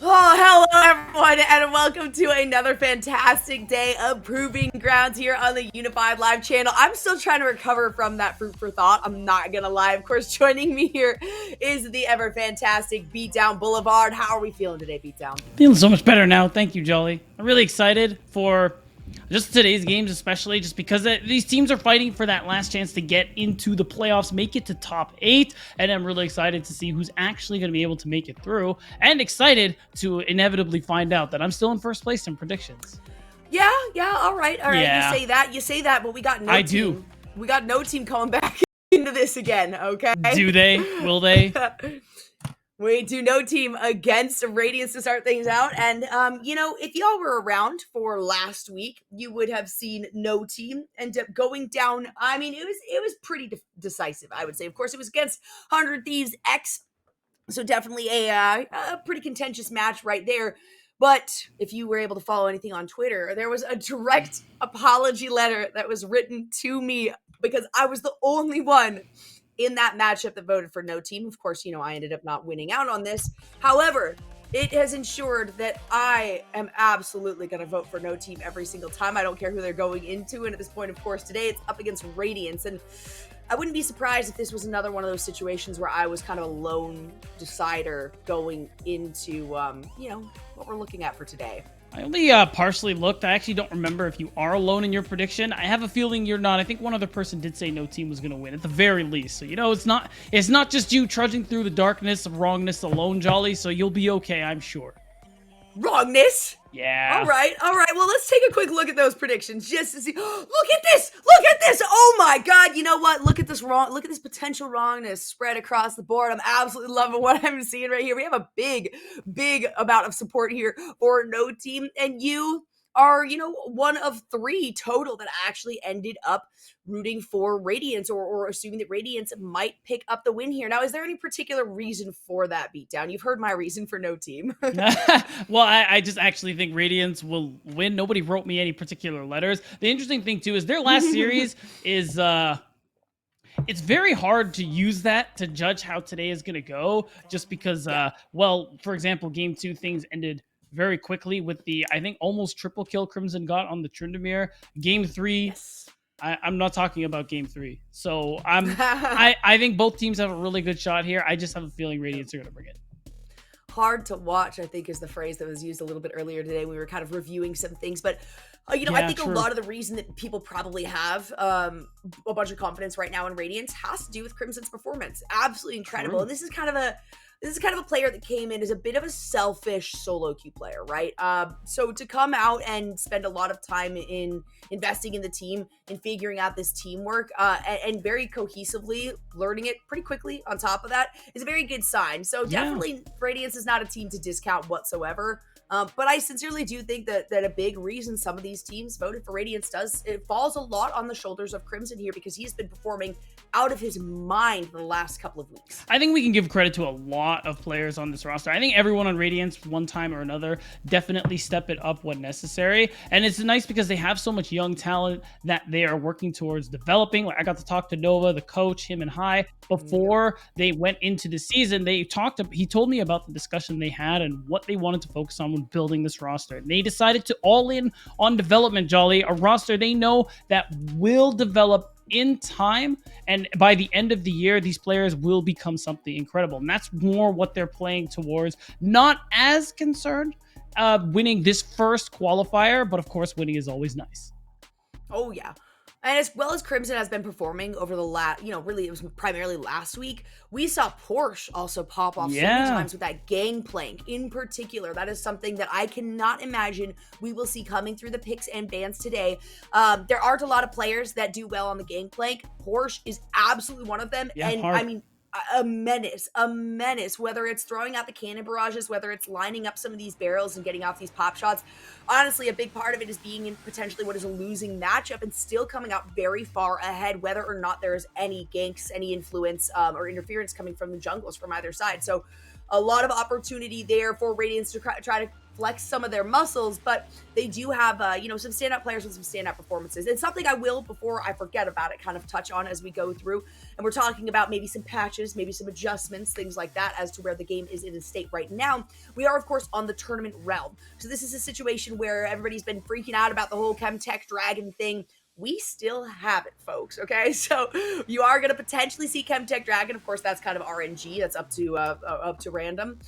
Oh, hello everyone, and welcome to another fantastic day of Proving Grounds here on the Unified Live channel. I'm still trying to recover from that fruit for thought. I'm not gonna lie. Of course, joining me here is the ever fantastic Beatdown Boulevard. How are we feeling today, Beatdown? Feeling so much better now. Thank you, Jolly. I'm really excited for just today's games, especially just because these teams are fighting for that last chance to get into the playoffs, make it to top 8, and I'm really excited to see who's actually going to be able to make it through, and excited to inevitably find out that I'm still in first place in predictions. Yeah, all right. Yeah. You say that, but we got no I team. do. We got no team coming back into this again, okay? Do they? Will they? We do no team against Radiance to start things out. And, if y'all were around for last week, you would have seen no team end up going down. I mean, it was pretty decisive, I would say. Of course, it was against 100 Thieves X. So definitely a pretty contentious match right there. But if you were able to follow anything on Twitter, there was a direct apology letter that was written to me because I was the only one in that matchup that voted for no team. Of course, I ended up not winning out on this. However, it has ensured that I am absolutely going to vote for no team every single time. I don't care who they're going into. And at this point, of course, today it's up against Radiance. And I wouldn't be surprised if this was another one of those situations where I was kind of a lone decider going into, what we're looking at for today. I only partially looked. I actually don't remember if you are alone in your prediction. I have a feeling you're not. I think one other person did say no team was going to win at the very least. So, it's not just you trudging through the darkness of wrongness alone, Jolly. So you'll be okay, I'm sure. Wrongness? Yeah. All right. Well, let's take a quick look at those predictions just to see. Look at this. Oh my God. You know what? Look at this potential wrongness spread across the board. I'm absolutely loving what I'm seeing right here. We have a big amount of support here for no team. And you are, one of 3 total that actually ended up rooting for Radiance or assuming that Radiance might pick up the win here. Now, is there any particular reason for that, Beatdown? You've heard my reason for no team. Well, I just actually think Radiance will win. Nobody wrote me any particular letters. The interesting thing, too, is their last series is... it's very hard to use that to judge how today is going to go just because, for example, game 2, things ended very quickly with the, I think, almost triple kill Crimson got on the Tryndamere. Game 3... Yes. I'm not talking about game 3. So I think both teams have a really good shot here. I just have a feeling Radiance are going to bring it. Hard to watch, I think, is the phrase that was used a little bit earlier today. We were kind of reviewing some things, but I think true. A lot of the reason that people probably have a bunch of confidence right now in Radiance has to do with Crimson's performance. Absolutely incredible. True. And this is kind of a player that came in as a bit of a selfish solo queue player, right? So to come out and spend a lot of time in investing in the team and figuring out this teamwork and very cohesively learning it pretty quickly on top of that is a very good sign. So definitely Radiance is not a team to discount whatsoever. But I sincerely do think that a big reason some of these teams voted for Radiance it falls a lot on the shoulders of Crimson here because he's been performing out of his mind the last couple of weeks. I think we can give credit to a lot of players on this roster. I think everyone on Radiance, one time or another, definitely step it up when necessary. And it's nice because they have so much young talent that they are working towards developing. Like I got to talk to Nova, the coach, him and Hai, before they went into the season. He told me about the discussion they had and what they wanted to focus on when building this roster. And they decided to all in on development, Jolly, a roster they know that will develop in time, and by the end of the year these players will become something incredible, and that's more what they're playing towards. Not as concerned winning this first qualifier, but of course winning is always nice. Oh yeah. And as well as Crimson has been performing over the last, really it was primarily last week, we saw Porsche also pop off so many times with that Gangplank in particular. That is something that I cannot imagine we will see coming through the picks and bans today. There aren't a lot of players that do well on the Gangplank. Porsche is absolutely one of them. And hard. I mean, a menace, whether it's throwing out the cannon barrages, whether it's lining up some of these barrels and getting off these pop shots. Honestly, a big part of it is being in potentially what is a losing matchup and still coming out very far ahead, whether or not there's any ganks, any influence or interference coming from the jungles from either side. So a lot of opportunity there for Radiance to try to flex some of their muscles, but they do have, some standout players with some standout performances. And something I will, before I forget about it, kind of touch on as we go through. And we're talking about maybe some patches, maybe some adjustments, things like that, as to where the game is in a state right now. We are, of course, on the tournament realm. So this is a situation where everybody's been freaking out about the whole Chemtech Dragon thing. We still have it, folks, okay? So you are going to potentially see Chemtech Dragon. Of course, that's kind of RNG. That's up to random.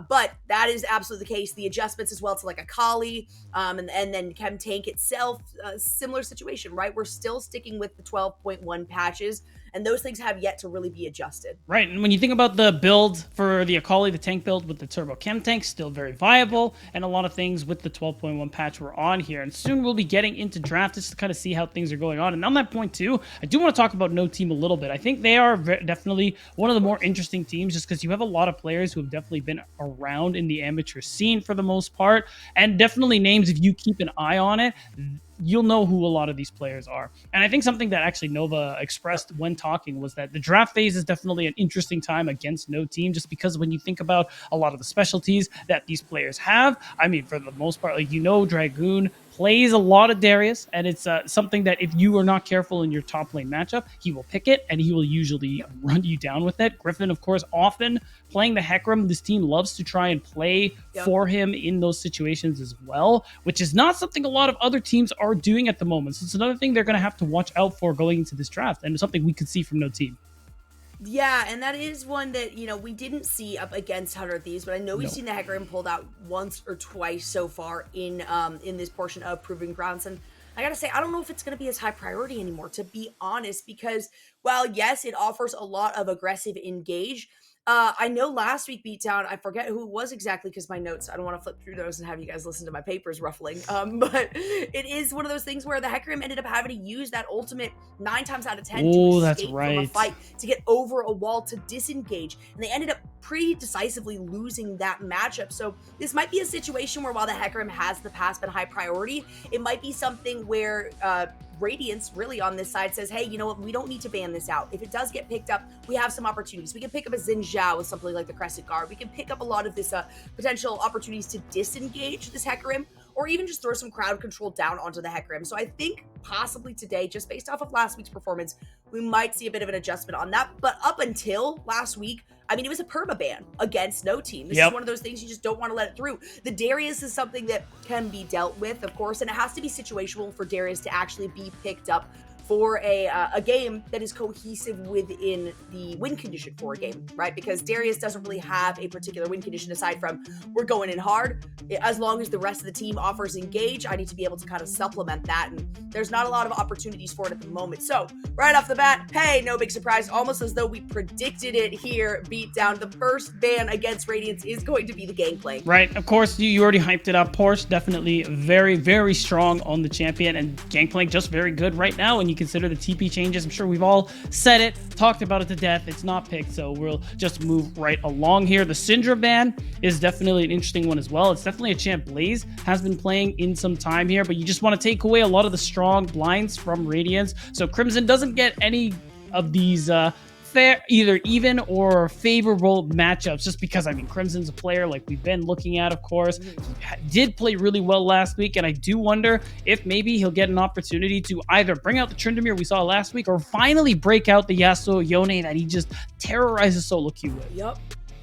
But that is absolutely the case. The adjustments as well to like a Kali, and then Chem Tank itself, similar situation, right? We're still sticking with the 12.1 patches, and those things have yet to really be adjusted. Right, and when you think about the build for the Akali, the tank build with the Turbo Chem Tank, still very viable, and a lot of things with the 12.1 patch we're on here. And soon we'll be getting into draft just to kind of see how things are going on. And on that point too, I do want to talk about No Team a little bit. I think they are definitely one of the more interesting teams just because you have a lot of players who have definitely been around in the amateur scene for the most part, and definitely names, if you keep an eye on it, you'll know who a lot of these players are. And I think something that actually Nova expressed when talking was that the draft phase is definitely an interesting time against No Team, just because when you think about a lot of the specialties that these players have, I mean, for the most part, like, Dragoon plays a lot of Darius, and it's something that if you are not careful in your top lane matchup, he will pick it, and he will usually run you down with it. Griffin, of course, often playing the Hecarim. This team loves to try and play for him in those situations as well, which is not something a lot of other teams are doing at the moment. So it's another thing they're going to have to watch out for going into this draft, and something we could see from No Team. Yeah, and that is one that, we didn't see up against 100 Thieves, but I know we've seen the Hecarim pulled out once or twice so far in this portion of Proving Grounds. And I gotta say, I don't know if it's going to be as high priority anymore, to be honest, because while, yes, it offers a lot of aggressive engage, I know last week Beatdown, I forget who it was exactly because my notes, I don't want to flip through those and have you guys listen to my papers ruffling. But it is one of those things where the Hecarim ended up having to use that ultimate 9 times out of 10 to escape from a fight, to get over a wall, to disengage. And they ended up pretty decisively losing that matchup. So this might be a situation where while the Hecarim has in the past been high priority, it might be something where Radiance really on this side says, hey, you know what, we don't need to ban this out. If it does get picked up, we have some opportunities. We can pick up a Xin Zhao with something like the Crescent Guard. We can pick up a lot of this potential opportunities to disengage this Hecarim, or even just throw some crowd control down onto the Hecarim. So I think possibly today, just based off of last week's performance, we might see a bit of an adjustment on that. But up until last week, I mean, it was a permaban against No Team. This is one of those things you just don't want to let it through. The Darius is something that can be dealt with, of course, and it has to be situational for Darius to actually be picked up for a game that is cohesive within the win condition for a game, right? Because Darius doesn't really have a particular win condition aside from we're going in hard. As long as the rest of the team offers engage, I need to be able to kind of supplement that, and there's not a lot of opportunities for it at the moment. So right off the bat, hey, no big surprise, almost as though we predicted it here, Beatdown. The first ban against Radiance is going to be the Gangplank. Right, of course, you already hyped it up. Porsche definitely very, very strong on the champion, and Gangplank just very good right now when you consider the TP changes. I'm sure we've all said it, talked about it to death. It's not picked, so we'll just move right along here. The Syndra ban is definitely an interesting one as well. It's definitely a champ Blaze has been playing in some time here, but you just want to take away a lot of the strong blinds from Radiance, so Crimson doesn't get any of these fair, either even or favorable matchups, just because, I mean, Crimson's a player like we've been looking at, of course. He did play really well last week, and I do wonder if maybe he'll get an opportunity to either bring out the Tryndamere we saw last week or finally break out the Yasuo Yone that he just terrorizes solo queue with. Yep.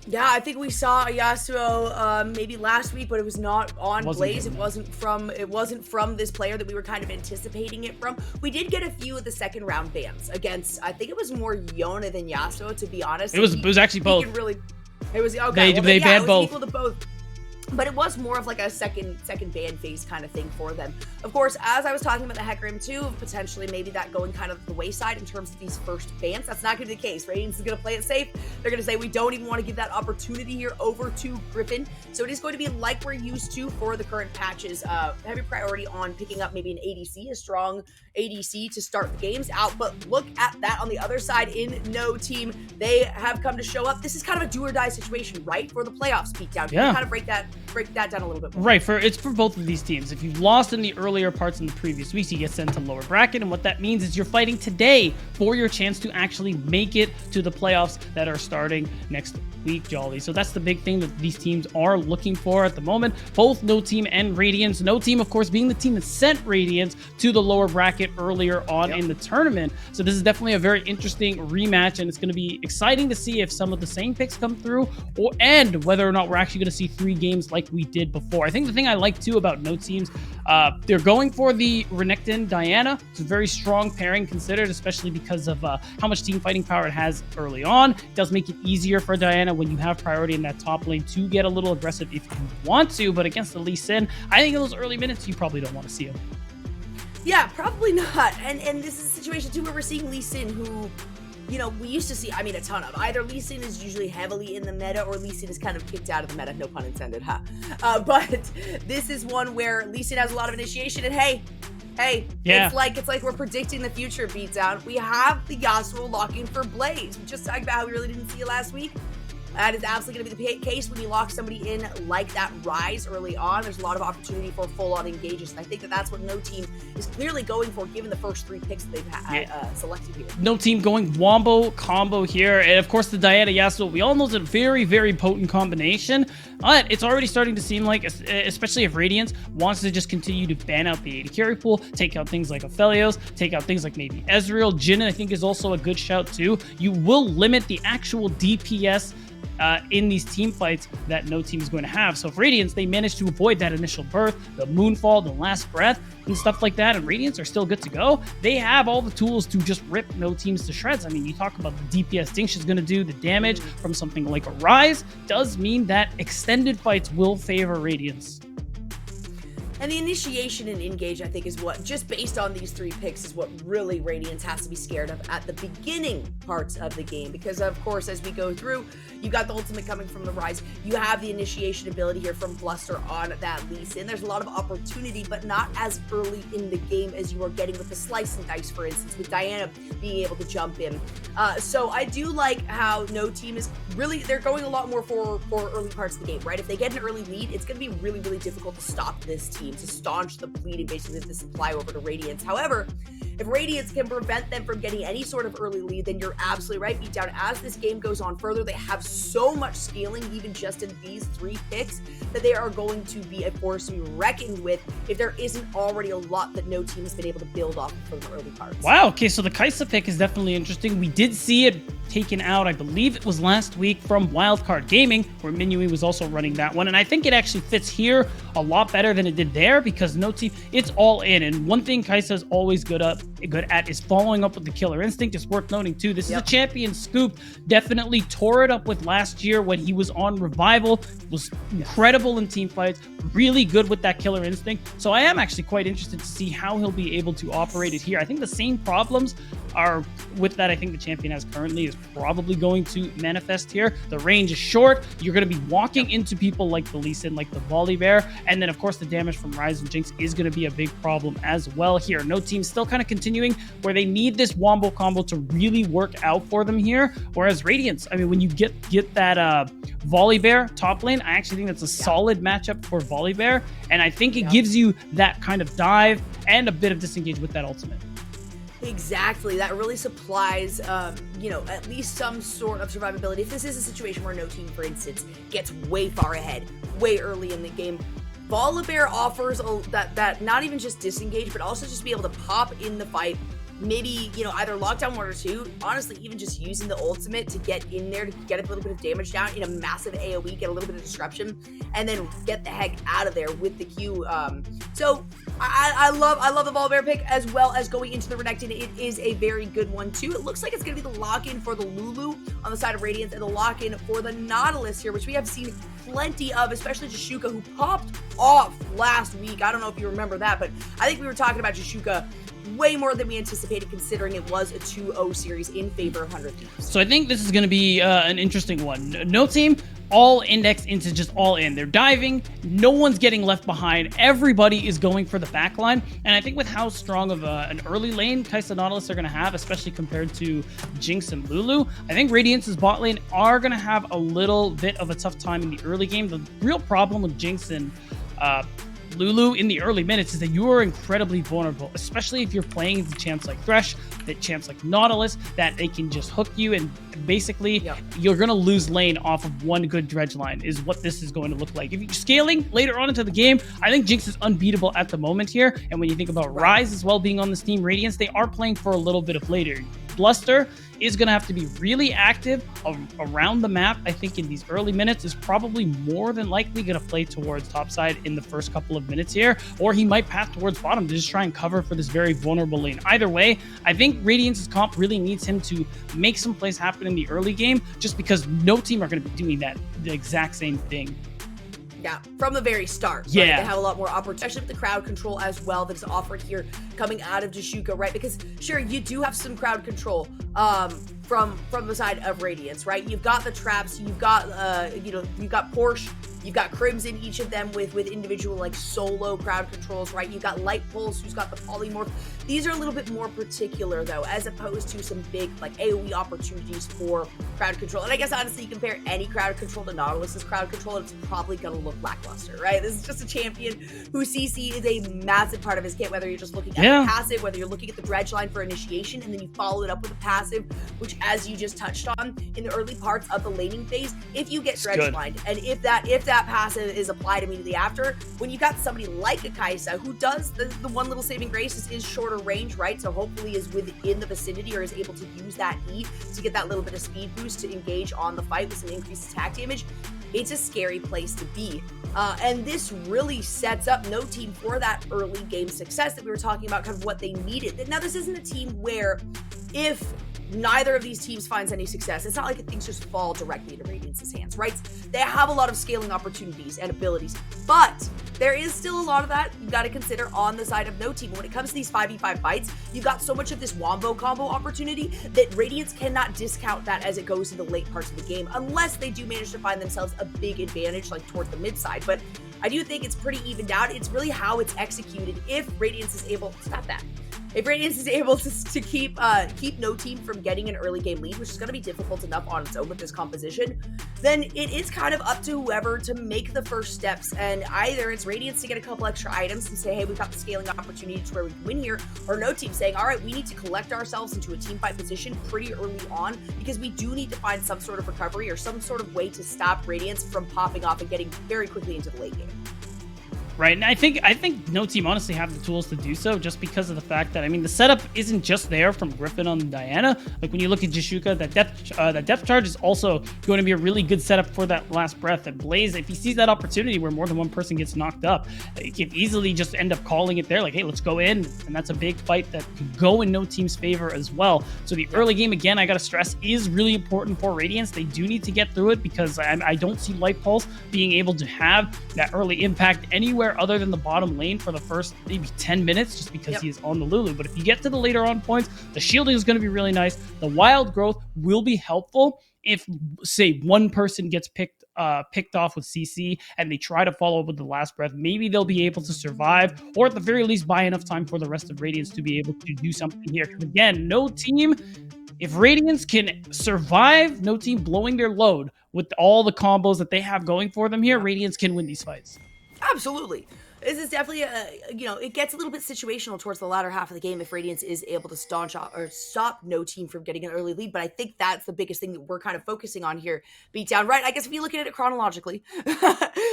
Yeah, I think we saw a Yasuo maybe last week, but it was not on Blaze. It wasn't from this player that we were kind of anticipating it from. We did get a few of the second round bans against, I think it was more Yone than Yasuo, to be honest. It was actually both. It was okay. They banned both. Equal to both. But it was more of like a second ban phase kind of thing for them. Of course, as I was talking about the Hecarim too, potentially maybe that going kind of the wayside in terms of these first bans. That's not going to be the case. Radiance is going to play it safe. They're going to say we don't even want to give that opportunity here over to Griffin. So it is going to be like we're used to for the current patches. Heavy priority on picking up maybe an ADC, a strong ADC to start the games out. But look at that on the other side in No Team. They have come to show up. This is kind of a do or die situation, right? For the playoffs, Beatdown. Can you kind of break that break that down a little bit more. Right, it's for both of these teams. If you've lost in the earlier parts in the previous weeks, you get sent to lower bracket, and what that means is you're fighting today for your chance to actually make it to the playoffs that are starting next week, Jolly. So that's the big thing that these teams are looking for at the moment. Both No Team and Radiance. No Team, of course, being the team that sent Radiance to the lower bracket earlier on in the tournament. So this is definitely a very interesting rematch, and it's going to be exciting to see if some of the same picks come through, and whether or not we're actually going to see 3 games like we did before. I think the thing I like too about No Teams, they're going for the Renekton Diana. It's a very strong pairing considered, especially because of how much team fighting power it has early on. It does make it easier for Diana when you have priority in that top lane to get a little aggressive if you want to, but against the Lee Sin, I think in those early minutes, you probably don't want to see him. Yeah, probably not. And this is a situation too where we're seeing Lee Sin, who, you know, we used to see, I mean, a ton of. Either Lee Sin is usually heavily in the meta, or Lee Sin is kind of kicked out of the meta, no pun intended, huh? But this is one where Lee Sin has a lot of initiation, and hey, yeah. It's like we're predicting the future, Beatdown. We have the Yasuo locking for Blaze. We just talked about how we really didn't see it last week. That is absolutely going to be the case when you lock somebody in like that Rise early on. There's a lot of opportunity for full-on engages, and I think that that's what No Team is clearly going for, given the first 3 picks that they've selected here. No Team going Wombo combo here, and of course the Diana Yasuo, we all know it's a very, very potent combination, but it's already starting to seem like, especially if Radiance wants to just continue to ban out the AD carry pool, take out things like Aphelios, take out things like maybe Ezreal. Jhin, I think, is also a good shout too. You will limit the actual DPS in these team fights that No Team is going to have. So if Radiance, they manage to avoid that initial birth, the Moonfall, the last breath, and stuff like that, and Radiance are still good to go, they have all the tools to just rip No Teams to shreds. I mean, you talk about the DPS Dinch is going to do, the damage from something like a Rise does mean that extended fights will favor Radiance. And the initiation and engage, I think, is what, just based on these 3 picks, is what really Radiance has to be scared of at the beginning parts of the game. Because, of course, as we go through, you got the ultimate coming from the Rise. You have the initiation ability here from Bluster on that Lee Sin. There's a lot of opportunity, but not as early in the game as you are getting with the Slice and Dice, for instance, with Diana being able to jump in. So I do like how No Team is really, they're going a lot more for early parts of the game, right? If they get an early lead, it's going to be really, really difficult to stop this team, to staunch the bleeding, basically, to supply over to Radiance. However, if Radiance can prevent them from getting any sort of early lead, then you're absolutely right, Beatdown. As this game goes on further, they have so much scaling, even just in these 3 picks, that they are going to be a force to be reckoned with if there isn't already a lot that No Team has been able to build off from the early parts. Wow, okay, so the Kai'Sa pick is definitely interesting. We did see it taken out, I believe it was last week, from Wildcard Gaming, where Minui was also running that one, and I think it actually fits here a lot better than it did there, because No Team, it's all in, and one thing Kai'Sa is always good at is following up with the killer instinct. It's worth noting too, this is a champion Scoop definitely tore it up with last year when he was on Revival, was incredible in team fights, really good with that killer instinct. So I am actually quite interested to see how he'll be able to operate it here. I think the same problems are with that I think the champion has currently is probably going to manifest here. The range is short. You're going to be walking into people like the Lee Sin, like the Volibear, and then of course the damage from Rise and Jinx is going to be a big problem as well here. No Team still kind of continuing where they need this Wombo combo to really work out for them here, whereas Radiance, I mean, when you get that Volibear top lane, I actually think that's a solid matchup for Volibear, and I think it gives you that kind of dive and a bit of disengage with that ultimate. Exactly. That really supplies, you know, at least some sort of survivability. If this is a situation where No Team, for instance, gets way far ahead, way early in the game, Volibear offers that not even just disengage, but also just be able to pop in the fight. Maybe, you know, either lockdown 1 or 2, honestly, even just using the ultimate to get in there, to get a little bit of damage down in a massive AoE, get a little bit of disruption, and then get the heck out of there with the Q. So I love the Volibear pick, as well as going into the Renekton. It is a very good one too. It looks like it's going to be the lock-in for the Lulu on the side of Radiance, and the lock-in for the Nautilus here, which we have seen plenty of, especially Jashuka, who popped off last week. I don't know if you remember that, but I think we were talking about Jashuka way more than we anticipated, considering it was a 2-0 series in favor of 100 Thieves. So I think this is going to be an interesting one. No Team, all indexed into just all in. They're diving. No one's getting left behind. Everybody is going for the back line. And I think with how strong of an early lane Kai'Sa Nautilus are going to have, especially compared to Jinx and Lulu, I think Radiance's bot lane are going to have a little bit of a tough time in the early game. The real problem with Jinx and Lulu in the early minutes is that you are incredibly vulnerable, especially if you're playing the champs like Thresh, the champs like Nautilus, that they can just hook you and basically you're going to lose lane off of one good dredge line is what this is going to look like. If you're scaling later on into the game, I think Jinx is unbeatable at the moment here. And when you think about Ryze as well being on this team, Radiance, they are playing for a little bit of later. Bluster is going to have to be really active around the map. I think in these early minutes is probably more than likely going to play towards topside in the first couple of minutes here, or he might path towards bottom to just try and cover for this very vulnerable lane. Either way, I think Radiance's comp really needs him to make some plays happen in the early game, just because no team are going to be doing that the exact same thing. Yeah, from the very start. Yeah. Right? They have a lot more opportunity, especially with the crowd control as well that is offered here coming out of Jashuka, right? Because sure, you do have some crowd control from the side of Radiance, right? You've got the traps, you've got you've got Porsche, you've got Crimson, each of them with individual like solo crowd controls, right? You've got Light Pulse, who's got the polymorph. These are a little bit more particular though, as opposed to some big like AoE opportunities for crowd control. And I guess honestly, you compare any crowd control to Nautilus's crowd control, it's probably gonna look lackluster, right? This is just a champion who CC is a massive part of his kit, whether you're just looking at the passive, whether you're looking at the dredge line for initiation, and then you follow it up with a passive, which as you just touched on, in the early parts of the laning phase, if you get dredge lined, and if that passive is applied immediately after, when you got somebody like a Kai'Sa who does the one little saving grace is shorter range, right? So hopefully is within the vicinity or is able to use that E to get that little bit of speed boost to engage on the fight with some increased attack damage. It's a scary place to be. And this really sets up No Team for that early game success that we were talking about, kind of what they needed. Now, this isn't a team where if neither of these teams finds any success, it's not like things just fall directly into Radiance's hands, right? They have a lot of scaling opportunities and abilities, but there is still a lot of that you've got to consider on the side of No Team. When it comes to these 5v5 fights, you've got so much of this wombo combo opportunity that Radiance cannot discount that as it goes to the late parts of the game, unless they do manage to find themselves a big advantage like towards the mid side. But I do think it's pretty evened out. It's really how it's executed. If Radiance is able to stop that, if Radiance is able to keep No Team from getting an early game lead, which is going to be difficult enough on its own with this composition, then it is kind of up to whoever to make the first steps. And either it's Radiance to get a couple extra items and say, hey, we've got the scaling opportunity to where we can win here, or No Team saying, all right, we need to collect ourselves into a team fight position pretty early on, because we do need to find some sort of recovery or some sort of way to stop Radiance from popping off and getting very quickly into the late game. Right, and I think No Team honestly have the tools to do so, just because of the fact that, I mean, the setup isn't just there from Griffin on Diana. Like when you look at Jashuka, that depth charge is also going to be a really good setup for that last breath. And Blaze, if he sees that opportunity where more than one person gets knocked up, he can easily just end up calling it there, like, hey, let's go in. And that's a big fight that could go in No Team's favor as well. So the early game, again, I gotta stress, is really important for Radiance. They do need to get through it, because I don't see Light Pulse being able to have that early impact anywhere other than the bottom lane for the first maybe 10 minutes, just because he is on the Lulu. But if you get to the later on points, the shielding is going to be really nice. The wild growth will be helpful if, say, one person gets picked off with CC and they try to follow up with the last breath. Maybe they'll be able to survive, or at the very least buy enough time for the rest of Radiance to be able to do something here. Because again, No Team, if Radiance can survive No Team blowing their load with all the combos that they have going for them here, Radiance can win these fights. Absolutely. This is definitely it gets a little bit situational towards the latter half of the game if Radiance is able to stop No Team from getting an early lead. But I think that's the biggest thing that we're kind of focusing on here. Beatdown, right? I guess if you look at it chronologically,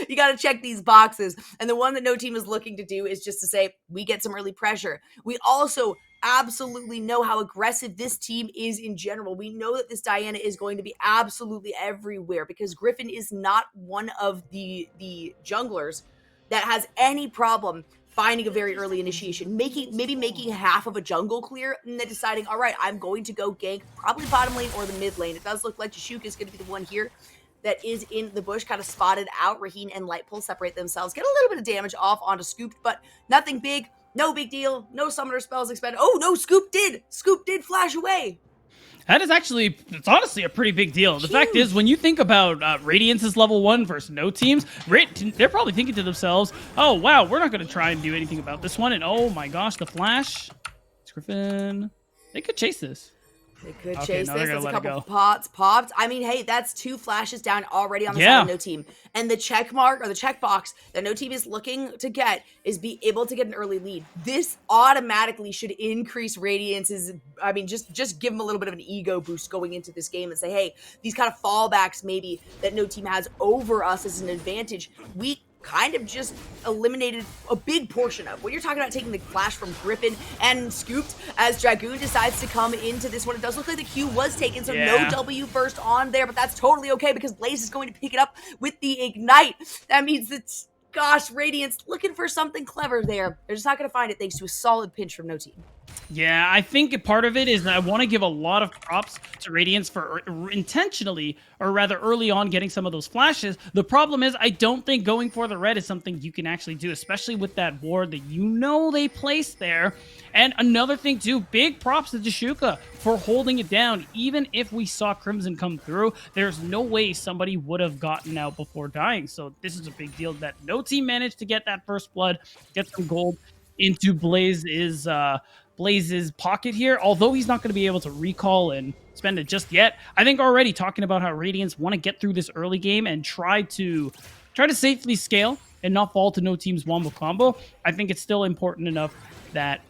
you got to check these boxes. And the one that No Team is looking to do is just to say, we get some early pressure. We also absolutely know how aggressive this team is in general. We know that this Diana is going to be absolutely everywhere, because Griffin is not one of the junglers that has any problem finding a very early initiation, maybe making half of a jungle clear, and then deciding, all right, I'm going to go gank probably bottom lane or the mid lane. It does look like Jashuka is going to be the one here that is in the bush, kind of spotted out. Raheen and Lightpool separate themselves, get a little bit of damage off onto Scooped, but nothing big, no big deal, no summoner spells expended. Oh no, Scoop did flash away. That is actually, it's honestly a pretty big deal. The fact is, when you think about Radiance's level 1 versus no teams, they're probably thinking to themselves, oh, wow, we're not going to try and do anything about this one. And oh my gosh, the flash. Griffin. They could chase this. They could chase this. There's a couple pots popped. I mean, hey, that's 2 flashes down already on the side of no team. And the check mark or the checkbox that no team is looking to get is be able to get an early lead. This automatically should increase Radiance's, I mean, just give them a little bit of an ego boost going into this game and say, hey, these kind of fallbacks maybe that no team has over us as an advantage, we kind of just eliminated a big portion of. When you're talking about taking the flash from Griffin and scooped as Dragoon decides to come into this one, it does look like the Q was taken, so no W first on there, but that's totally okay because Blaze is going to pick it up with the Ignite. That means that, gosh, Radiance looking for something clever there. They're just not going to find it thanks to a solid pinch from no team. Yeah, I think part of it is that I want to give a lot of props to Radiance for intentionally, or rather early on, getting some of those flashes. The problem is I don't think going for the red is something you can actually do, especially with that ward that you know they placed there. And another thing too, big props to Jashuka for holding it down. Even if we saw Crimson come through, there's no way somebody would have gotten out before dying. So this is a big deal that no team managed to get that first blood, get some gold into Blaze's pocket here, although he's not going to be able to recall and spend it just yet. I think already talking about how Radiance want to get through this early game and try to safely scale and not fall to no team's wombo combo. I think it's still important enough that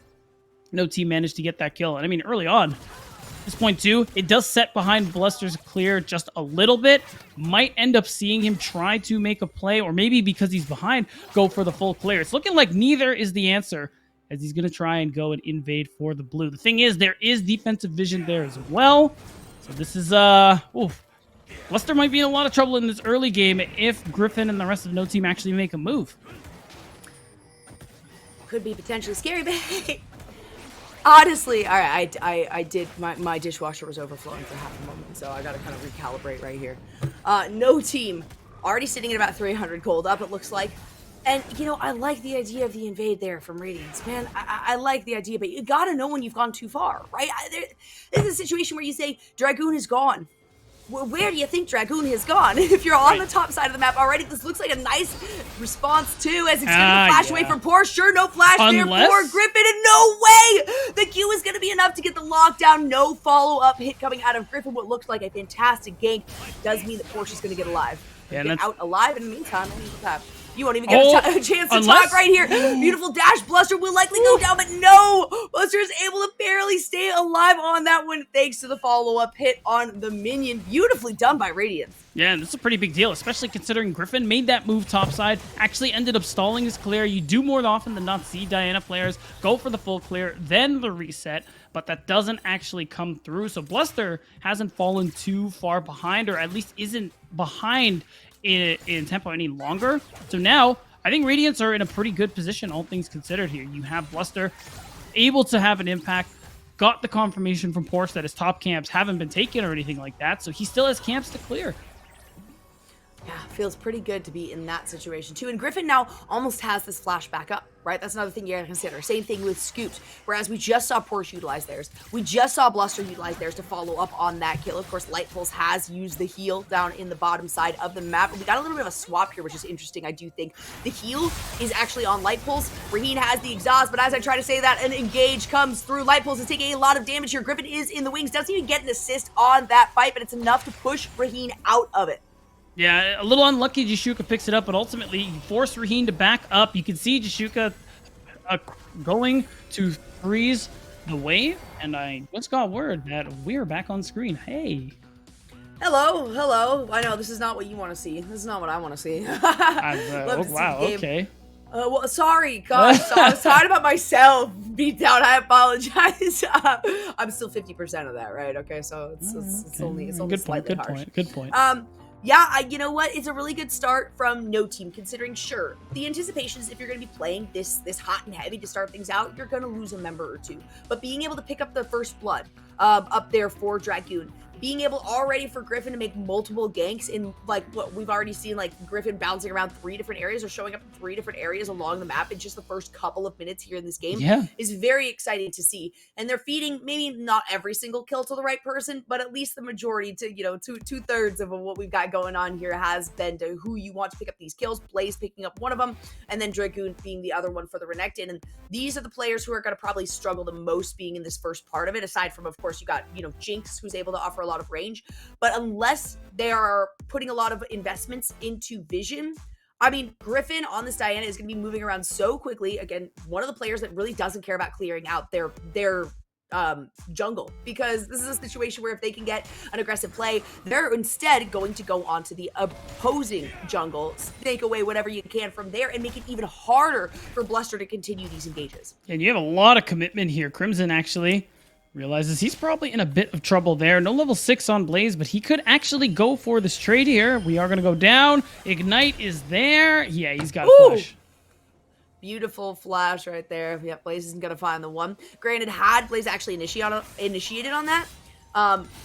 no team managed to get that kill. And I mean, early on, at this point too, it does set behind Bluster's clear just a little bit. Might end up seeing him try to make a play, or maybe because he's behind, go for the full clear. It's looking like neither is the answer, as he's going to try and go and invade for the blue. The thing is, there is defensive vision there as well. So this is, Bluster might be in a lot of trouble in this early game if Griffin and the rest of no team actually make a move. Could be potentially scary, but honestly, all right, I did, my dishwasher was overflowing for half a moment, so I got to kind of recalibrate right here. No team already sitting at about 300 gold up, it looks like. And, you know, I like the idea of the invade there from Radiance, man. I like the idea, but you gotta know when you've gone too far, right? This is a situation where you say, Dragoon is gone. Well, where do you think Dragoon has gone? If you're on the top side of the map already, this looks like a nice response, too, as it's gonna flash away from Poor. Sure, no flash there for Griffin, and no way! The Q is gonna be enough to get the lockdown. No follow-up hit coming out of Griffin. What looks like a fantastic gank does mean that Porsche's gonna get alive. Yeah, get out alive in the meantime. You won't even get a chance to talk right here. Beautiful dash. Bluster will likely go down, but no! Bluster is able to barely stay alive on that one thanks to the follow-up hit on the minion. Beautifully done by Radiance. Yeah, and this is a pretty big deal, especially considering Griffin made that move topside, actually ended up stalling his clear. You do more often than not see Diana players go for the full clear, then the reset, but that doesn't actually come through. So Bluster hasn't fallen too far behind, or at least isn't behind in tempo any longer. So now, I think Radiance are in a pretty good position, all things considered here. You have Bluster able to have an impact, got the confirmation from Porsche that his top camps haven't been taken or anything like that, so he still has camps to clear. Yeah, feels pretty good to be in that situation too. And Griffin now almost has this flash back up, right? That's another thing you gotta consider. Same thing with Scooped. Whereas we just saw Porsche utilize theirs. We just saw Bluster utilize theirs to follow up on that kill. Of course, Light Pulse has used the heal down in the bottom side of the map. We got a little bit of a swap here, which is interesting, I do think. The heal is actually on Light Pulse. Raheen has the exhaust, but as I try to say that, an engage comes through. Light Pulse is taking a lot of damage here. Griffin is in the wings, doesn't even get an assist on that fight, but it's enough to push Raheen out of it. Yeah, a little unlucky Jashuka picks it up, but ultimately you force Raheen to back up. You can see Jashuka going to freeze the wave, and I just got word that we're back on screen. Hey. Hello. I know this is not what you want to see. This is not what I want to see. Oh, wow, okay. Well, sorry, gosh, so I was talking about myself. Beat down, I apologize. I'm still 50% of that, right? Okay, so it's only slightly harsh. Good point. Yeah, you know what? It's a really good start from no team, considering, sure, the anticipation is if you're going to be playing this hot and heavy to start things out, you're going to lose a member or two. But being able to pick up the first blood up there for Dragoon, being able already for Griffin to make multiple ganks in like what we've already seen, like Griffin bouncing around 3 different areas or showing up in 3 different areas along the map in just the first couple of minutes here in this game Yeah. is very exciting to see. And they're feeding maybe not every single kill to the right person, but at least the majority to, you know, two-thirds of what we've got going on here has been to who you want to pick up these kills. Blaze picking up one of them, and then Dragoon being the other one for the Renekton. And these are the players who are going to probably struggle the most being in this first part of it, aside from, of course, you got, you know, Jinx, who's able to offer a lot of range. But unless they are putting a lot of investments into vision, I mean, Griffin on this Diana is going to be moving around so quickly. Again, one of the players that really doesn't care about clearing out their jungle, because this is a situation where if they can get an aggressive play, they're instead going to go onto the opposing jungle, take away whatever you can from there, and make it even harder for Bluster to continue these engages. And you have a lot of commitment here. Crimson actually realizes he's probably in a bit of trouble there. No level 6 on Blaze, but he could actually go for this trade here. We are going to go down. Ignite is there. Yeah, he's got a flash. Beautiful flash right there. Yep, Blaze isn't going to find the one. Granted, had Blaze actually initiated on that,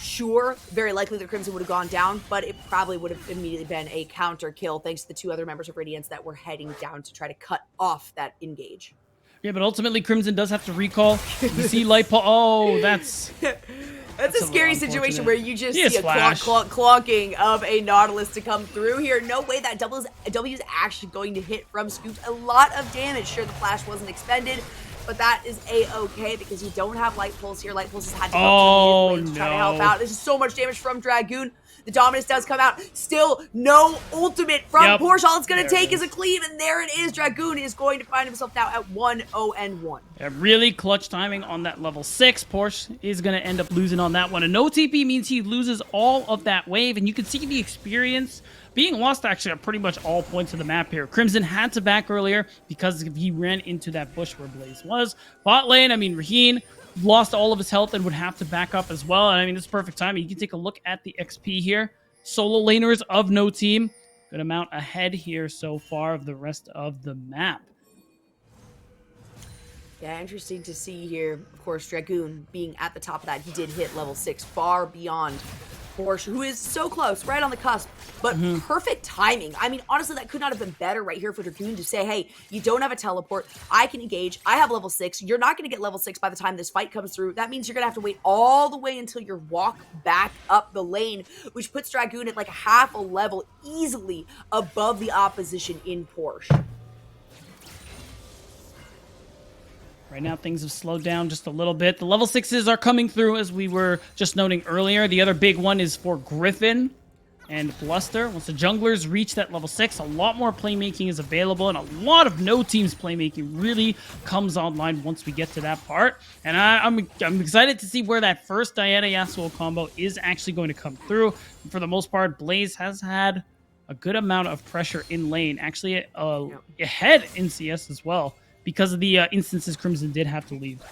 sure, very likely that Crimson would have gone down, but it probably would have immediately been a counter kill thanks to the 2 other members of Radiance that were heading down to try to cut off that engage. Yeah, but ultimately Crimson does have to recall. You see light pulse. Oh, that's a scary situation where you just see a flash. clonking of a Nautilus to come through here. No way that W is actually going to hit from Scoops. A lot of damage. Sure, the flash wasn't expended, but that is a-okay because you don't have light pulse here. Light pulse has had to go to try to help out. This is so much damage from Dragoon. The Dominus does come out. Still no ultimate from Porsche. All it's going to take is a cleave, and there it is. Dragoon is going to find himself now at 1-0-1. Yeah, really clutch timing on that level 6. Porsche is going to end up losing on that one. And no TP means he loses all of that wave, and you can see the experience being lost actually at pretty much all points of the map here. Crimson had to back earlier because he ran into that bush where Blaze was. Bot lane, I mean, Raheen lost all of his health and would have to back up as well. And I mean, this is perfect timing. You can take a look at the XP here. Solo laners of no team. Good amount ahead here so far of the rest of the map. Yeah, interesting to see here. Of course, Dragoon being at the top of that. He did hit level 6, far beyond Porsche, who is so close, right on the cusp, but perfect timing. I mean, honestly, that could not have been better right here for Dragoon to say, hey, you don't have a teleport. I can engage. I have level 6. You're not going to get level 6 by the time this fight comes through. That means you're going to have to wait all the way until you walk back up the lane, which puts Dragoon at like half a level easily above the opposition in Porsche. Right now, things have slowed down just a little bit. The level 6s are coming through, as we were just noting earlier. The other big one is for Griffin and Bluster. Once the junglers reach that level 6, a lot more playmaking is available, and a lot of no team's playmaking really comes online once we get to that part. And I'm excited to see where that first Diana Yasuo combo is actually going to come through. And for the most part, Blaze has had a good amount of pressure in lane, actually ahead in CS as well, because of the instances Crimson did have to leave.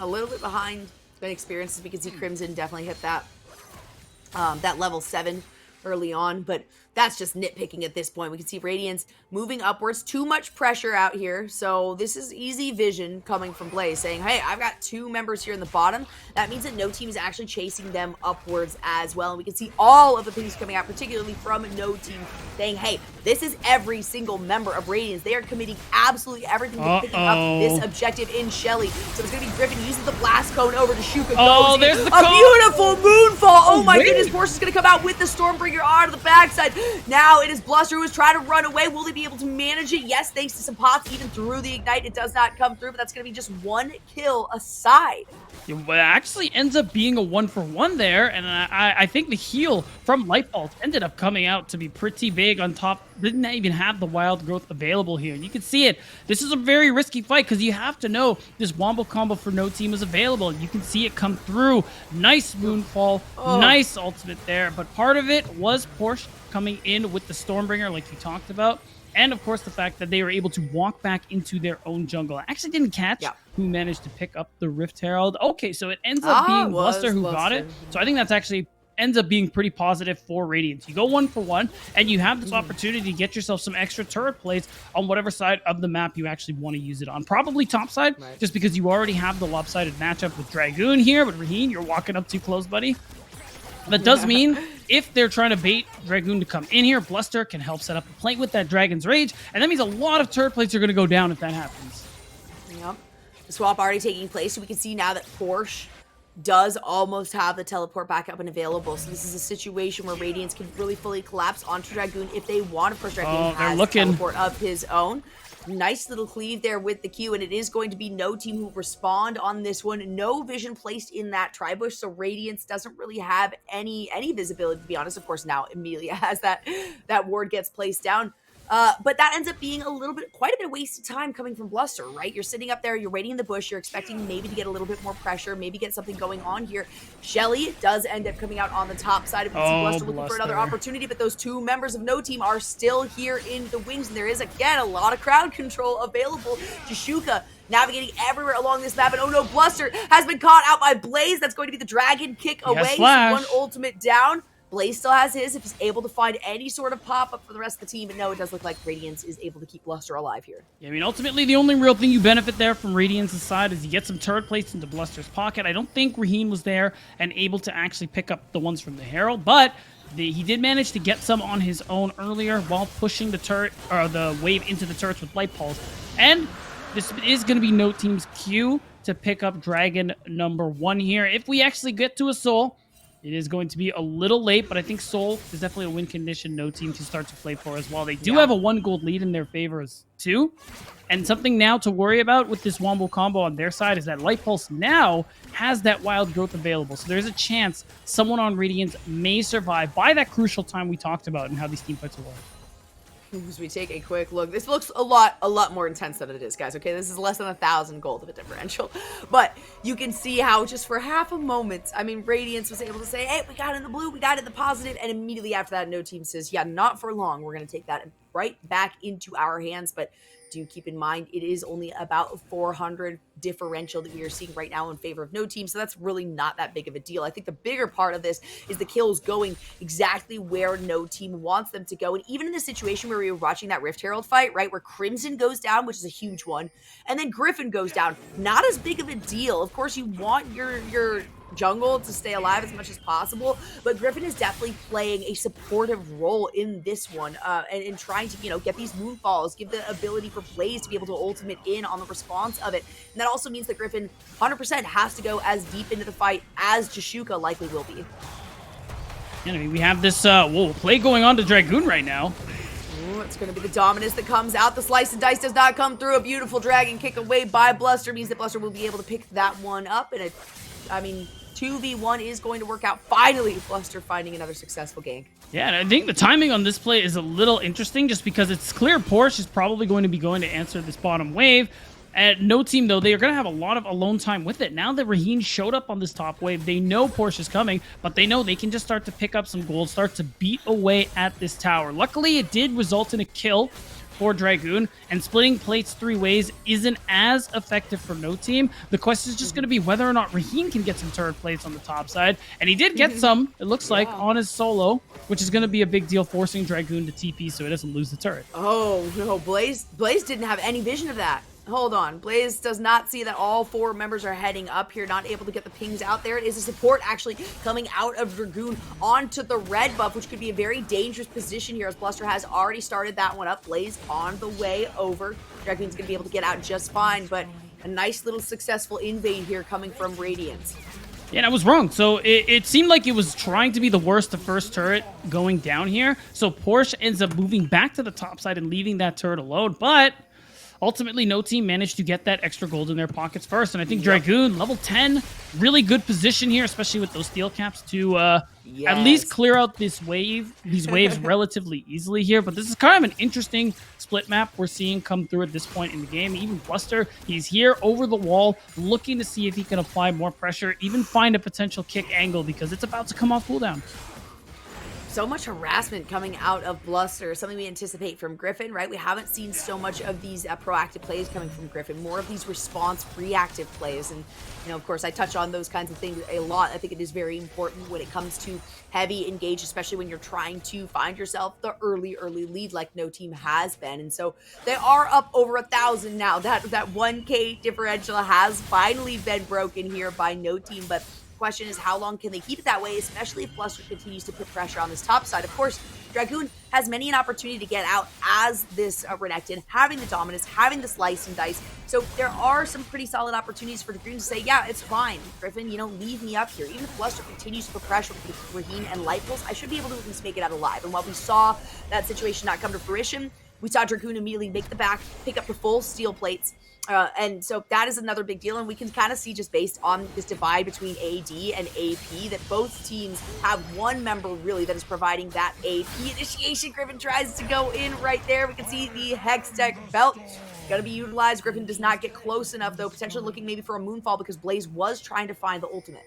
A little bit behind the experiences. We can see Crimson definitely hit that that level 7 early on, but that's just nitpicking at this point. We can see Radiance moving upwards. Too much pressure out here. So this is easy vision coming from Blaze saying, hey, I've got 2 members here in the bottom. That means that no team is actually chasing them upwards as well. And we can see all of the things coming out, particularly from no team, saying, hey, this is every single member of Radiance. They are committing absolutely everything to picking up this objective in Shelly. So it's going to be Griffin using the blast cone over to Shuka. There's the a beautiful moonfall. Oh my goodness, Porsche is going to come out with the Stormbringer out of the backside. Now it is Bluster who is trying to run away. Will they be able to manage it? Yes, thanks to some pots, even through the Ignite. It does not come through, but that's going to be just 1 kill aside. It actually ends up being a 1-for-1 there, and I think the heal from Lightbolt ended up coming out to be pretty big on top. Didn't even have the wild growth available here. You can see it. This is a very risky fight because you have to know this Wombo combo for no team is available. You can see it come through. Nice Moonfall, nice ultimate there, but part of it was Porsche coming in with the Stormbringer like you talked about. And, of course, the fact that they were able to walk back into their own jungle. I actually didn't catch who managed to pick up the Rift Herald. Okay, so it ends up being Bluster who got it. So I think that's actually ends up being pretty positive for Radiance. You go 1-for-1, and you have this opportunity to get yourself some extra turret plates on whatever side of the map you actually want to use it on. Probably top side, just because you already have the lopsided matchup with Dragoon here. But Raheen, you're walking up too close, buddy. That does mean if they're trying to bait Dragoon to come in here, Bluster can help set up a plate with that Dragon's Rage, and that means a lot of turret plates are going to go down if that happens. Yep. The swap already taking place, so we can see now that Porsche does almost have the teleport back up and available. So this is a situation where Radiance can really fully collapse onto Dragoon if they want. Of course, Dragoon has a teleport of his own. Nice little cleave there with the Q, and it is going to be No Team who respond on this one. No vision placed in that tri-bush, so Radiance doesn't really have any visibility, to be honest. Of course, now immediately as that ward gets placed down. But that ends up being quite a bit of wasted time coming from Bluster, right? You're sitting up there, you're waiting in the bush, you're expecting maybe to get a little bit more pressure, maybe get something going on here. Shelly does end up coming out on the top side. If you see Bluster looking for another opportunity, but those two members of No Team are still here in the wings, and there is, again, a lot of crowd control available. Jashuka navigating everywhere along this map, and oh no, Bluster has been caught out by Blaze. That's going to be the dragon kick away. So one ultimate down. Blaze still has his if he's able to find any sort of pop-up for the rest of the team. But no, it does look like Radiance is able to keep Bluster alive here. Yeah, I mean, ultimately, the only real thing you benefit there from Radiance's side is you get some turret plates into Bluster's pocket. I don't think Raheem was there and able to actually pick up the ones from the Herald, but he did manage to get some on his own earlier while pushing the turret or the wave into the turrets with Light Pulse. And this is going to be No Team's cue to pick up Dragon number 1 here. If we actually get to a Soul, it is going to be a little late, but I think Soul is definitely a win condition No Team to start to play for as well. They do have a 1 gold lead in their favor too. And something now to worry about with this Wombo combo on their side is that Light Pulse now has that wild growth available. So there's a chance someone on Radiance may survive by that crucial time we talked about and how these team fights will work. As we take a quick look, this looks a lot more intense than it is, guys. Okay, this is less than 1,000 gold of a differential, but you can see how just for half a moment, I mean, Radiance was able to say, hey, we got in the blue, we got in the positive, and immediately after that, No Team says, yeah, not for long. We're going to take that right back into our hands, but do keep in mind, it is only about 400 differential that we are seeing right now in favor of No Team, so that's really not that big of a deal. I think the bigger part of this is the kills going exactly where No Team wants them to go, and even in the situation where we were watching that Rift Herald fight, right, where Crimson goes down, which is a huge one, and then Griffin goes down, not as big of a deal. Of course, you want your jungle to stay alive as much as possible, but Griffin is definitely playing a supportive role in this one, and in trying to, you know, get these moonfalls, give the ability for Blaze to be able to ultimate in on the response of it. And that also means that Griffin 100% has to go as deep into the fight as Jashuka likely will be. Yeah, I mean, we have this play going on to Dragoon right now. Ooh, it's going to be the dominance that comes out. The slice and dice does not come through. A beautiful dragon kick away by Bluster means that Bluster will be able to pick that one up, and I mean, 2v1 is going to work out. Finally, Bluster finding another successful gank. Yeah, and I think the timing on this play is a little interesting just because it's clear Porsche is probably going to be going to answer this bottom wave. At No Team, though, they are going to have a lot of alone time with it. Now that Raheen showed up on this top wave, they know Porsche is coming, but they know they can just start to pick up some gold, start to beat away at this tower. Luckily, it did result in a kill for Dragoon, and splitting plates 3 ways isn't as effective for No Team. The question is just going to be whether or not Raheen can get some turret plates on the top side, and he did get some, it looks like, on his solo, which is going to be a big deal, forcing Dragoon to TP so he doesn't lose the turret. Oh, no, Blaze didn't have any vision of that. Hold on. Blaze does not see that all 4 members are heading up here, not able to get the pings out there. It is a support actually coming out of Dragoon onto the red buff, which could be a very dangerous position here as Bluster has already started that one up. Blaze on the way over. Dragoon's going to be able to get out just fine, but a nice little successful invade here coming from Radiance. Yeah, and I was wrong. So it seemed like it was trying to be the worst, the first turret going down here. So Porsche ends up moving back to the top side and leaving that turret alone, but ultimately, No Team managed to get that extra gold in their pockets first. And I think Dragoon, level 10, really good position here, especially with those steel caps to at least clear out these waves relatively easily here. But this is kind of an interesting split map we're seeing come through at this point in the game. Even Bluster, he's here over the wall, looking to see if he can apply more pressure, even find a potential kick angle because it's about to come off cooldown. So much harassment coming out of Bluster, something we anticipate from Griffin, right? We haven't seen so much of these proactive plays coming from Griffin, more of these response reactive plays. And, you know, of course, I touch on those kinds of things a lot. I think it is very important when it comes to heavy engage, especially when you're trying to find yourself the early lead like No Team has been. And so they are up over 1,000 now. That 1K differential has finally been broken here by No Team, but question is how long can they keep it that way, especially if Bluster continues to put pressure on this top side. Of course, Dragoon has many an opportunity to get out as this Renekton, having the dominance, having the slice and dice. So there are some pretty solid opportunities for Dragoon to say, yeah, it's fine, Griffin, leave me up here. Even if Bluster continues to put pressure with Raheem and Light Pulse, I should be able to at least make it out alive. And while we saw that situation not come to fruition, we saw Dragoon immediately make the back, pick up the full steel plates. And so that is another big deal. And we can kind of see, just based on this divide between AD and AP, that both teams have one member really that is providing that AP initiation. Griffin tries to go in right there. We can see the Hex Tech belt going to be utilized. Griffin does not get close enough, though, potentially looking maybe for a Moonfall because Blaze was trying to find the ultimate.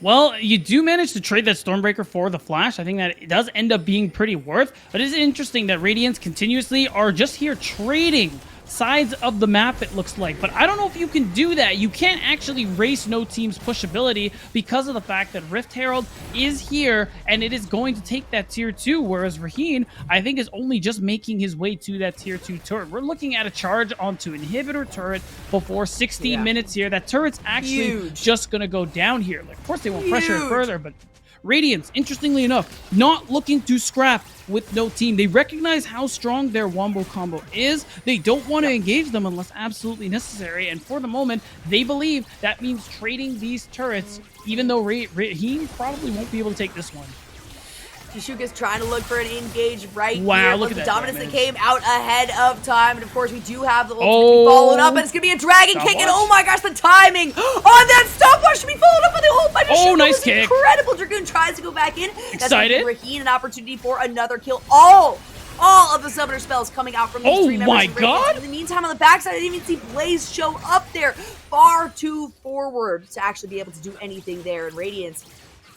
Well, you do manage to trade that Stormbreaker for the Flash. I think that it does end up being pretty worth. But it is interesting that Radiance continuously are just here trading sides of the map, it looks like. But I don't know if you can do that. You can't actually race no team's pushability because of the fact that Rift Herald is here and it is going to take that tier 2, whereas Raheen, I think, is only just making his way to that tier 2 turret. We're looking at a charge onto inhibitor turret before 16 minutes here. That turret's actually just going to go down here. Like, of course, they won't pressure it further, but Radiance, interestingly enough, not looking to scrap with no team. They recognize how strong their wombo combo is. They don't want to engage them unless absolutely necessary. And for the moment, they believe that means trading these turrets, even though Raheem probably won't be able to take this one. Jashuka's trying to look for an engage right here. Look at the that dominance damage. that came out ahead of time. And of course, we do have the ultimate followed up. And it's going to be a dragon kick. And oh my gosh, the timing on that stopwatch to be followed up by the ult by Jashuka. Nice kick. Incredible. Dragoon tries to go back in. Excited. That's Raheen an opportunity for another kill. All of the summoner spells coming out from these three members. Oh my god. In the meantime, on the backside, I didn't even see Blaze show up there. Far too forward to actually be able to do anything there. And Radiance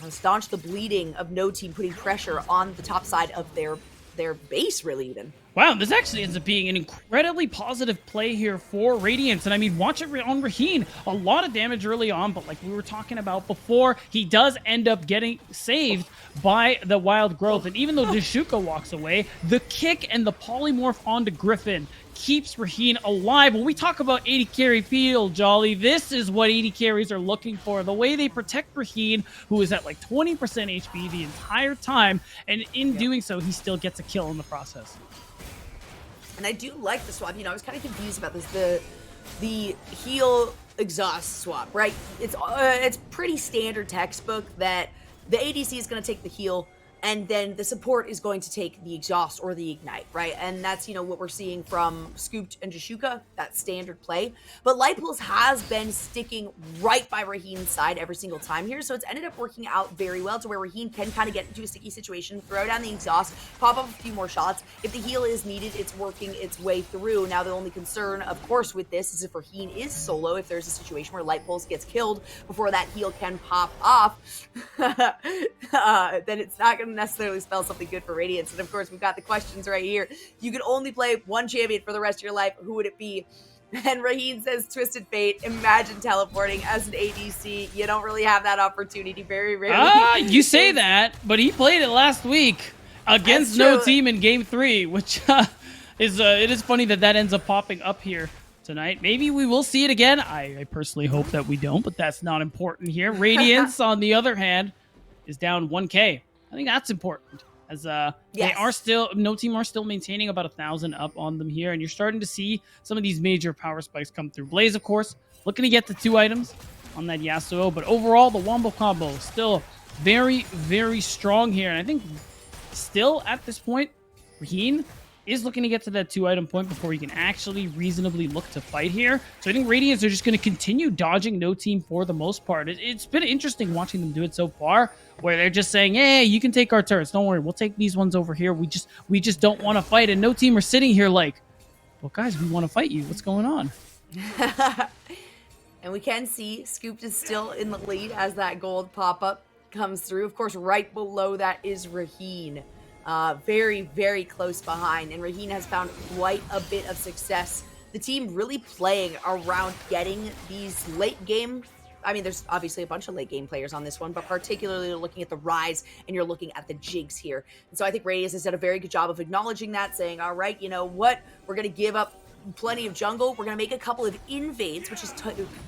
staunch the bleeding of no team putting pressure on the top side of their base, really, even. Wow, this actually ends up being an incredibly positive play here for Radiance. And I mean, watch it on Raheen. A lot of damage early on, but like we were talking about before, he does end up getting saved by the wild growth. And even though Jashuka walks away, the kick and the polymorph onto Griffin keeps Raheen alive. When we talk about 80 carry feel, Jolly, this is what 80 carries are looking for. The way they protect Raheen, who is at like 20% HP the entire time, and in doing so, he still gets a kill in the process. And I do like the swap. I was kind of confused about this. The heal exhaust swap, right? It's pretty standard textbook that the ADC is going to take the heal, and then the support is going to take the exhaust or the ignite, right? And that's, what we're seeing from Scooped and Jashuka, that standard play. But Light Pulse has been sticking right by Raheen's side every single time here, so it's ended up working out very well to where Raheen can kind of get into a sticky situation, throw down the exhaust, pop up a few more shots. If the heal is needed, it's working its way through. Now, the only concern, of course, with this is if Raheen is solo, if there's a situation where Light Pulse gets killed before that heal can pop off, then it's not going to necessarily spell something good for Radiance. And of course, we've got the questions right here. You could only play one champion for the rest of your life. Who would it be? And Raheen says Twisted Fate. Imagine teleporting as an ADC. You don't really have that opportunity very rarely. You say that, but he played it last week against no team in game 3, which it is funny that ends up popping up here tonight. Maybe we will see it again. I personally hope that we don't, but that's not important here. Radiance, on the other hand, is down 1k. I think that's important, as they are still, no team are still maintaining about 1,000 up on them here, and you're starting to see some of these major power spikes come through. Blaze, of course, looking to get the 2 items on that Yasuo, but overall, the wombo combo is still very, very strong here, and I think still at this point, Raheen is looking to get to that 2-item point before he can actually reasonably look to fight here. So I think Radiance are just going to continue dodging no team for the most part. It's been interesting watching them do it so far, where they're just saying, hey, you can take our turrets. Don't worry, we'll take these ones over here. We just don't want to fight. And no team are sitting here like, well, guys, we want to fight you. What's going on? And we can see Scooped is still in the lead as that gold pop-up comes through. Of course, right below that is Raheen. Very, very close behind, and Raheen has found quite a bit of success. The team really playing around getting these late game. I mean, there's obviously a bunch of late game players on this one, but particularly looking at the Rise and you're looking at the Jigs here. And so I think Radiance has done a very good job of acknowledging that, saying, all right, you know what? We're going to give up plenty of jungle. We're going to make a couple of invades, which is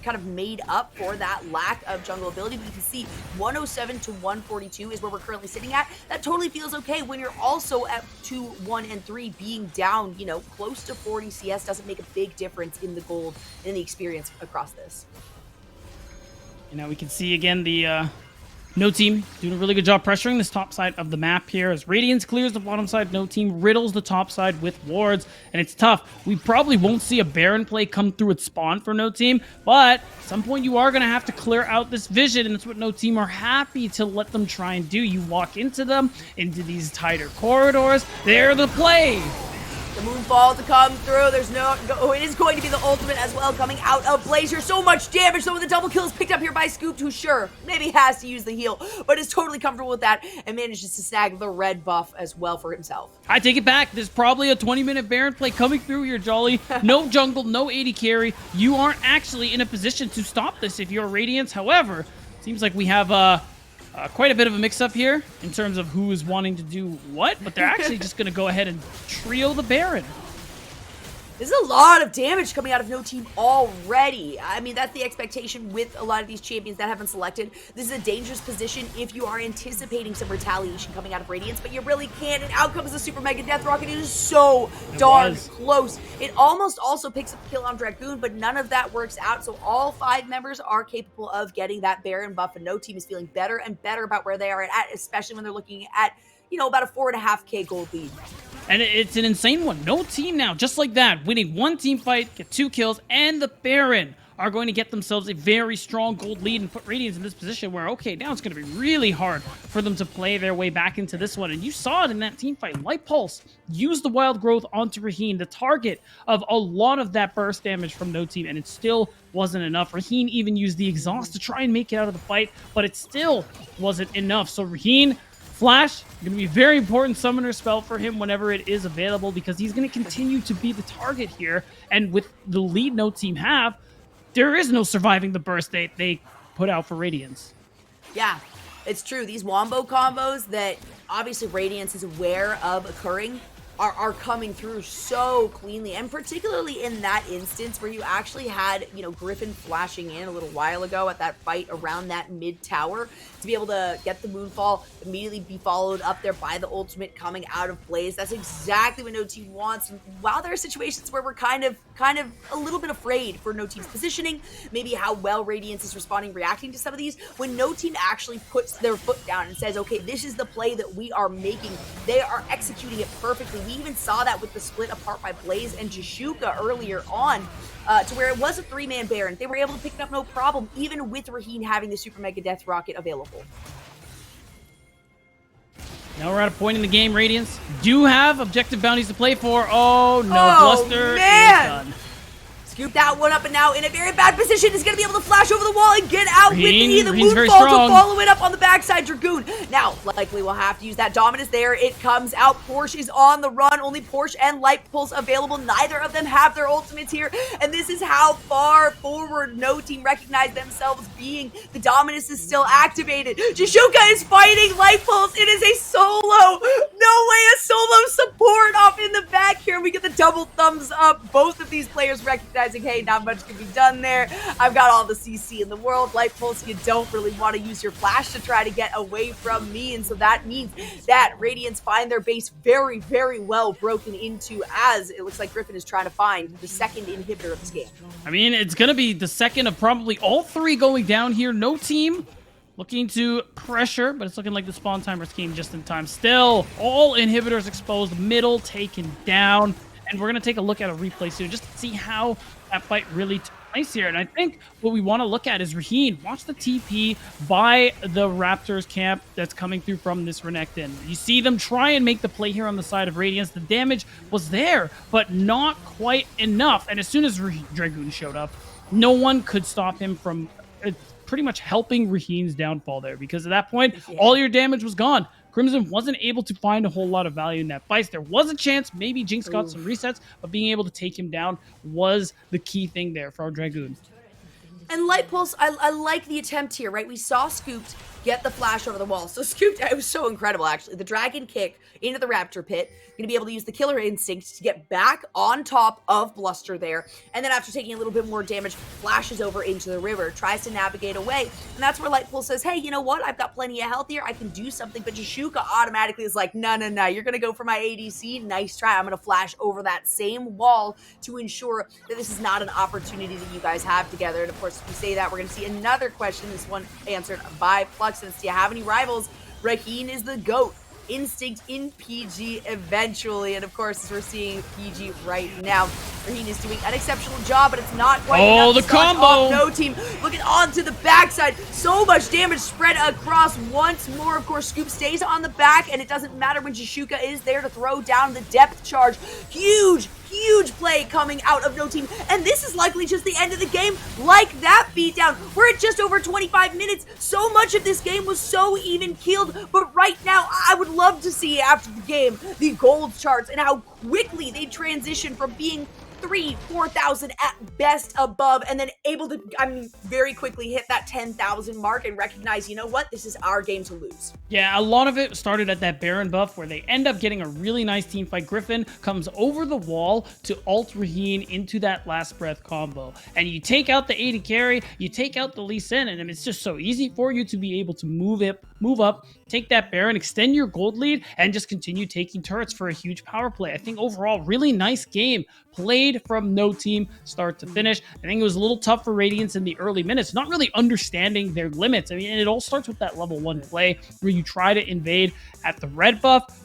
kind of made up for that lack of jungle ability. But you can see 107 to 142 is where we're currently sitting at. That totally feels okay when you're also at 2, 1, and 3 being down, you know, close to 40 CS doesn't make a big difference in the gold and the experience across this. You know, we can see again the No Team doing a really good job pressuring this top side of the map here as Radiance clears the bottom side. No Team riddles the top side with wards, and it's tough. We probably won't see a Baron play come through at spawn for No Team, but at some point you are going to have to clear out this vision, and that's what No Team are happy to let them try and do. You walk into them, into these tighter corridors. They're the play. The Moonfall to come through. There's no... Oh, it is going to be the ultimate as well coming out of Blazer. So much damage. So the double kill is picked up here by Scooped, who sure, maybe has to use the heal, but is totally comfortable with that and manages to snag the red buff as well for himself. I take it back. There's probably a 20-minute Baron play coming through here, Jolly. No jungle, no AD carry. You aren't actually in a position to stop this if you're Radiance. However, seems like we have... quite a bit of a mix-up here in terms of who is wanting to do what, but they're actually just going to go ahead and trio the Baron. This is a lot of damage coming out of No Team already. I mean, that's the expectation with a lot of these champions that have been selected. This is a dangerous position if you are anticipating some retaliation coming out of Radiance, but you really can't. And out comes the Super Mega Death Rocket. It is so darn close. It almost also picks up the kill on Dragoon, but none of that works out. So all 5 members are capable of getting that Baron buff, and No Team is feeling better and better about where they are at, especially when they're looking at, you know, about a 4.5K gold lead. And it's an insane one. No Team now, just like that, winning 1 team fight, get 2 kills, and the Baron are going to get themselves a very strong gold lead and put Radiance in this position where, okay, now it's going to be really hard for them to play their way back into this one. And you saw it in that team fight. Light Pulse used the Wild Growth onto Raheen, the target of a lot of that burst damage from No Team, and it still wasn't enough. Raheen even used the Exhaust to try and make it out of the fight, but it still wasn't enough. So Raheen... Flash, going to be a very important summoner spell for him whenever it is available because he's going to continue to be the target here. And with the lead No Team have, there is no surviving the burst they put out for Radiance. Yeah, it's true. These Wombo combos that obviously Radiance is aware of occurring are coming through so cleanly, and particularly in that instance where you actually had, you know, Griffin flashing in a little while ago at that fight around that mid tower to be able to get the Moonfall, immediately be followed up there by the ultimate coming out of Blaze. That's exactly what No Team wants. And while there are situations where we're kind of a little bit afraid for No Team's positioning, maybe how well Radiance is responding, reacting to some of these, when No Team actually puts their foot down and says, okay, this is the play that we are making, they are executing it perfectly. We even saw that with the split apart by Blaze and Jashuka earlier on, to where it was a 3-man Baron. They were able to pick it up no problem, even with Raheen having the Super Mega Death Rocket available. Now we're at a point in the game, Radiance do have objective bounties to play for. Oh no, Bluster is done. Scoop that one up, and now in a very bad position is going to be able to flash over the wall and get out with the Moonfall to follow it up on the backside. Dragoon now likely will have to use that Dominus there. It comes out. Porsche is on the run. Only Porsche and Light Pulse available. Neither of them have their ultimates here, and this is how far forward No Team recognize themselves being. The Dominus is still activated. Jashuka is fighting Light Pulse. It is a solo. No way, a solo support off in the back here. We get the double thumbs up. Both of these players recognize, hey, not much can be done there. I've got all the CC in the world. Light Pulse, you don't really want to use your flash to try to get away from me, and so that means that Radiance find their base very, very well broken into, as it looks like Griffin is trying to find the second inhibitor of this game. I mean, it's going to be the second of probably all 3 going down here. No Team looking to pressure, but it's looking like the spawn timers came just in time. Still, all inhibitors exposed, middle taken down. And we're going to take a look at a replay soon just to see how that fight really took place here. And I think what we want to look at is Raheen. Watch the TP by the Raptors camp that's coming through from this Renekton. You see them try and make the play here on the side of Radiance. The damage was there, but not quite enough. And as soon as Dragoon showed up, no one could stop him from pretty much helping Raheen's downfall there, because at that point, all your damage was gone. Crimson wasn't able to find a whole lot of value in that fight. There was a chance, maybe Jinx got some resets, but being able to take him down was the key thing there for our Dragoon. And Light Pulse, I like the attempt here, right? We saw Scooped get the flash over the wall. So Scoop, it was so incredible, actually. The dragon kick into the raptor pit, gonna be able to use the killer instinct to get back on top of Bluster there, and then after taking a little bit more damage, flashes over into the river, tries to navigate away, and that's where Lightpool says, hey, you know what, I've got plenty of health here, I can do something, but Jashuka automatically is like, no, you're gonna go for my ADC, nice try, I'm gonna flash over that same wall to ensure that this is not an opportunity that you guys have together. And of course, if we say that, we're gonna see another question, this one answered by Fluxus. Do you have any rivals? Raheen is the GOAT. Instinct in PG eventually, and of course, as we're seeing PG right now, Raheen is doing an exceptional job, but it's not quite enough the to start combo! off No Team. Looking onto the backside, so much damage spread across once more. Of course, Scoop stays on the back, and it doesn't matter when Jashuka is there to throw down the depth charge. Huge play coming out of No Team, and this is likely just the end of the game. Like that beatdown, we're at just over 25 minutes. So much of this game was so even keeled, but right now, I would love to see after the game the gold charts and how quickly they transition from being 3,000-4,000 at best above, and then able to, very quickly hit that 10,000 mark and recognize, you know what, this is our game to lose. Yeah, a lot of it started at that Baron buff where they end up getting a really nice team fight. Griffin comes over the wall to ult Raheen into that last breath combo. And you take out the AD carry, you take out the Lee Sin, and it's just so easy for you to be able to move up, take that Baron, extend your gold lead, and just continue taking turrets for a huge power play. I think overall, really nice game played from No Team start to finish. I think it was a little tough for Radiance in the early minutes, not really understanding their limits. I mean, and it all starts with that level 1 play where you try to invade at the red buff.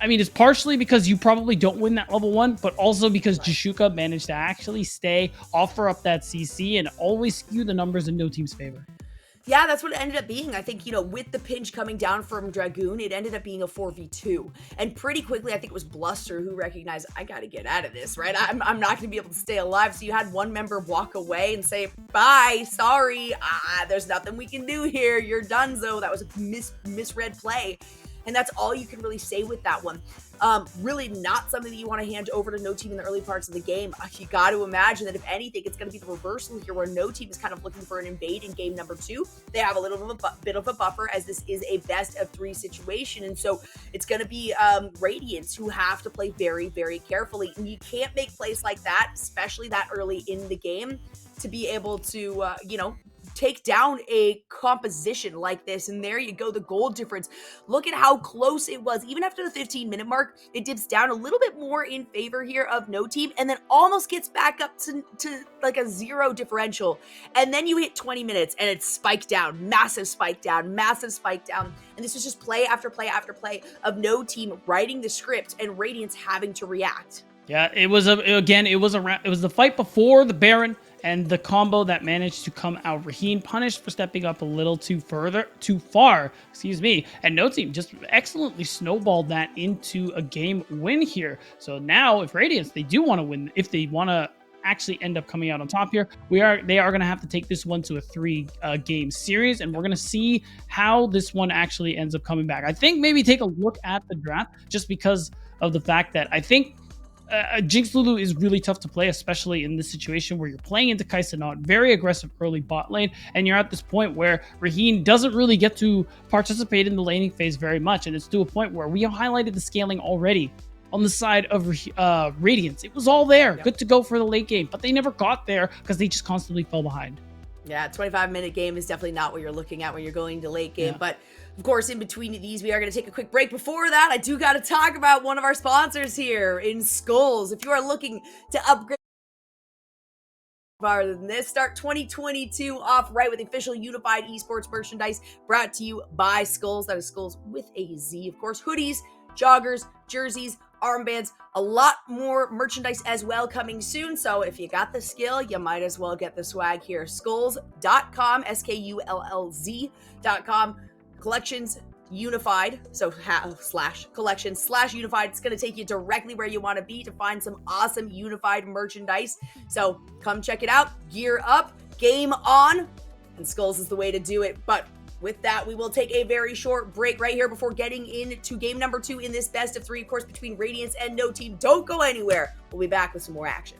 I mean, it's partially because you probably don't win that level 1, but also because Jashuka managed to actually stay, offer up that CC, and always skew the numbers in No Team's favor. Yeah, that's what it ended up being. I think, with the pinch coming down from Dragoon, it ended up being a 4v2. And pretty quickly, I think it was Bluster who recognized, I gotta get out of this, right? I'm not gonna be able to stay alive. So you had one member walk away and say, bye, sorry, there's nothing we can do here. You're donezo. That was a misread play. And that's all you can really say with that one. Really not something that you want to hand over to No Team in the early parts of the game. You got to imagine that if anything, it's going to be the reversal here where No Team is kind of looking for an invade in game number 2. They have a little bit of a buffer as this is a best of 3 situation. And so it's going to be Radiance who have to play very, very carefully. And you can't make plays like that, especially that early in the game, to be able to, take down a composition like this. And there you go, the gold difference. Look at how close it was. Even after the 15-minute mark, it dips down a little bit more in favor here of No Team, and then almost gets back up to like a 0 differential. And then you hit 20 minutes and it's spiked down, massive spike down. And this was just play after play after play of No Team writing the script and Radiance having to react. Yeah, it was the fight before the Baron and the combo that managed to come out. Raheen punished for stepping up a little too far, and No Team just excellently snowballed that into a game win here. So now if Radiance, they do want to win, if they want to actually end up coming out on top here, they are going to have to take this one to a 3 game series, and we're going to see how this one actually ends up coming back. I think maybe take a look at the draft just because of the fact that I think Jinx Lulu is really tough to play, especially in this situation where you're playing into Kai'Sa, very aggressive early bot lane, and you're at this point where Raheen doesn't really get to participate in the laning phase very much, and it's to a point where we have highlighted the scaling already on the side of Radiance. It was all there, good to go for the late game, but they never got there because they just constantly fell behind. Yeah, 25-minute game is definitely not what you're looking at when you're going to late game, but of course, in between these, we are going to take a quick break. Before that, I do got to talk about one of our sponsors here in Skulls. If you are looking to upgrade farther than this, start 2022 off right with official unified esports merchandise brought to you by Skulls. That is Skulls with a Z. Of course, hoodies, joggers, jerseys, armbands, a lot more merchandise as well coming soon. So if you got the skill, you might as well get the swag here. Skulls.com, SKULLZ.com. Collections unified, so /collections/unified. It's going to take you directly where you want to be to find some awesome unified merchandise. So come check it out, gear up, game on, and Skulls is the way to do it. But with that, we will take a very short break right here before getting into game number 2 in this best of 3, of course, between Radiance and No Team. Don't go anywhere. We'll be back with some more action.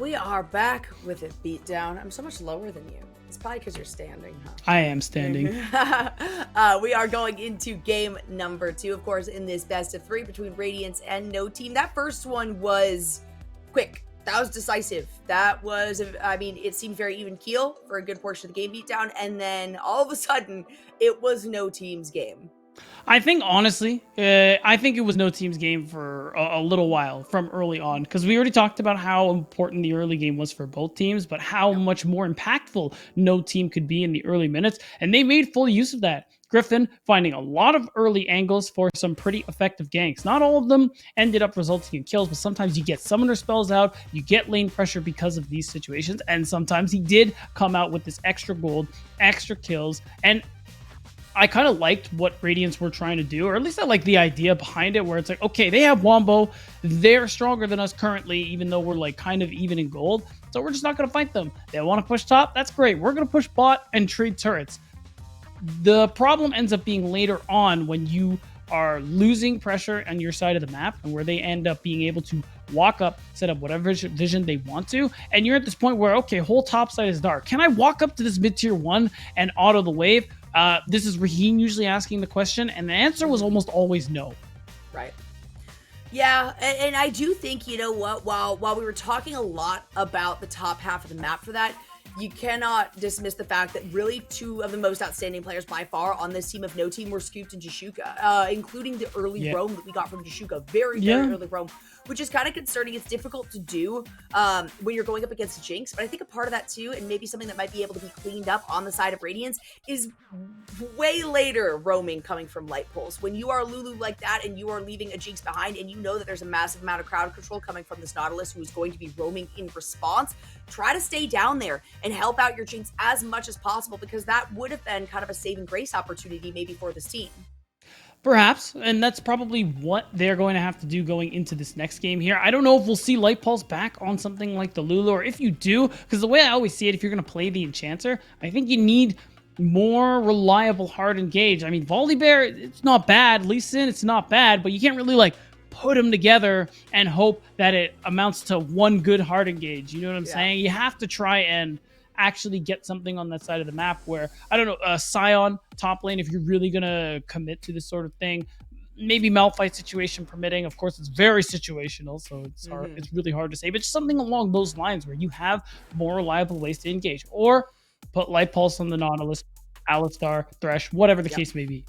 We are back with it beat down. I'm so much lower than you. It's probably because you're standing, huh? I am standing. We are going into game number 2, of course, in this best of 3 between Radiance and No Team. That first one was quick. That was decisive. That was, I mean, it seemed very even keel for a good portion of the game beatdown. And then all of a sudden, it was No Team's game. I think honestly, I think it was No Team's game for a little while from early on, because we already talked about how important the early game was for both teams, but how much more impactful No Team could be in the early minutes, and they made full use of that. Griffin finding a lot of early angles for some pretty effective ganks. Not all of them ended up resulting in kills, but sometimes you get summoner spells out, you get lane pressure because of these situations, and sometimes he did come out with this extra gold, extra kills, and I kind of liked what Radiance were trying to do, or at least I like the idea behind it, where it's like, okay, they have Wombo, they're stronger than us currently, even though we're like kind of even in gold, so we're just not going to fight them. They want to push top, that's great. We're going to push bot and trade turrets. The problem ends up being later on when you are losing pressure on your side of the map, and where they end up being able to walk up, set up whatever vision they want to, and you're at this point where, okay, whole top side is dark. Can I walk up to this mid tier 1 and auto the wave? This is Raheem usually asking the question, and the answer was almost always no. Right. Yeah, and I do think, you know what, while we were talking a lot about the top half of the map for that, you cannot dismiss the fact that really 2 of the most outstanding players by far on this team of No Team were Scooped and Jashuka, including the early roam that we got from Jashuka. Very early roam, which is kind of concerning. It's difficult to do when you're going up against Jinx, but I think a part of that too, and maybe something that might be able to be cleaned up on the side of Radiance, is way later roaming coming from Light Pulse. When you are Lulu like that and you are leaving a Jinx behind, and you know that there's a massive amount of crowd control coming from this Nautilus who is going to be roaming in response, try to stay down there and help out your Jinx as much as possible, because that would have been kind of a saving grace opportunity maybe for this team. Perhaps, and that's probably what they're going to have to do going into this next game here. I don't know if we'll see Light Pulse back on something like the Lulu, or if you do, because the way I always see it, if you're going to play the Enchanter, I think you need more reliable hard engage. I mean, Volibear, it's not bad. Lee Sin, it's not bad, but you can't really like put them together and hope that it amounts to one good hard engage. You know what I'm saying? You have to try and actually get something on that side of the map where, I don't know, Scion top lane, if you're really going to commit to this sort of thing. Maybe Malphite situation permitting. Of course, it's very situational, so it's hard. It's really hard to say, but just something along those lines where you have more reliable ways to engage, or put Light Pulse on the Nautilus, Alistar, Thresh, whatever the case may be.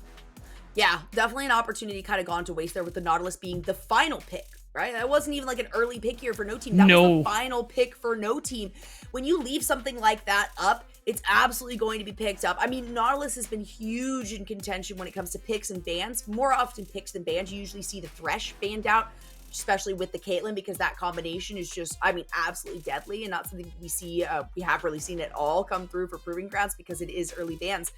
Yeah, definitely an opportunity kind of gone to waste there, with the Nautilus being the final pick, right? That wasn't even like an early pick here for No Team. That was the final pick for No Team. When you leave something like that up, it's absolutely going to be picked up. I mean, Nautilus has been huge in contention when it comes to picks and bans. More often picks than bans. You usually see the Thresh banned out, especially with the Caitlyn, because that combination is just, I mean, absolutely deadly, and not something we see, we have really seen it all come through for Proving Grounds, because it is early bans.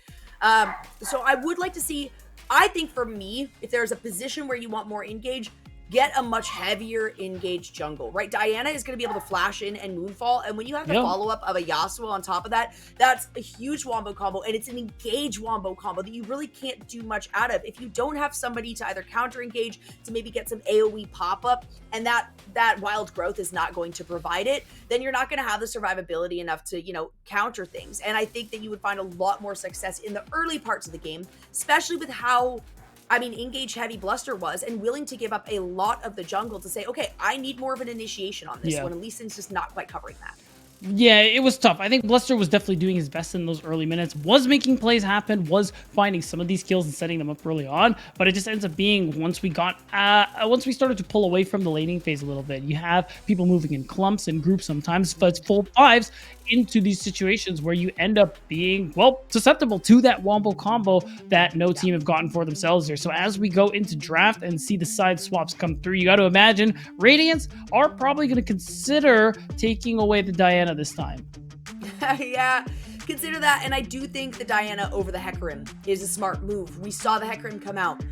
So I would like to see, I think for me, if there's a position where you want more engage, get a much heavier engaged jungle, right? Diana is going to be able to flash in and moonfall, and when you have the follow-up of a Yasuo on top of that, that's a huge wombo combo, and it's an engage wombo combo that you really can't do much out of. If you don't have somebody to either counter engage, to maybe get some AoE pop-up, and that wild growth is not going to provide it, then you're not going to have the survivability enough to, you know, counter things. And I think that you would find a lot more success in the early parts of the game, especially with how, I mean, engage heavy Bluster was, and willing to give up a lot of the jungle to say, okay, I need more of an initiation on this one, and Lee Sin's just not quite covering that. Yeah, it was tough. I think Bluster was definitely doing his best in those early minutes, was making plays happen, was finding some of these kills and setting them up early on, but it just ends up being, once we started to pull away from the laning phase a little bit, you have people moving in clumps and groups sometimes, but it's full fives into these situations where you end up being, well, susceptible to that wombo combo that No Team have gotten for themselves here. So as we go into draft and see the side swaps come through, you got to imagine Radiance are probably going to consider taking away the Diana this time. Yeah, consider that, and I do think the Diana over the Hecarim is a smart move. We saw the Hecarim come out.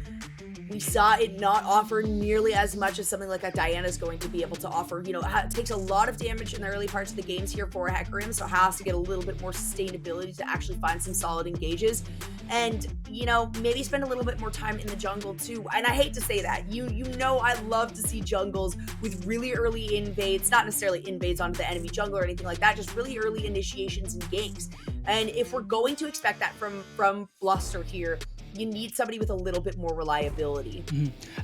We saw it not offer nearly as much as something like a Diana is going to be able to offer. You know, it takes a lot of damage in the early parts of the games here for a Hecarim, so it has to get a little bit more sustainability to actually find some solid engages. and maybe spend a little bit more time in the jungle too. And I hate to say that, I love to see jungles with really early invades, not necessarily invades onto the enemy jungle or anything like that, just really early initiations and ganks. And if we're going to expect that from Bluster here, you need somebody with a little bit more reliability.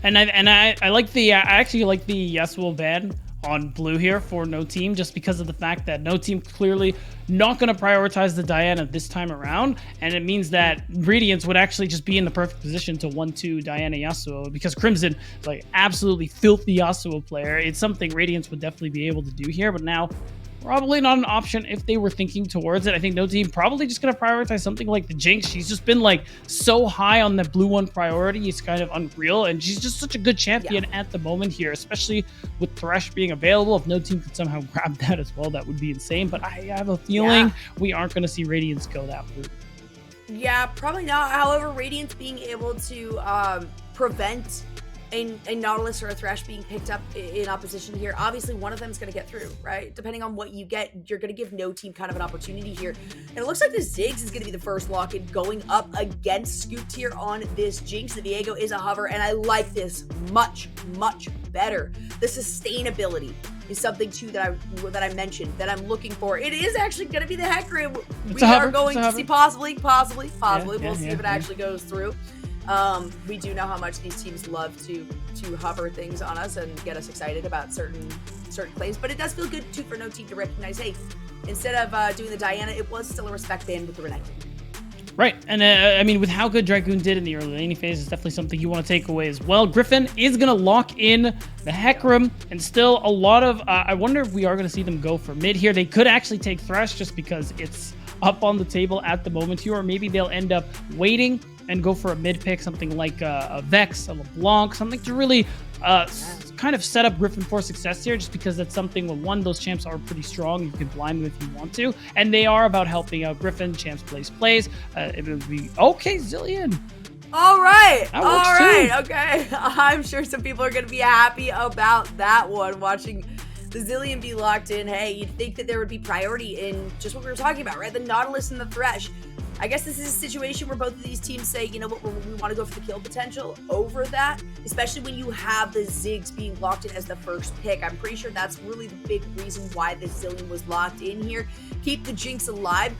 And I like I actually like the Yasuo ban on blue here for no team, just because of the fact that no team clearly not going to prioritize the Diana this time around, and it means that Radiance would actually just be in the perfect position to 1-2 Diana Yasuo, because Crimson is like absolutely filthy Yasuo player. It's something Radiance would definitely be able to do here, but now probably not an option if they were thinking towards it. I think no team probably just going to prioritize something like the Jinx. She's just been like so high on the blue one priority. It's kind of unreal. And she's just such a good champion at the moment here, especially with Thresh being available. If no team could somehow grab that as well, that would be insane. But I have a feeling we aren't going to see Radiance go that route. Yeah, probably not. However, Radiance being able to prevent a Nautilus or a Thresh being picked up in opposition here, obviously one of them is going to get through, right? Depending on what you get, you're going to give no team kind of an opportunity here. And it looks like the Ziggs is going to be the first lock-in going up against Scooped here on this Jinx. The Viego is a hover, and I like this much, much better. The sustainability is something too that I mentioned that I'm looking for. It is actually going to be the Hecarim. We are going to see possibly. We'll see if it actually goes through. We do know how much these teams love to hover things on us and get us excited about certain claims, but it does feel good too for no team to recognize, hey, instead of doing the Diana, it was still a respect ban with the Renekton. Right, and I mean, with how good Dragoon did in the early laning phase, it's definitely something you want to take away as well. Griffin is going to lock in the Hecarim, and still a lot of, I wonder if we are going to see them go for mid here. They could actually take Thresh just because it's up on the table at the moment here, or maybe they'll end up waiting and go for a mid pick, something like a Vex, a LeBlanc, something to really kind of set up Griffin for success here, just because that's something where, one, those champs are pretty strong. You can blind them if you want to, and they are about helping out Griffin. Champs plays. It would be okay, Zilean. All right. That works too. Okay. I'm sure some people are going to be happy about that one, watching the Zilean be locked in. Hey, you'd think that there would be priority in just what we were talking about, right? The Nautilus and the Thresh. I guess this is a situation where both of these teams say, you know what, we want to go for the kill potential over that, especially when you have the Ziggs being locked in as the first pick. I'm pretty sure that's really the big reason why the Zilean was locked in here. Keep the Jinx alive,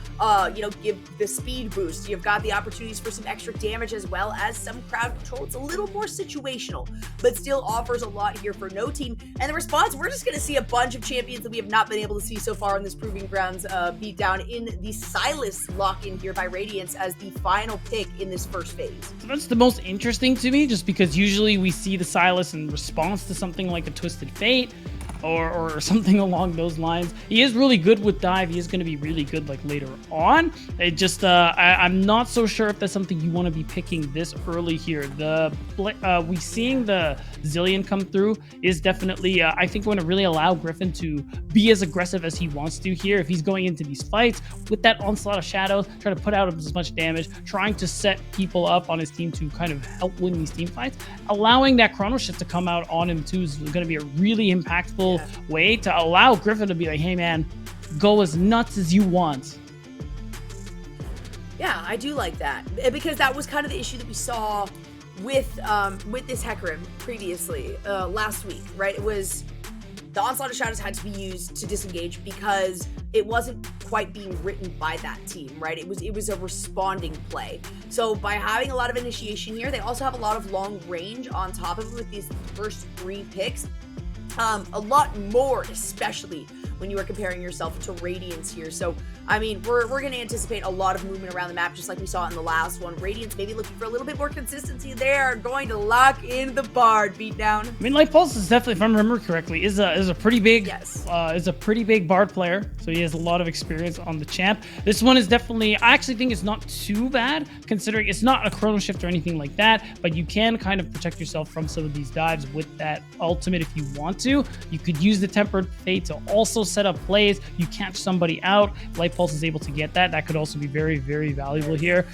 give the speed boost. You've got the opportunities for some extra damage as well as some crowd control. It's a little more situational, but still offers a lot here for no team. And the response, we're just going to see a bunch of champions that we have not been able to see so far in this Proving Grounds beat down in the Sylas lock-in here by Radiance as the final pick in this first phase. So that's the most interesting to me, just because usually we see the Sylas in response to something like a Twisted Fate or something along those lines. He is really good with dive. He is going to be really good like later on. It just I'm not so sure if that's something you want to be picking this early here. We seeing the Zilean come through is definitely I think going to really allow Griffin to be as aggressive as he wants to here if he's going into these fights with that onslaught of shadows, trying to put out as much damage, trying to set people up on his team to kind of help win these team fights. Allowing that chrono shift to come out on him too is going to be a really impactful way to allow Griffin to be like, hey man, go as nuts as you want. Yeah, I do like that, because that was kind of the issue that we saw with this Hecarim previously last week, right? It was the Onslaught of Shadows had to be used to disengage because it wasn't quite being written by that team, right? It was a responding play. So by having a lot of initiation here, they also have a lot of long range on top of it with these first 3 picks. A lot more, especially when you are comparing yourself to Radiance here. So, I mean, we're going to anticipate a lot of movement around the map, just like we saw in the last one. Radiance maybe looking for a little bit more consistency there, going to lock in the Bard beatdown. I mean, Light Pulse is definitely, if I remember correctly, is a pretty big is a pretty big Bard player. So he has a lot of experience on the champ. This one is definitely, I actually think it's not too bad, considering it's not a chrono shift or anything like that, but you can kind of protect yourself from some of these dives with that ultimate if you want to. You could use the Tempered Fate to also set up plays. You catch somebody out. Light Pulse is able to get that. That could also be very, very valuable here.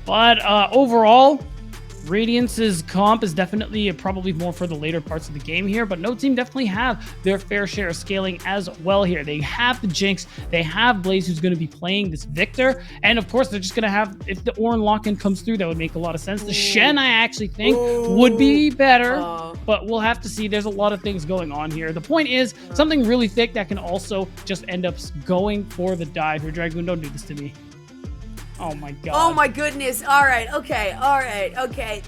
But overall, Radiance's comp is definitely probably more for the later parts of the game here, but no team definitely have their fair share of scaling as well here. They have the Jinx, they have Blaze who's going to be playing this Victor, and of course they're just going to have, if the Orin lock-in comes through, that would make a lot of sense. The Shen I actually think would be better, but we'll have to see. There's a lot of things going on here. The point is something really thick that can also just end up going for the dive here. Dragoon, don't do this to me. Oh my god. Oh my goodness. All right. Okay. All right. Okay.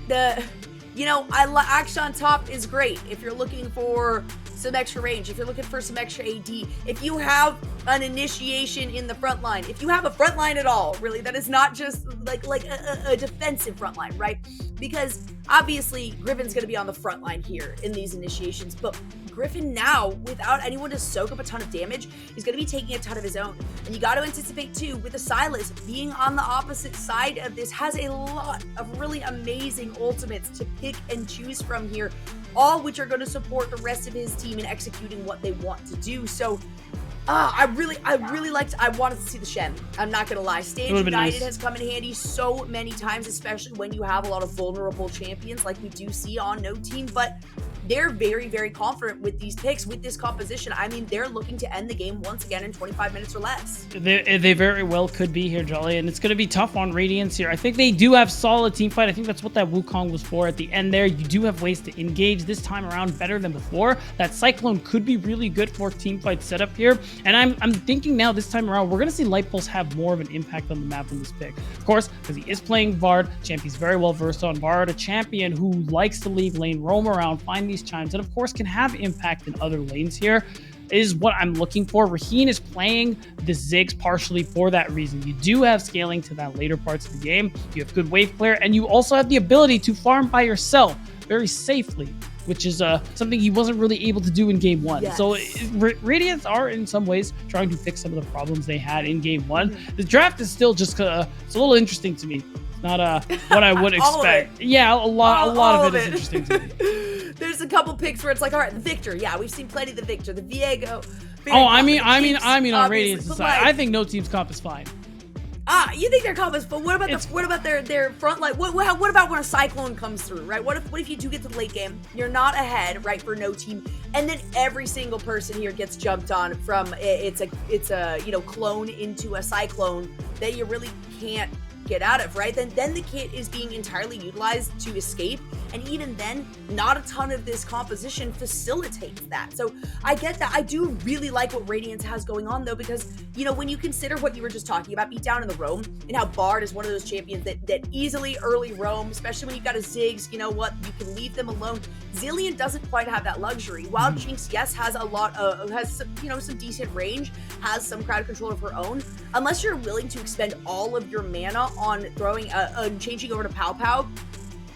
Action on top is great if you're looking for some extra range, if you're looking for some extra AD, if you have an initiation in the front line, if you have a front line at all, really, that is not just like a defensive front line, right? Because obviously Griffin's going to be on the front line here in these initiations, but Griffin now, without anyone to soak up a ton of damage, is going to be taking a ton of his own. And you got to anticipate too, with the Silas being on the opposite side of this, has a lot of really amazing ultimates to pick and choose from here, all which are going to support the rest of his team in executing what they want to do. So I wanted to see the Shen. I'm not gonna lie. Stand United nice. Has come in handy so many times, especially when you have a lot of vulnerable champions like we do see on No Team, but they're very, very confident with these picks, with this composition. I mean, they're looking to end the game once again in 25 minutes or less. They very well could be here, Jolly, and it's going to be tough on Radiance here. I think they do have solid team fight. I think that's what that Wukong was for at the end there. You do have ways to engage this time around better than before. That Cyclone could be really good for team fight setup here, and I'm thinking now this time around, we're going to see Light Pulse have more of an impact on the map in this pick. Of course, because he is playing Vard. Champy's very well versed on Vard, a champion who likes to leave lane, roam around, find these chimes, and of course can have impact in other lanes here, is what I'm looking for. Raheen is playing the Ziggs partially for that reason. You do have scaling to that later parts of the game. You have good wave clear, and you also have the ability to farm by yourself very safely, which is something he wasn't really able to do in game one. Yes. So Radiance are in some ways trying to fix some of the problems they had in game one. The draft is still just it's a little interesting to me. Not what I would expect. Yeah, a lot of it is interesting to me. There's a couple picks where it's like, all right, the Victor. Yeah, we've seen plenty of the Victor, the Viego. Oh, I mean on Radiance's side, I think no team's comp is fine. You think their comp is, but what about their front line? What about when a Cyclone comes through, right? What if you do get to the late game, you're not ahead, right, for no team, and then every single person here gets jumped on from it's a clone into a Cyclone that you really can't get out of, right? Then the kit is being entirely utilized to escape, and even then, not a ton of this composition facilitates that. So I get that. I do really like what Radiance has going on though, because when you consider what you were just talking about, beat down in the roam, and how Bard is one of those champions that easily early roam, especially when you've got a Ziggs, you can leave them alone. Zillion doesn't quite have that luxury. While Jinx, yes, has a lot of, some decent range, has some crowd control of her own, unless you're willing to expend all of your mana on throwing changing over to Pow Pow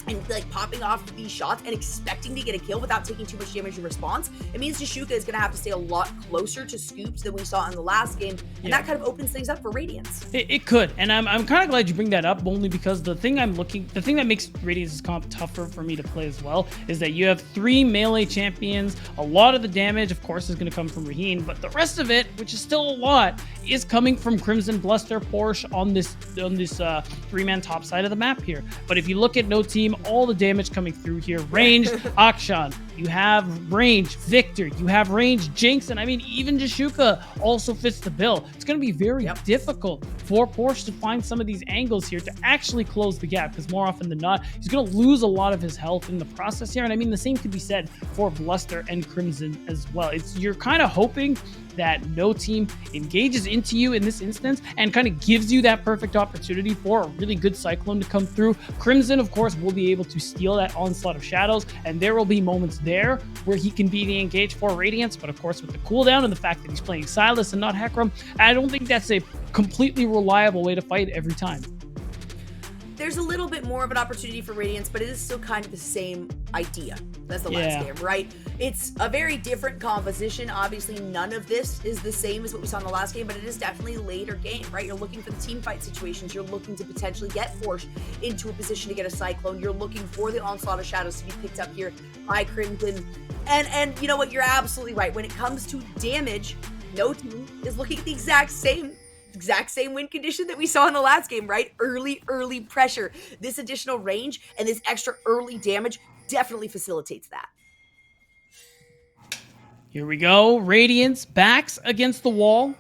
and like popping off these shots and expecting to get a kill without taking too much damage in response, it means Jashuka is going to have to stay a lot closer to scoops than we saw in the last game, and that kind of opens things up for Radiance. It could, and I'm kind of glad you bring that up, only because the thing that makes Radiance's comp tougher for me to play as well is that you have 3 melee champions. A lot of the damage, of course, is going to come from Raheen, but the rest of it, which is still a lot, is coming from Crimson, Bluster, Porsche on this 3-man top side of the map here. But if you look at No Team, all the damage coming through here, range Akshan, you have range Victor, you have range Jinx, and I mean even Jashuka also fits the bill. It's going to be very difficult for Porsche to find some of these angles here to actually close the gap, because more often than not he's going to lose a lot of his health in the process here. And I mean the same could be said for Bluster and Crimson as well. You're kind of hoping that No Team engages into you in this instance and kind of gives you that perfect opportunity for a really good Cyclone to come through. Crimson, of course, will be able to steal that onslaught of shadows, and there will be moments there where he can be the engage for Radiance, but of course with the cooldown and the fact that he's playing Silas and not Hecarim, I don't think that's a completely reliable way to fight every time. There's a little bit more of an opportunity for Radiance, but it is still kind of the same idea as the last game, right? It's a very different composition. Obviously, none of this is the same as what we saw in the last game, but it is definitely later game, right? You're looking for the team fight situations. You're looking to potentially get forced into a position to get a Cyclone. You're looking for the onslaught of shadows to be picked up here by Crimson. And you know what? You're absolutely right. When it comes to damage, No Team is looking at the exact same exact same win condition that we saw in the last game, right? Early pressure. This additional range and this extra early damage definitely facilitates that. Here we go. Radiance backs against the wall.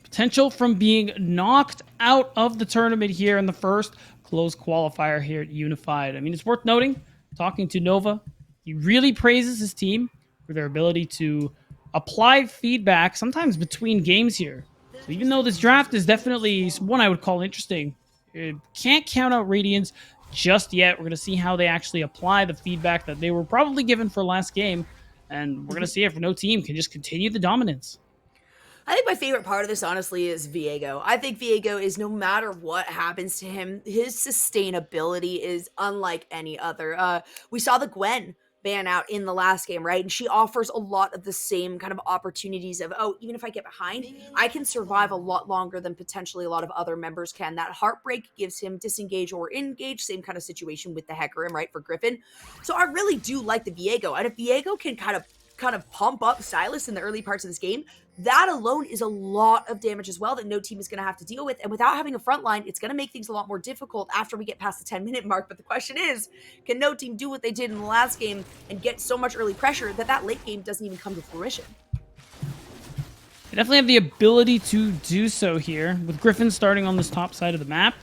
Potential from being knocked out of the tournament here in the first close qualifier here at Unified. I mean, it's worth noting, talking to Nova, he really praises his team for their ability to apply feedback sometimes between games here. So even though this draft is definitely one I would call interesting, it can't count out Radiance just yet. We're going to see how they actually apply the feedback that they were probably given for last game. And we're going to see if no team can just continue the dominance. I think my favorite part of this, honestly, is Viego. I think Viego is, no matter what happens to him, his sustainability is unlike any other. We saw the Gwen ban out in the last game, right? And she offers a lot of the same kind of opportunities of, oh, even if I get behind, I can survive a lot longer than potentially a lot of other members can. That heartbreak gives him disengage or engage, same kind of situation with the Hecarim, right, for Griffin. So I really do like the Viego. And if Viego can kind of pump up Sylas in the early parts of this game, that alone is a lot of damage as well that no team is going to have to deal with. And without having a front line, it's going to make things a lot more difficult after we get past the 10-minute mark. But the question is, can no team do what they did in the last game and get so much early pressure that late game doesn't even come to fruition? They definitely have the ability to do so here, with Griffin starting on this top side of the map.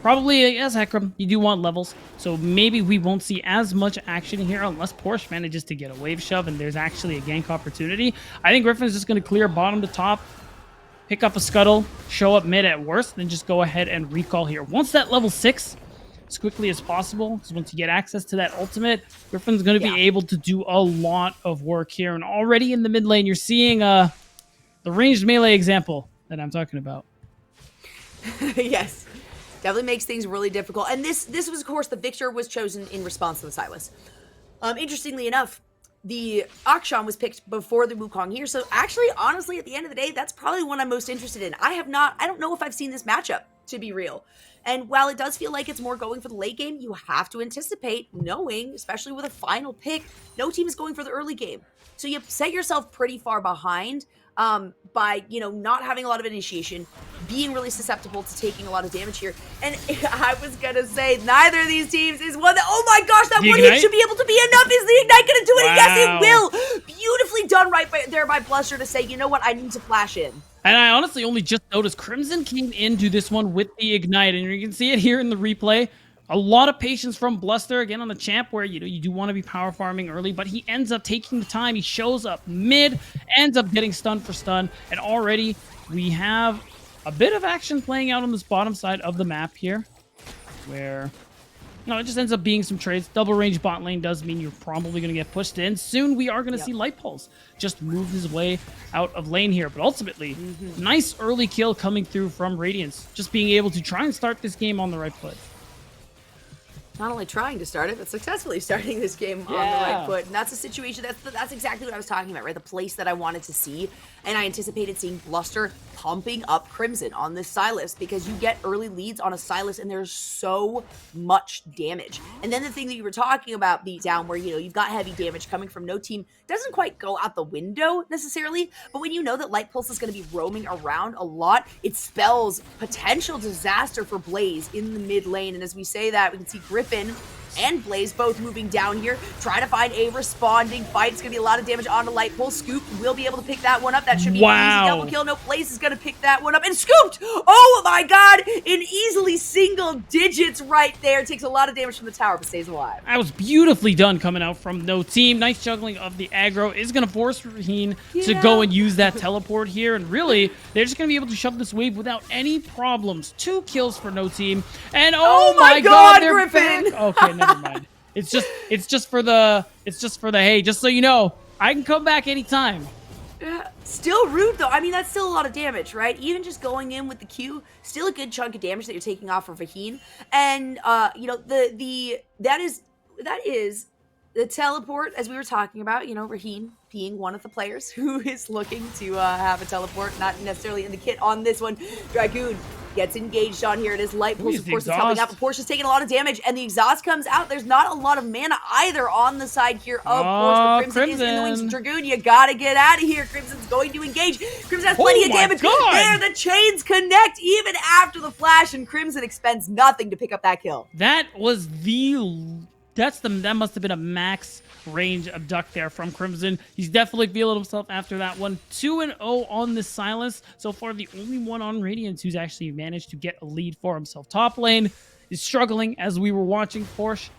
Probably, as Hecarim, you do want levels, so maybe we won't see as much action here unless Porsche manages to get a wave shove and there's actually a gank opportunity. I think Griffin's just going to clear bottom to top, pick up a scuttle, show up mid at worst, then just go ahead and recall here. Once that level 6, as quickly as possible, because once you get access to that ultimate, Griffin's going to be able to do a lot of work here. And already in the mid lane, you're seeing the ranged melee example that I'm talking about. Yes. Definitely makes things really difficult. And this was, of course, the Victor was chosen in response to the Sylas. Interestingly enough, the Akshan was picked before the Wukong here. So actually, honestly, at the end of the day, that's probably one I'm most interested in. I don't know if I've seen this matchup, to be real. And while it does feel like it's more going for the late game, you have to anticipate knowing, especially with a final pick, no team is going for the early game. So you set yourself pretty far behind by, not having a lot of initiation, being really susceptible to taking a lot of damage here. And I was going to say, neither of these teams is one that, oh my gosh, that one hit should be able to be enough. Is the Ignite going to do it? Wow. Yes, it will. Beautifully done there by Bluster to say, you know what, I need to flash in. And I honestly only just noticed Crimson came into this one with the Ignite, and you can see it here in the replay. A lot of patience from Bluster, again, on the champ, where, you do want to be power farming early, but he ends up taking the time. He shows up mid, ends up getting stun for stun, and already we have a bit of action playing out on this bottom side of the map here, where, it just ends up being some trades. Double range bot lane does mean you're probably going to get pushed in. Soon we are going to see Light Pulse just move his way out of lane here, but ultimately, nice early kill coming through from Radiance, just being able to try and start this game on the right foot. Not only trying to start it, but successfully starting this game on the right foot. And that's a situation, that's exactly what I was talking about, right? The place that I wanted to see. And I anticipated seeing Bluster pumping up Crimson on this Sylas, because you get early leads on a Sylas and there's so much damage. And then the thing that you were talking about, Beatdown, where, you've got heavy damage coming from no team, doesn't quite go out the window necessarily. But when you know that Light Pulse is going to be roaming around a lot, it spells potential disaster for Blaze in the mid lane. And as we say that, we can see Griffin and Blaze both moving down here, trying to find a responding fight. It's going to be a lot of damage on the Light Pulse. Scoop will be able to pick that one up. That should be an easy double kill. No, Blaze is going to pick that one up. And scooped! Oh my god! In easily single digits right there. Takes a lot of damage from the tower, but stays alive. That was beautifully done coming out from no team. Nice juggling of the aggro. Is going to force Raheen to go and use that teleport here. And really, they're just going to be able to shove this wave without any problems. 2 kills for no team. And oh my god, they're Griffin! back. Okay, never mind. It's just for the hey, just so you know, I can come back anytime. Still rude though. I mean, that's still a lot of damage, right? Even just going in with the Q, still a good chunk of damage that you're taking off for Vaheen. And that is the teleport, as we were talking about, you know, Raheen being one of the players who is looking to have a teleport, not necessarily in the kit on this one. Dragoon gets engaged on here. It is Light Pulse, of course, is helping out, but Porsche's taking a lot of damage, and the exhaust comes out. There's not a lot of mana either on the side here of Porsche, but Crimson is in the wings. Dragoon, you gotta get out of here. Crimson's going to engage. Crimson has plenty of damage. There, the chains connect even after the flash, and Crimson expends nothing to pick up that kill. That was that must have been a max range abduct there from Crimson. He's definitely feeling himself after that one. 2-0 on the silence. So far, the only one on Radiance who's actually managed to get a lead for himself. Top lane is struggling as we were watching. Porsche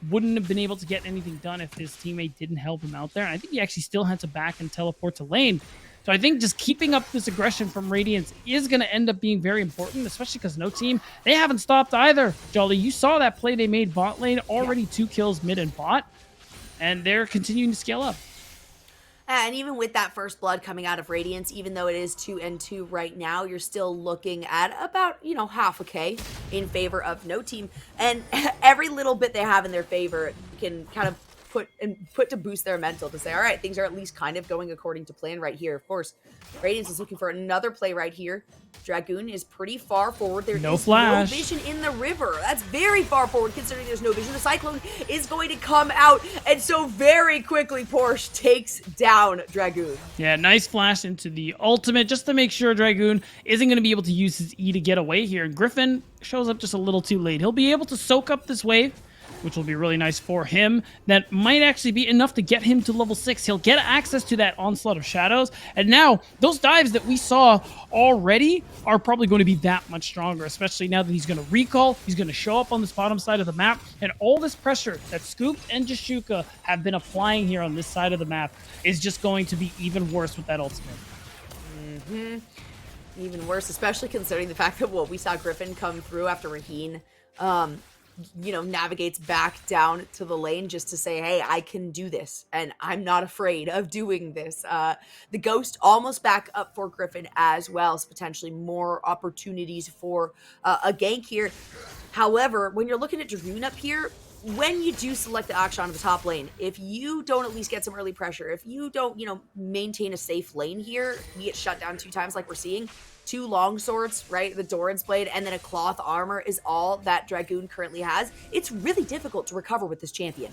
wouldn't have been able to get anything done if his teammate didn't help him out there. I think he actually still had to back and teleport to lane. So I think just keeping up this aggression from Radiance is going to end up being very important, especially because no team, they haven't stopped either. Jolly, you saw that play they made bot lane, already 2 kills mid and bot, and they're continuing to scale up. And even with that first blood coming out of Radiance, even though it is 2-2 right now, you're still looking at about, you know, half a K in favor of no team. And every little bit they have in their favor can kind of put to boost their mental to say, all right, things are at least kind of going according to plan right here. Of course, Radiance is looking for another play right here. Dragoon is pretty far forward. There is flash. no vision in the river. That's very far forward considering there's no vision. The Cyclone is going to come out, and so very quickly Porsche takes down Dragoon. Yeah, nice flash into the ultimate just to make sure Dragoon isn't going to be able to use his E to get away here. Griffin shows up just a little too late. He'll be able to soak up this wave, which will be really nice for him. That might actually be enough to get him to level 6. He'll get access to that Onslaught of Shadows. And now, those dives that we saw already are probably going to be that much stronger, especially now that he's going to recall, he's going to show up on this bottom side of the map, and all this pressure that Scoop and Jashuka have been applying here on this side of the map is just going to be even worse with that ultimate. Even worse, especially considering the fact that, well, we saw Griffin come through after Raheen you know, navigates back down to the lane just to say, hey, I can do this, and I'm not afraid of doing this. The Ghost almost back up for Griffin as well, so potentially more opportunities for a gank here. However, when you're looking at Dragoon up here, when you do select the Akshan of the top lane, if you don't at least get some early pressure, if you don't, you know, maintain a safe lane here, you get shut down 2 times like we're seeing. 2 long swords, right? The Doran's Blade, and then a cloth armor is all that Dragoon currently has. It's really difficult to recover with this champion.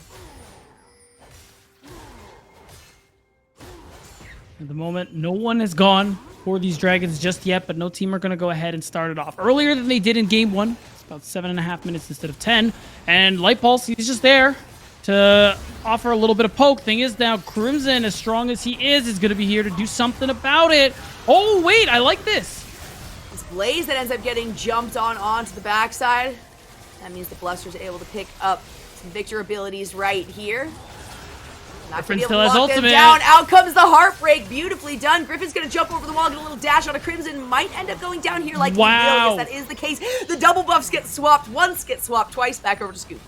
At the moment, no one has gone for these dragons just yet, but no team are going to go ahead and start it off earlier than they did in game 1. It's about 7.5 minutes instead of 10. And Light Pulse, he's just there to offer a little bit of poke. Thing is, now Crimson, as strong as he is going to be here to do something about it. Oh, wait, I like this. This Blaze that ends up getting jumped onto the backside. That means the Bluster's able to pick up some Victor abilities right here. Not going to be able to lock them down. Out comes the Heartbreak. Beautifully done. Griffin's going to jump over the wall, get a little dash on a Crimson. Might end up going down here like he will. Yes, that is the case. The double buffs get swapped. Once get swapped, twice back over to Scoop.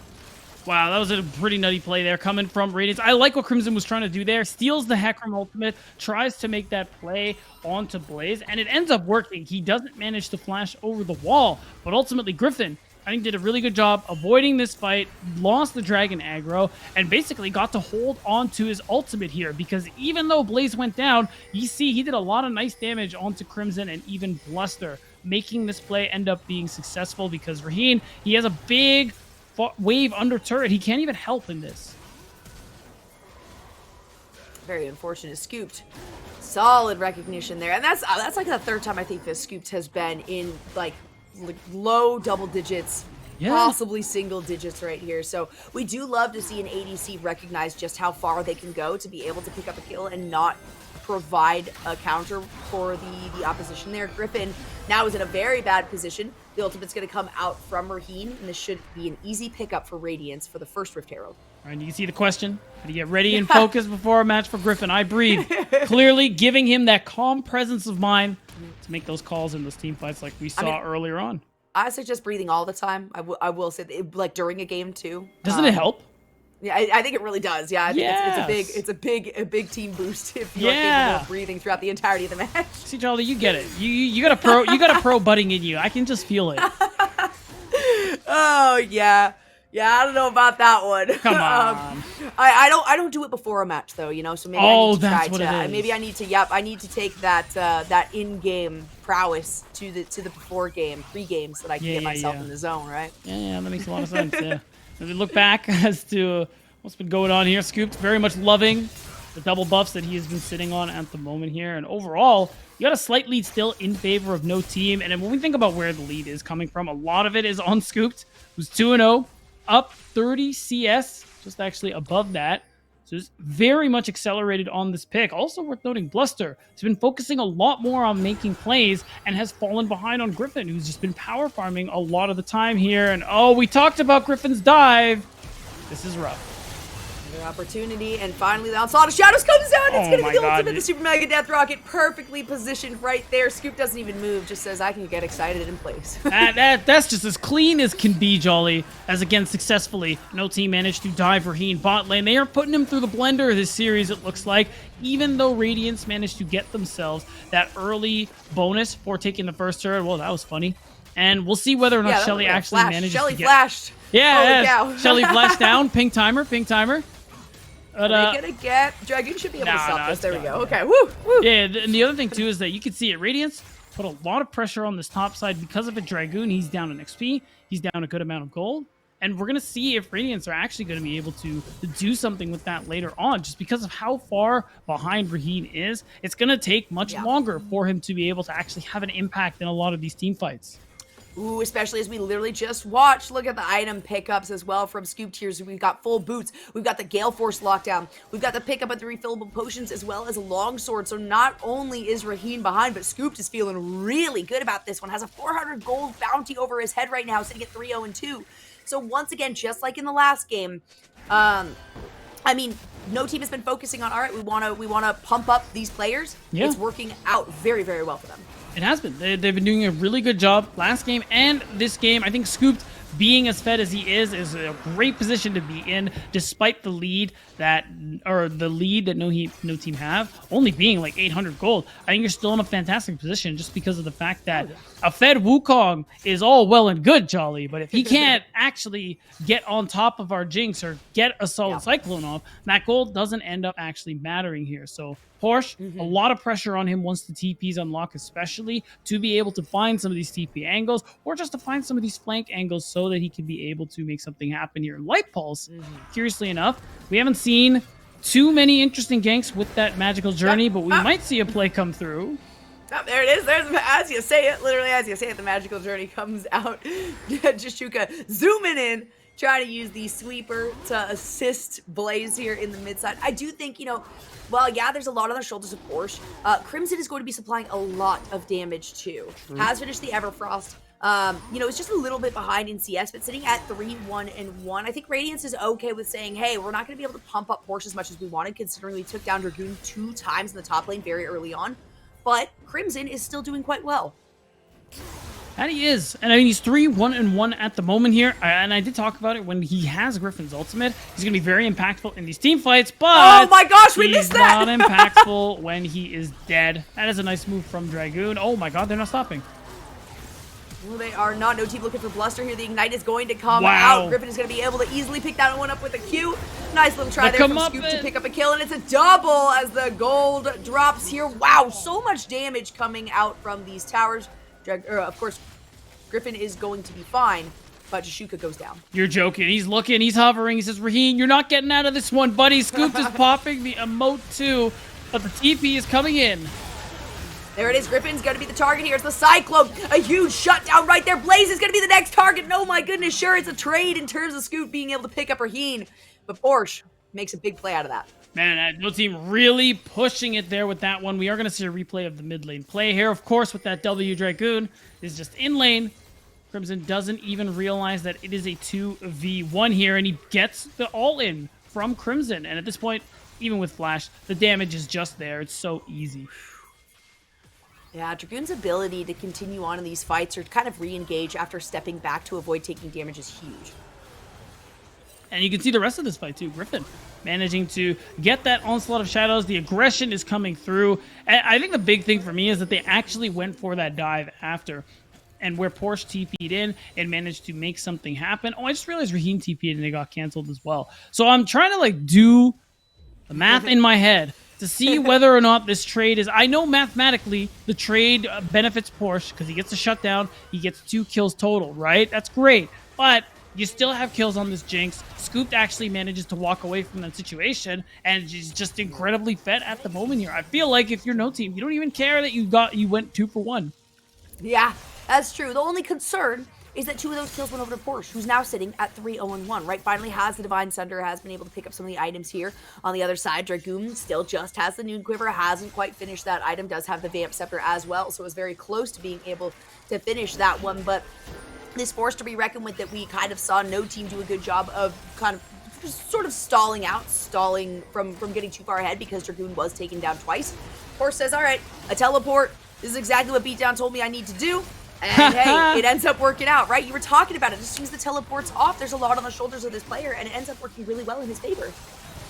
Wow, that was a pretty nutty play there coming from Radiance. I like what Crimson was trying to do there. Steals the Hecarim ultimate, tries to make that play onto Blaze, and it ends up working. He doesn't manage to flash over the wall, but ultimately Griffin, I think, did a really good job avoiding this fight, lost the dragon aggro, and basically got to hold on to his ultimate here, because even though Blaze went down, you see he did a lot of nice damage onto Crimson and even Bluster, making this play end up being successful because Raheen, he has a big wave under turret. He can't even help in this. Very unfortunate. Scooped. Solid recognition there. And that's like the 3rd time I think this Scooped has been in like low double digits, possibly single digits right here. So we do love to see an ADC recognize just how far they can go to be able to pick up a kill and not provide a counter for the opposition there. Griffin now is in a very bad position. The ultimate's going to come out from Raheen, and this should be an easy pickup for Radiance for the first Rift Herald. All right, you can see the question. How to get ready and focused before a match for Griffin. I breathe. Clearly giving him that calm presence of mind to make those calls in those team fights like we saw earlier on. I suggest breathing all the time. I will say, like during a game too. Doesn't it help? Yeah, I think it really does. Yeah, I think it's a big team boost if you're capable of breathing throughout the entirety of the match. See, Charlie, you get it. You got a pro budding in you. I can just feel it. Oh yeah, Yeah, I don't know about that one. Come on. I don't do it before a match though, you know. So maybe I Oh, need to try that's what it to. is. Maybe I need to. Yep, I need to take that that in-game prowess to the before game, pre-game, so that I can get myself in the zone, right? Yeah, that makes a lot of sense. Yeah. As we look back as to what's been going on here, Scooped very much loving the double buffs that he has been sitting on at the moment here. And overall, you got a slight lead still in favor of no team. And then when we think about where the lead is coming from, a lot of it is on Scooped, who's 2-0, up 30 CS, just actually above that. So it's very much accelerated on this pick. Also worth noting, Bluster has been focusing a lot more on making plays and has fallen behind on Griffin, who's just been power farming a lot of the time here. And oh, we talked about Griffin's dive. This is rough. Another opportunity, and finally the onslaught of shadows comes down. It's gonna be the God. ultimate, the super mega death rocket, perfectly positioned right there. Scoop doesn't even move, just says I can get excited in place. That's just as clean as can be, Jolly. As again, successfully, no team managed to dive Raheen bot lane. They are putting him through the blender this series, it looks like, even though Radiance managed to get themselves that early bonus for taking the first turret. Well, that was funny. And we'll see whether or not Shelly actually manages to get... flashed. Yeah, Shelly flashed down. Ping timer, ping timer. But, are they gonna get... Dragoon should be able to stop this. There we go. Yeah. Okay, woo! Yeah, and the other thing, too, is that you can see it. Radiance put a lot of pressure on this top side. Because of it, Dragoon, he's down in XP. He's down a good amount of gold. And we're going to see if Radiance are actually going to be able to do something with that later on. Just because of how far behind Raheen is, it's going to take much longer for him to be able to actually have an impact in a lot of these team fights. Ooh, especially as we literally just watched. Look at the item pickups as well from Scoop Tiers. We've got full boots. We've got the Gale Force lockdown. We've got the pickup of the refillable potions as well as a longsword. So not only is Raheen behind, but Scoop is feeling really good about this one. Has a 400 gold bounty over his head right now, sitting at 3-0-2. So once again, just like in the last game, I mean, no team has been focusing on, all right, we want to pump up these players. Yeah. It's working out very, very well for them. It has been. They've been doing a really good job last game and this game. I think Scooped, being as fed as he is a great position to be in, despite the lead that no team have, only being like 800 gold. I think you're still in a fantastic position just because of the fact that a fed Wukong is all well and good, Jolly, but if he can't actually get on top of our Jinx or get a solid Cyclone off, that gold doesn't end up actually mattering here. So Porsche, a lot of pressure on him once the TPs unlock, especially to be able to find some of these TP angles or just to find some of these flank angles so that he can be able to make something happen here. Light Pulse, curiously enough, we haven't seen too many interesting ganks with that magical journey, but we might see a play come through. Oh, there it is. There's, as you say it, literally as you say it, the magical journey comes out. Jashuka zooming in, trying to use the sweeper to assist Blaze here in the mid side. I do think, you know, well, yeah, there's a lot on the shoulders of Porsche. Crimson is going to be supplying a lot of damage too. Has finished the Everfrost. You know, it's just a little bit behind in CS, but sitting at 3-1-1. I think Radiance is okay with saying, hey, we're not going to be able to pump up Porsche as much as we wanted, considering we took down Dragoon 2 times in the top lane very early on. But Crimson is still doing quite well. And he is. And I mean, he's 3-1-1 at the moment here. And I did talk about it when he has Griffin's ultimate. He's going to be very impactful in these team fights, but oh my gosh, we missed that! He's not impactful when he is dead. That is a nice move from Dragoon. Oh my god, they're not stopping. Well, they are not. No team looking for Bluster here. The Ignite is going to come out. Griffin is going to be able to easily pick that one up with a Q. Nice little try there from Scoop to pick up a kill, and it's a double as the gold drops here. Wow, so much damage coming out from these towers. Of course, Griffin is going to be fine, but Jashuka goes down. You're joking. He's looking. He's hovering. He says, Raheen, you're not getting out of this one, buddy. Scoop is popping the emote too, but the TP is coming in. There it is. Griffin's going to be the target here. It's the Cyclone. A huge shutdown right there. Blaze is going to be the next target. No, my goodness. Sure, it's a trade in terms of Scoop being able to pick up Raheen, but Porsche makes a big play out of that. Man, no team really pushing it there with that one. We are going to see a replay of the mid lane play here. Of course, with that W, Dragoon is just in lane. Crimson doesn't even realize that it is a 2v1 here, and he gets the all-in from Crimson. And at this point, even with Flash, the damage is just there. It's so easy. Yeah, Dragoon's ability to continue on in these fights or kind of re-engage after stepping back to avoid taking damage is huge. And you can see the rest of this fight too. Griffin managing to get that onslaught of shadows. The aggression is coming through. And I think the big thing for me is that they actually went for that dive after. and where Porsche TP'd in and managed to make something happen. Oh, I just realized Raheem TP'd and it got canceled as well. So I'm trying to like do the math in my head to see whether or not this trade is. I know mathematically the trade benefits Porsche because he gets a shutdown, he gets 2 kills total, right? That's great. But you still have kills on this Jinx. Scooped actually manages to walk away from that situation, and she's just incredibly fed at the moment here. I feel like if you're no team, you don't even care that you went 2 for 1. Yeah, that's true. The only concern is that 2 of those kills went over to Porsche, who's now sitting at 3-0-1, right? Finally has the Divine Sunder, has been able to pick up some of the items here. On the other side, Dragoon still just has the Noon Quiver, hasn't quite finished that item, does have the Vamp Scepter as well, so it was very close to being able to finish that one, but this force to be reckoned with that we kind of saw no team do a good job of kind of just sort of stalling from getting too far ahead because Dragoon was taken down twice. Force says, all right, a teleport. This is exactly what Beatdown told me I need to do. And hey, it ends up working out, right? You were talking about it. As soon as the teleport's off, there's a lot on the shoulders of this player, and it ends up working really well in his favor.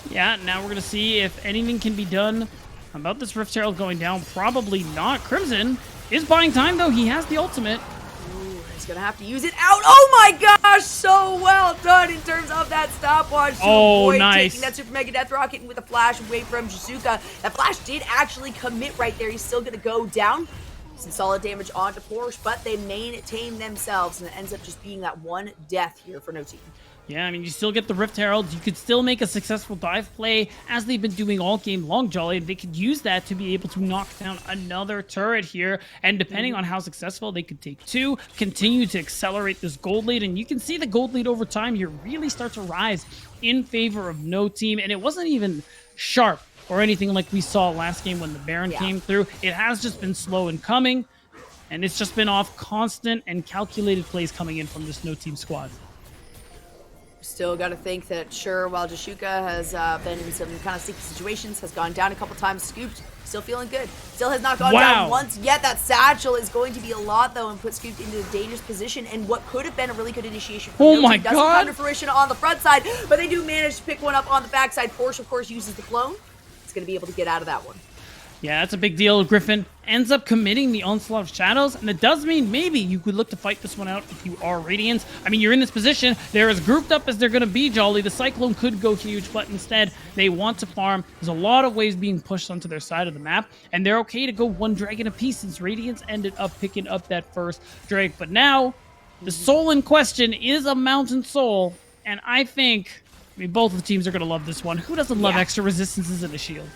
Yeah, now we're going to see if anything can be done about this Rift Herald going down. Probably not. Crimson is buying time, though. He has the ultimate. Ooh, he's going to have to use it out. Oh my gosh, so well done in terms of that stopwatch. Oh, nice. Taking that Super Mega Death Rocket with a flash away from Jisuka. That flash did actually commit right there. He's still going to go down. Some solid damage onto Porsche, but they maintain themselves, and it ends up just being that one death here for no team. Yeah, I mean, you still get the Rift Herald. You could still make a successful dive play, as they've been doing all game long, Jolly, and they could use that to be able to knock down another turret here, and depending on how successful, they could take 2, continue to accelerate this gold lead, and you can see the gold lead over time here really start to rise in favor of no team, and it wasn't even sharp or anything like we saw last game when the Baron came through. It has just been slow in coming, and it's just been off constant and calculated plays coming in from this no-team squad. Still got to think that, sure, while Jisuka has been in some kind of sticky situations, has gone down a couple times, Scooped, still feeling good. Still has not gone down once yet. That satchel is going to be a lot, though, and put Scooped into a dangerous position, and what could have been a really good initiation for my doesn't come to fruition on the front side, but they do manage to pick one up on the backside. Porsche, of course, uses the clone. It's going to be able to get out of that one. Yeah, that's a big deal. Griffin ends up committing the Onslaught of Shadows, and it does mean maybe you could look to fight this one out if you are Radiance. I mean, you're in this position. They're as grouped up as they're going to be, Jolly. The Cyclone could go huge, but instead, they want to farm. There's a lot of waves being pushed onto their side of the map, and they're okay to go 1 dragon apiece since Radiance ended up picking up that first Drake. But now, the soul in question is a Mountain Soul, and I mean, both of the teams are going to love this one. Who doesn't love extra resistances in a shield?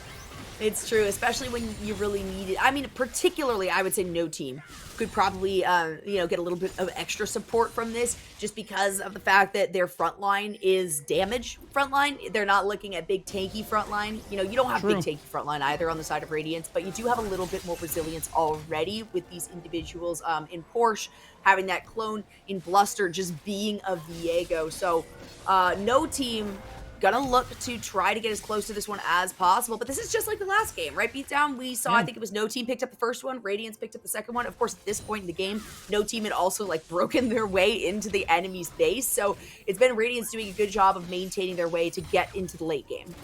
It's true, especially when you really need it. I mean, particularly, I would say no team could probably, get a little bit of extra support from this, just because of the fact that their front line is damage front line. They're not looking at big tanky front line. You don't have big tanky front line either on the side of Radiance, but you do have a little bit more resilience already with these individuals in Porsche, having that clone in Bluster, just being a Viego. So no team gonna look to try to get as close to this one as possible, but this is just like the last game, right? Beatdown, we saw, I think it was no team picked up the first one, Radiance picked up the second one. Of course, at this point in the game, no team had also broken their way into the enemy's base, so it's been Radiance doing a good job of maintaining their way to get into the late game.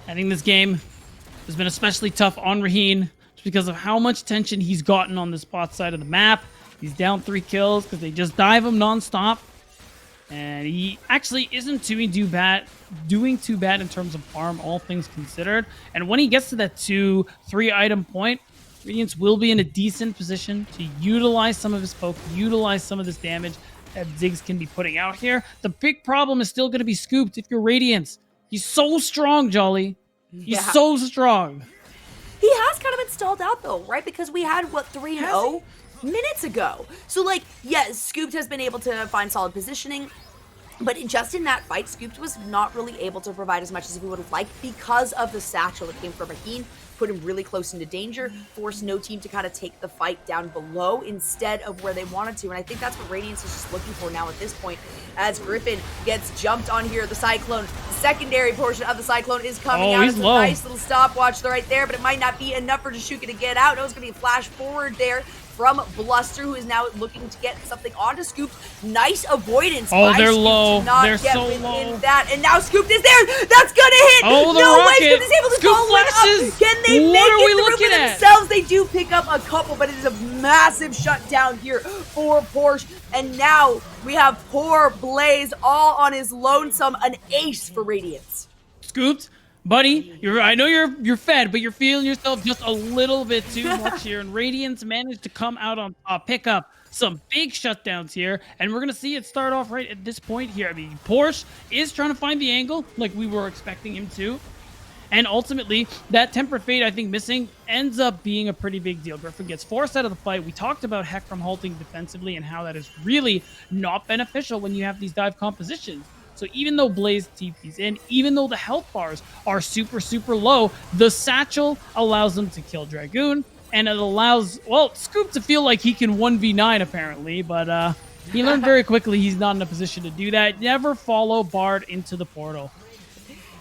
I think this game has been especially tough on Raheen just because of how much tension he's gotten on this bot side of the map. He's down 3 kills because they just dive him nonstop. And he actually isn't doing too bad in terms of farm, all things considered. And when he gets to that 2-3 item point, Radiance will be in a decent position to utilize some of his poke, utilize some of this damage that Ziggs can be putting out here. The big problem is still going to be Scooped if you're Radiance. He's so strong, Jolly. He's so strong. He has kind of been stalled out, though, right? Because we had, 3-0? Minutes ago. So, yes, Scooped has been able to find solid positioning, but just in that fight, Scooped was not really able to provide as much as we would have liked because of the satchel that came from Raheen, put him really close into danger, forced no team to kind of take the fight down below instead of where they wanted to, and I think that's what Radiance is just looking for now at this point, as Griffin gets jumped on here. The Cyclone, the secondary portion of the Cyclone is coming out. It's a nice little stopwatch right there, but it might not be enough for Jisuka to get out. No, it's going to be a flash forward there from Bluster, who is now looking to get something onto Scoop. Nice avoidance. Oh, by they're Scoop low. to not They're get so within low. that, and now Scoop is there. That's gonna hit. Oh, the no way. rocket. Scoop is able to Scoop follow it flashes. up. Can they What make are we it through looking for at? themselves? They do pick up a couple, but it is a massive shutdown here for Porsche. And now we have poor Blaze all on his lonesome, an ace for Radiance. Scooped, buddy. I know you're fed, but you're feeling yourself just a little bit too much here. And Radiance managed to come out on top, pick up some big shutdowns here, and we're gonna see it start off right at this point here. I mean, Porsche is trying to find the angle like we were expecting him to. And ultimately, that Tempered Fate, I think, missing ends up being a pretty big deal. Griffin gets forced out of the fight. We talked about Hecarim halting defensively and how that is really not beneficial when you have these dive compositions. So even though Blaze TP's in, even though the health bars are super, super low, the Satchel allows them to kill Dragoon, and it allows, well, Scoop to feel like he can 1v9 apparently, but he learned very quickly he's not in a position to do that. Never follow Bard into the portal.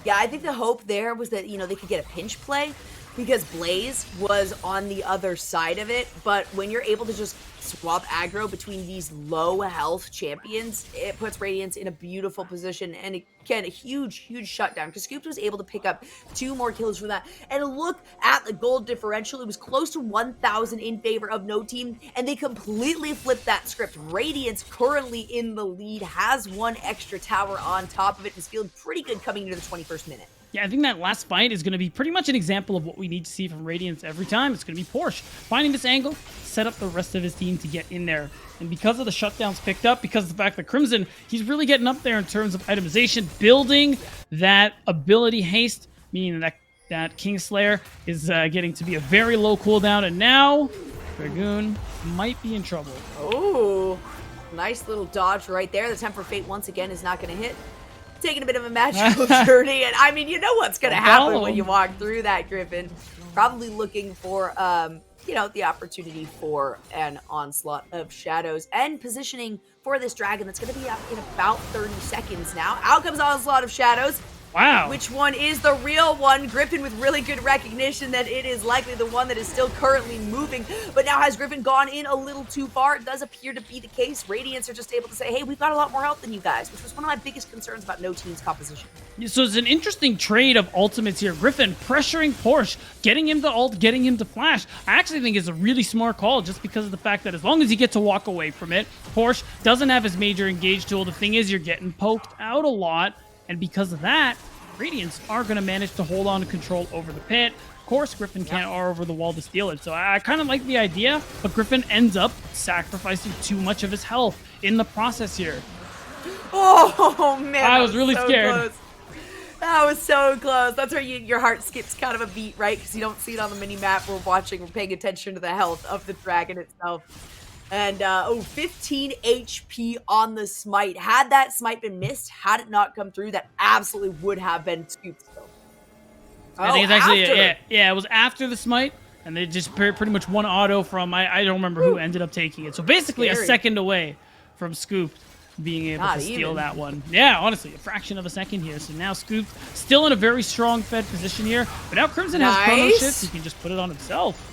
Yeah, I think the hope there was that, they could get a pinch play because Blaze was on the other side of it. But when you're able to just swap aggro between these low health champions, it puts Radiance in a beautiful position. And again, a huge, huge shutdown because Scoop was able to pick up 2 more kills from that. And look at the gold differential. It was close to 1,000 in favor of no team, and they completely flipped that script. Radiance currently in the lead, has 1 extra tower on top of it, and is feeling pretty good coming into the 21st minute. Yeah, I think that last fight is going to be pretty much an example of what we need to see from Radiance every time. It's going to be Porsche finding this angle, set up the rest of his team to get in there. And because of the shutdowns picked up, because of the fact that Crimson, he's really getting up there in terms of itemization, building that ability haste, meaning that Kingslayer is getting to be a very low cooldown. And now Dragoon might be in trouble. Oh, nice little dodge right there. The Tempered Fate once again is not going to hit. Taking a bit of a magical journey, and I mean, you know what's going to happen when you walk through that, Griffin. Probably looking for, the opportunity for an onslaught of shadows and positioning for this dragon that's going to be up in about 30 seconds now. Out comes onslaught of shadows. Wow. Which one is the real one? Griffin with really good recognition that it is likely the one that is still currently moving. But now has Griffin gone in a little too far? It does appear to be the case. Radiance are just able to say, hey, we've got a lot more health than you guys, which was one of my biggest concerns about no team's composition. So it's an interesting trade of ultimates here. Griffin pressuring Porsche, getting him to ult, getting him to flash. I actually think it's a really smart call just because of the fact that as long as you get to walk away from it, Porsche doesn't have his major engage tool. The thing is, you're getting poked out a lot. And because of that, Radiance are going to manage to hold on to control over the pit. Of course, Griffin can't R over the wall to steal it. So I kind of like the idea, but Griffin ends up sacrificing too much of his health in the process here. Oh, man. I was really so scared. Close. That was so close. That's where your heart skips kind of a beat, right? Because you don't see it on the mini-map. We're paying attention to the health of the dragon itself. And, 15 HP on the smite. Had that smite been missed, had it not come through, that absolutely would have been scooped still. I think it's actually, yeah, it was after the smite, and they just pretty much one auto from, I don't remember who ended up taking it. So basically a second away from Scoop being able to steal that one. Yeah, honestly, a fraction of a second here. So now Scoop still in a very strong fed position here, but now Crimson has chrono shift. He can just put it on himself.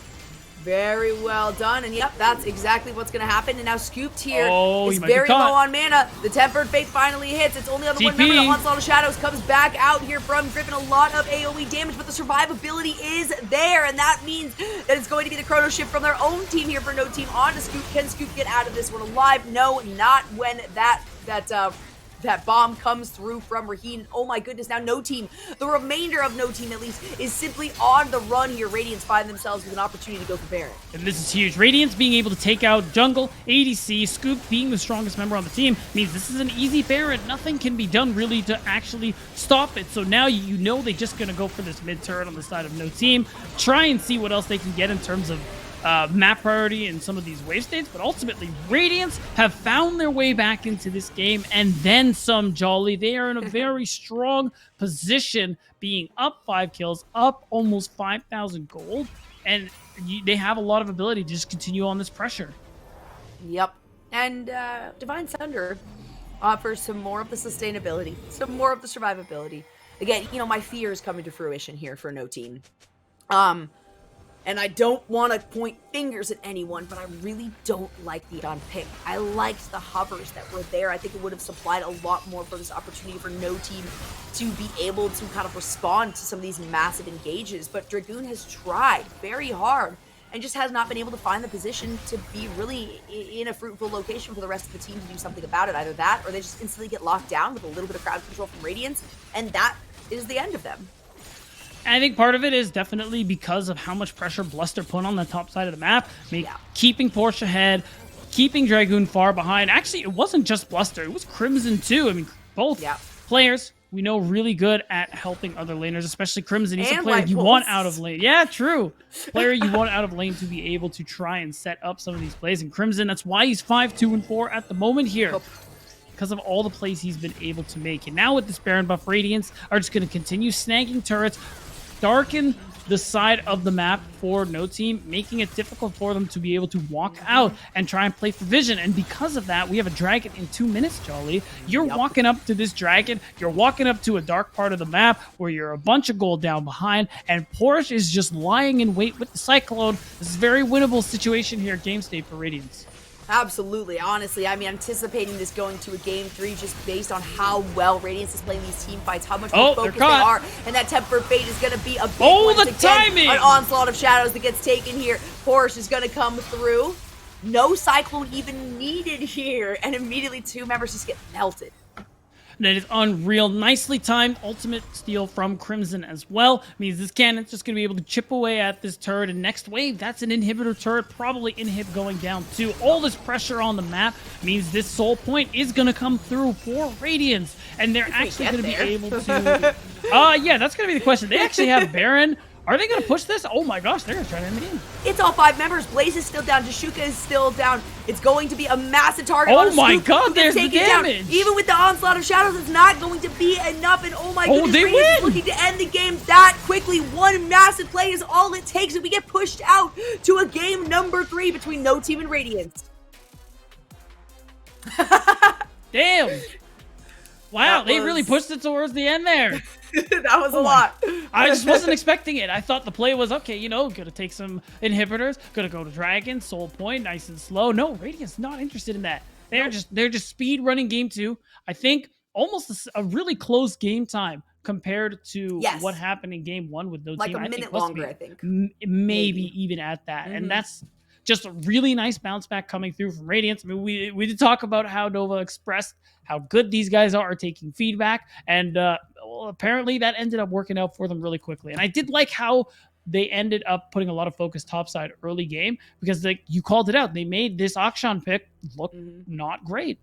Very well done, and yep, that's exactly what's going to happen. And now Scooped here is very low on mana. The Tempered Fate finally hits. It's only on the one member. The Onslaught of Shadows comes back out here from Griffin. A lot of AoE damage, but the survivability is there, and that means that it's going to be the chrono shift from their own team here for no team on to Scoop. Can Scoop get out of this one alive? No, not when that bomb comes through from Raheen. Oh my goodness, now no team, the remainder of no team at least, is simply on the run here. Radiance find themselves with an opportunity to go for Baron. And this is huge. Radiance being able to take out jungle, ADC, Scoop being the strongest member on the team means this is an easy Baron. Nothing can be done really to actually stop it. So now you know they're just going to go for this mid turret on the side of no team, try and see what else they can get in terms of map priority in some of these wave states, but ultimately Radiance have found their way back into this game and then some, Jolly. They are in a very strong position, being up 5 kills, up almost 5,000 gold, and they have a lot of ability to just continue on this pressure. Yep. And Divine Sunder offers some more of the sustainability, some more of the survivability. Again, my fear is coming to fruition here for no team. And I don't want to point fingers at anyone, but I really don't like the on pick. I liked the hovers that were there. I think it would have supplied a lot more for this opportunity for no team to be able to kind of respond to some of these massive engages. But Dragoon has tried very hard and just has not been able to find the position to be really in a fruitful location for the rest of the team to do something about it. Either that, or they just instantly get locked down with a little bit of crowd control from Radiance, and that is the end of them. I think part of it is definitely because of how much pressure Bluster put on the top side of the map. I mean, keeping Porsche ahead, keeping Dragoon far behind. Actually, it wasn't just Bluster. It was Crimson, too. I mean, both players we know really good at helping other laners, especially Crimson. He's a player you want out of lane. Yeah, true. Player you want out of lane to be able to try and set up some of these plays. And Crimson, that's why he's 5-2-4 at the moment here. Because of all the plays he's been able to make. And now with this Baron buff, Radiance are just going to continue snagging turrets, darken the side of the map for no team, making it difficult for them to be able to walk out and try and play for vision. And because of that, we have a dragon in 2 minutes, Jolly. You're walking up to this dragon, you're walking up to a dark part of the map where you're a bunch of gold down behind, and Porsche is just lying in wait with the Cyclone. This is a very winnable situation here at Game State for Radiance. Absolutely. Honestly, I mean, anticipating this going to a game 3 just based on how well Radiance is playing these team fights, how much more focused they are, and that Tempered Fate is going to be a big one. The timing! An onslaught of shadows that gets taken here. Porsche is going to come through. No Cyclone even needed here, and immediately 2 members just get melted. That is unreal. Nicely timed ultimate steal from Crimson as well. Means this cannon's just going to be able to chip away at this turret. And next wave, that's an inhibitor turret. Probably inhib going down too. All this pressure on the map means this soul point is going to come through for Radiance. And they're actually going to be able to... yeah, that's going to be the question. They actually have Baron. Are they going to push this? Oh my gosh, they're going to try to end the game. It's all 5 members. Blaze is still down. Jashuka is still down. It's going to be a massive target. Oh my god, there's the damage. Even with the onslaught of shadows, it's not going to be enough. And oh my goodness, they Radiance is looking to end the game that quickly. One massive play is all it takes, and we get pushed out to a game number 3 between No Team and Radiance. Damn. Wow, they really pushed it towards the end there. That was a lot. I just wasn't expecting it. I thought the play was, okay, you know, gonna take some inhibitors, gonna go to Dragon, Soul Point, nice and slow. No, Radiant's not interested in that. They're just speed running game 2. I think almost a really close game time compared to what happened in game 1 with no like team. Like a minute longer, I think. Maybe even at that. And that's just a really nice bounce back coming through from Radiance. I mean, we did talk about how Nova expressed how good these guys are taking feedback, and well, apparently that ended up working out for them really quickly. And I did like how they ended up putting a lot of focus topside early game, because you called it out. They made this Akshan pick look not great.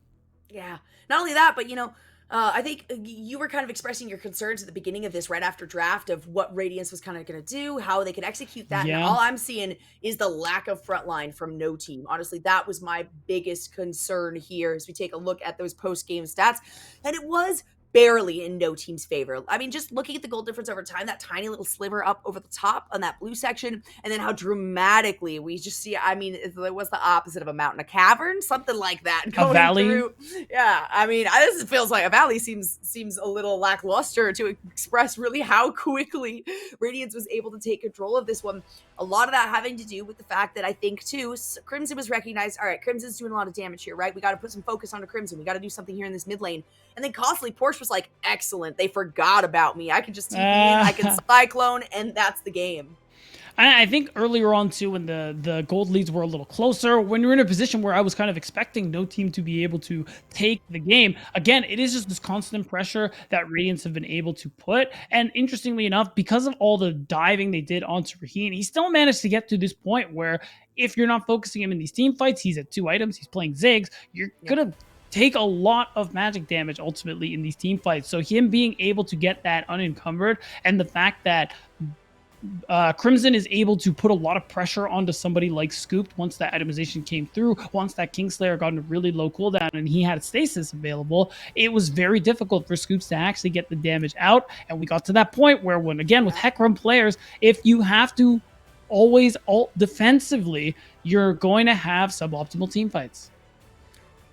Yeah. Not only that, but, you know, I think you were kind of expressing your concerns at the beginning of this, right after draft, of what Radiance was kind of going to do, how they could execute that. And all I'm seeing is the lack of frontline from no team. Honestly, that was my biggest concern here as we take a look at those post-game stats. And it was barely in no team's favor. I mean, just looking at the goal difference over time, that tiny little sliver up over the top on that blue section, and then how dramatically we just see, I mean, it was the opposite of a mountain, a cavern, something like that. A valley? Through. Yeah, I mean, this feels like a valley seems a little lackluster to express really how quickly Radiance was able to take control of this one. A lot of that having to do with the fact that I think, too, Crimson was recognized, all right, Crimson's doing a lot of damage here, right? We got to put some focus onto Crimson. We got to do something here in this mid lane. And then constantly, Porsche was like, excellent. They forgot about me. I can just TP in, I can Cyclone, and that's the game. I think earlier on, too, when the gold leads were a little closer, when you're in a position where I was kind of expecting no team to be able to take the game, again, it is just this constant pressure that Radiance have been able to put. And interestingly enough, because of all the diving they did onto Raheen, he still managed to get to this point where if you're not focusing him in these team fights, he's at 2 items, he's playing Ziggs, you're going to take a lot of magic damage ultimately in these team fights. So him being able to get that unencumbered, and the fact that Crimson is able to put a lot of pressure onto somebody like Scooped once that itemization came through, once that Kingslayer got a really low cooldown and he had stasis available, it was very difficult for Scoops to actually get the damage out. And we got to that point where, when again with Hecarim players, if you have to always ult defensively, you're going to have suboptimal team fights.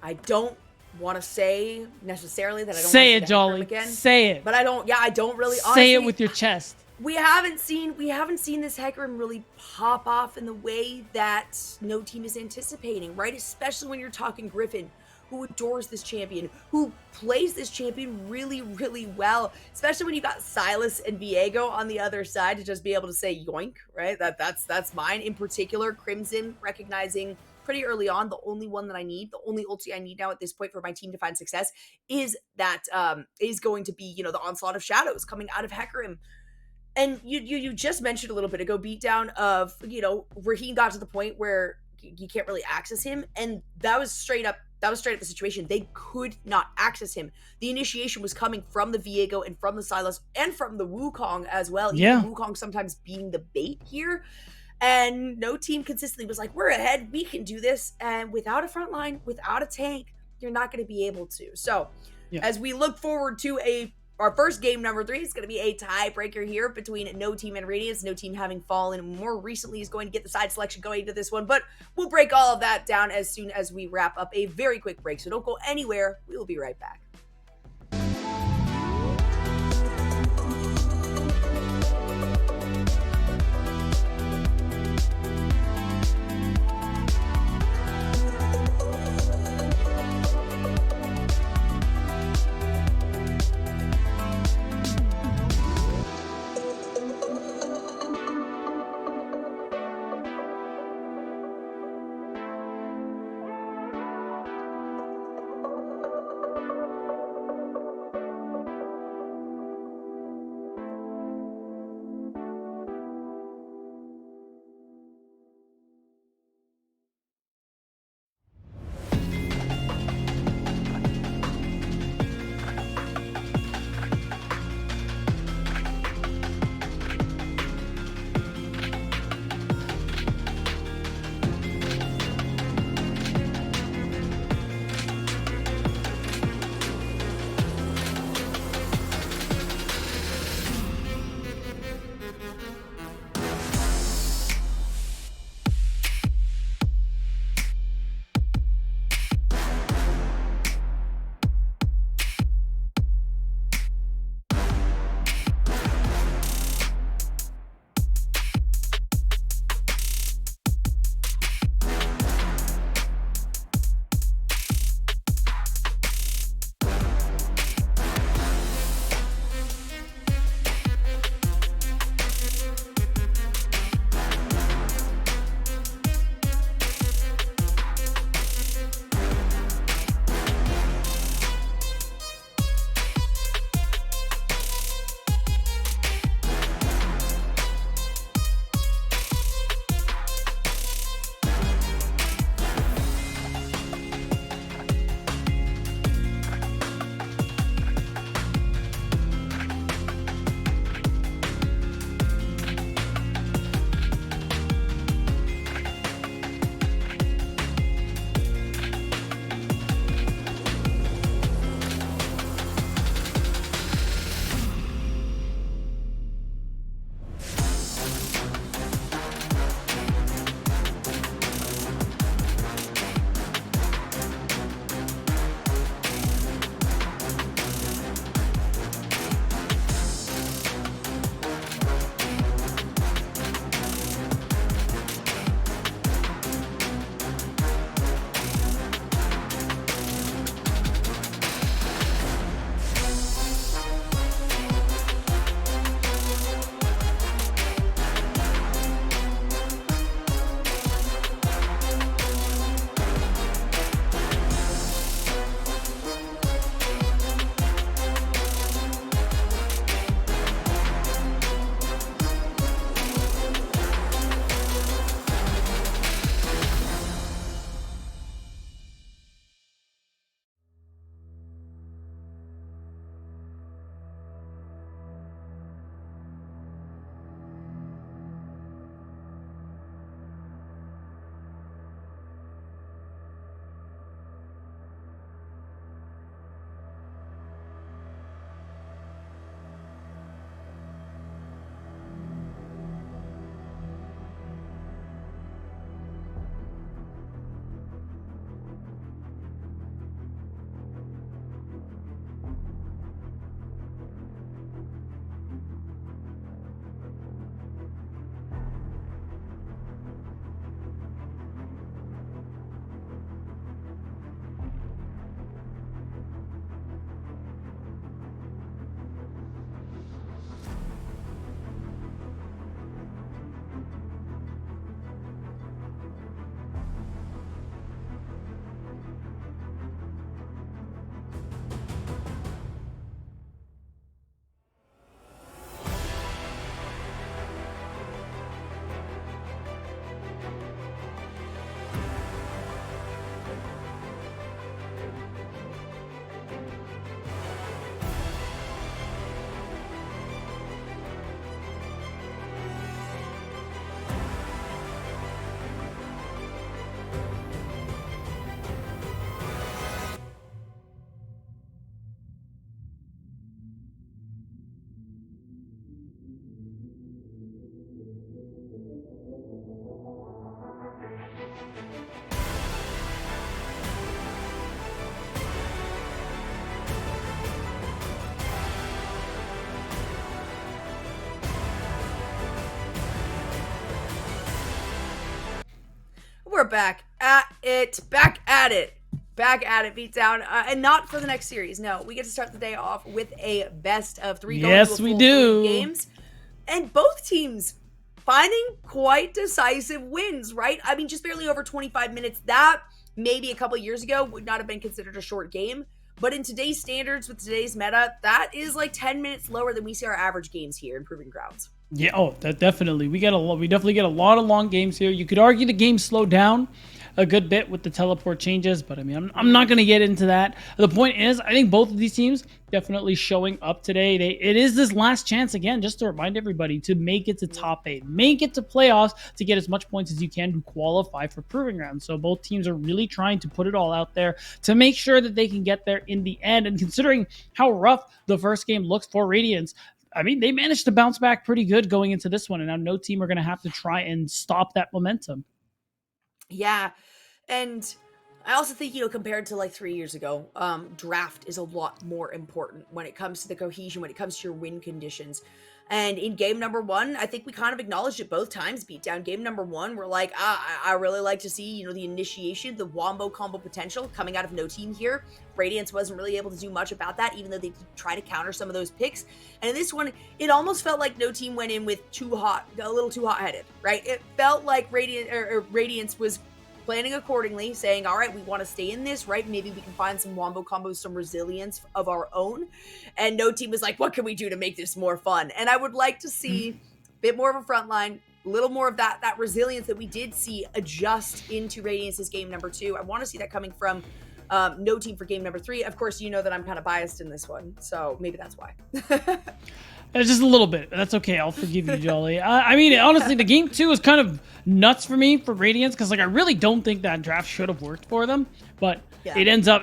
I don't want to say necessarily that I don't say want to it, Jolly. again. Say it. But I don't. Yeah, I don't really. Say it with your chest. we haven't seen this Hecarim really pop off in the way that no team is anticipating, right? Especially when you're talking Griffin, who adores this champion, who plays this champion really, really well. Especially when you got Silas and Viego on the other side to just be able to say yoink, right? That's mine. In particular, Crimson recognizing pretty early on the only one that I need, the only ulti I need now at this point for my team to find success is that is going to be, the onslaught of shadows coming out of Hecarim. And you just mentioned a little bit ago beatdown of Raheem got to the point where you can't really access him, and that was straight up the situation. They could not access him. The initiation was coming from the Viego and from the Silas and from the Wukong as well. Even Yeah. the Wukong sometimes being the bait here, and no team consistently was like, we're ahead, we can do this. And without a front line, without a tank, you're not going to be able to. So Yeah. as we look forward to our first game, number 3, is going to be a tiebreaker here between No Team and Radiance. No Team having fallen more recently is going to get the side selection going into this one, but we'll break all of that down as soon as we wrap up a very quick break. So don't go anywhere. We will be right back. we're back at it, beatdown, and not for the next series. No, we get to start the day off with a best of three, going to a Yes, we full do. 3 games, and both teams finding quite decisive wins, right? I mean, just barely over 25 minutes. That maybe a couple years ago would not have been considered a short game, but in today's standards with today's meta, that is like 10 minutes lower than we see our average games here in Proving Grounds. Yeah, that definitely. We definitely get a lot of long games here. You could argue the game slowed down a good bit with the teleport changes, but I mean, I'm not going to get into that. The point is, I think both of these teams definitely showing up today. It is this last chance again, just to remind everybody to make it to top 8, make it to playoffs to get as much points as you can to qualify for Proving Grounds. So both teams are really trying to put it all out there to make sure that they can get there in the end. And considering how rough the first game looks for Radiance, I mean, they managed to bounce back pretty good going into this one, and now no team are going to have to try and stop that momentum. Yeah, and I also think, compared to like 3 years ago, draft is a lot more important when it comes to the cohesion, when it comes to your win conditions. And in game number 1, I think we kind of acknowledged it both times, beatdown. Game number 1, we're like, I really like to see, the initiation, the wombo combo potential coming out of no team here. Radiance wasn't really able to do much about that, even though they try to counter some of those picks. And in this one, it almost felt like no team went in with a little too hot-headed, right? It felt like Radiance was planning accordingly, saying, all right, we want to stay in this, right? Maybe we can find some wombo combos, some resilience of our own. And no team was like, what can we do to make this more fun? And I would like to see a bit more of a front line, a little more of that resilience that we did see adjust into Radiance's game number 2. I want to see that coming from no team for game number 3. Of course, you know that I'm kind of biased in this one, so maybe that's why. Just a little bit. That's okay. I'll forgive you, Jolly. I mean, honestly, the game 2 is kind of nuts for me for Radiance because, like, I really don't think that draft should have worked for them, but it ends up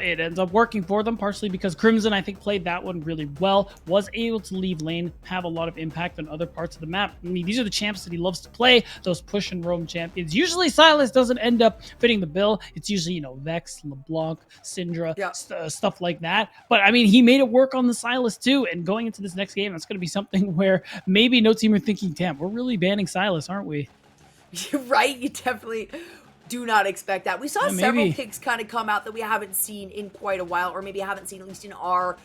working for them, partially because Crimson, I think, played that one really well, was able to leave lane, have a lot of impact on other parts of the map. I mean, these are the champs that he loves to play, those push and roam champions. Usually Sylas doesn't end up fitting the bill. It's usually, Vex, LeBlanc, Syndra, stuff like that. But I mean, he made it work on the Sylas too, and going into this next game, that's going to be something where maybe no team are thinking, damn, we're really banning Sylas, aren't we? Right? You definitely do not expect that. We saw several picks kind of come out that we haven't seen in quite a while, or maybe haven't seen at least in our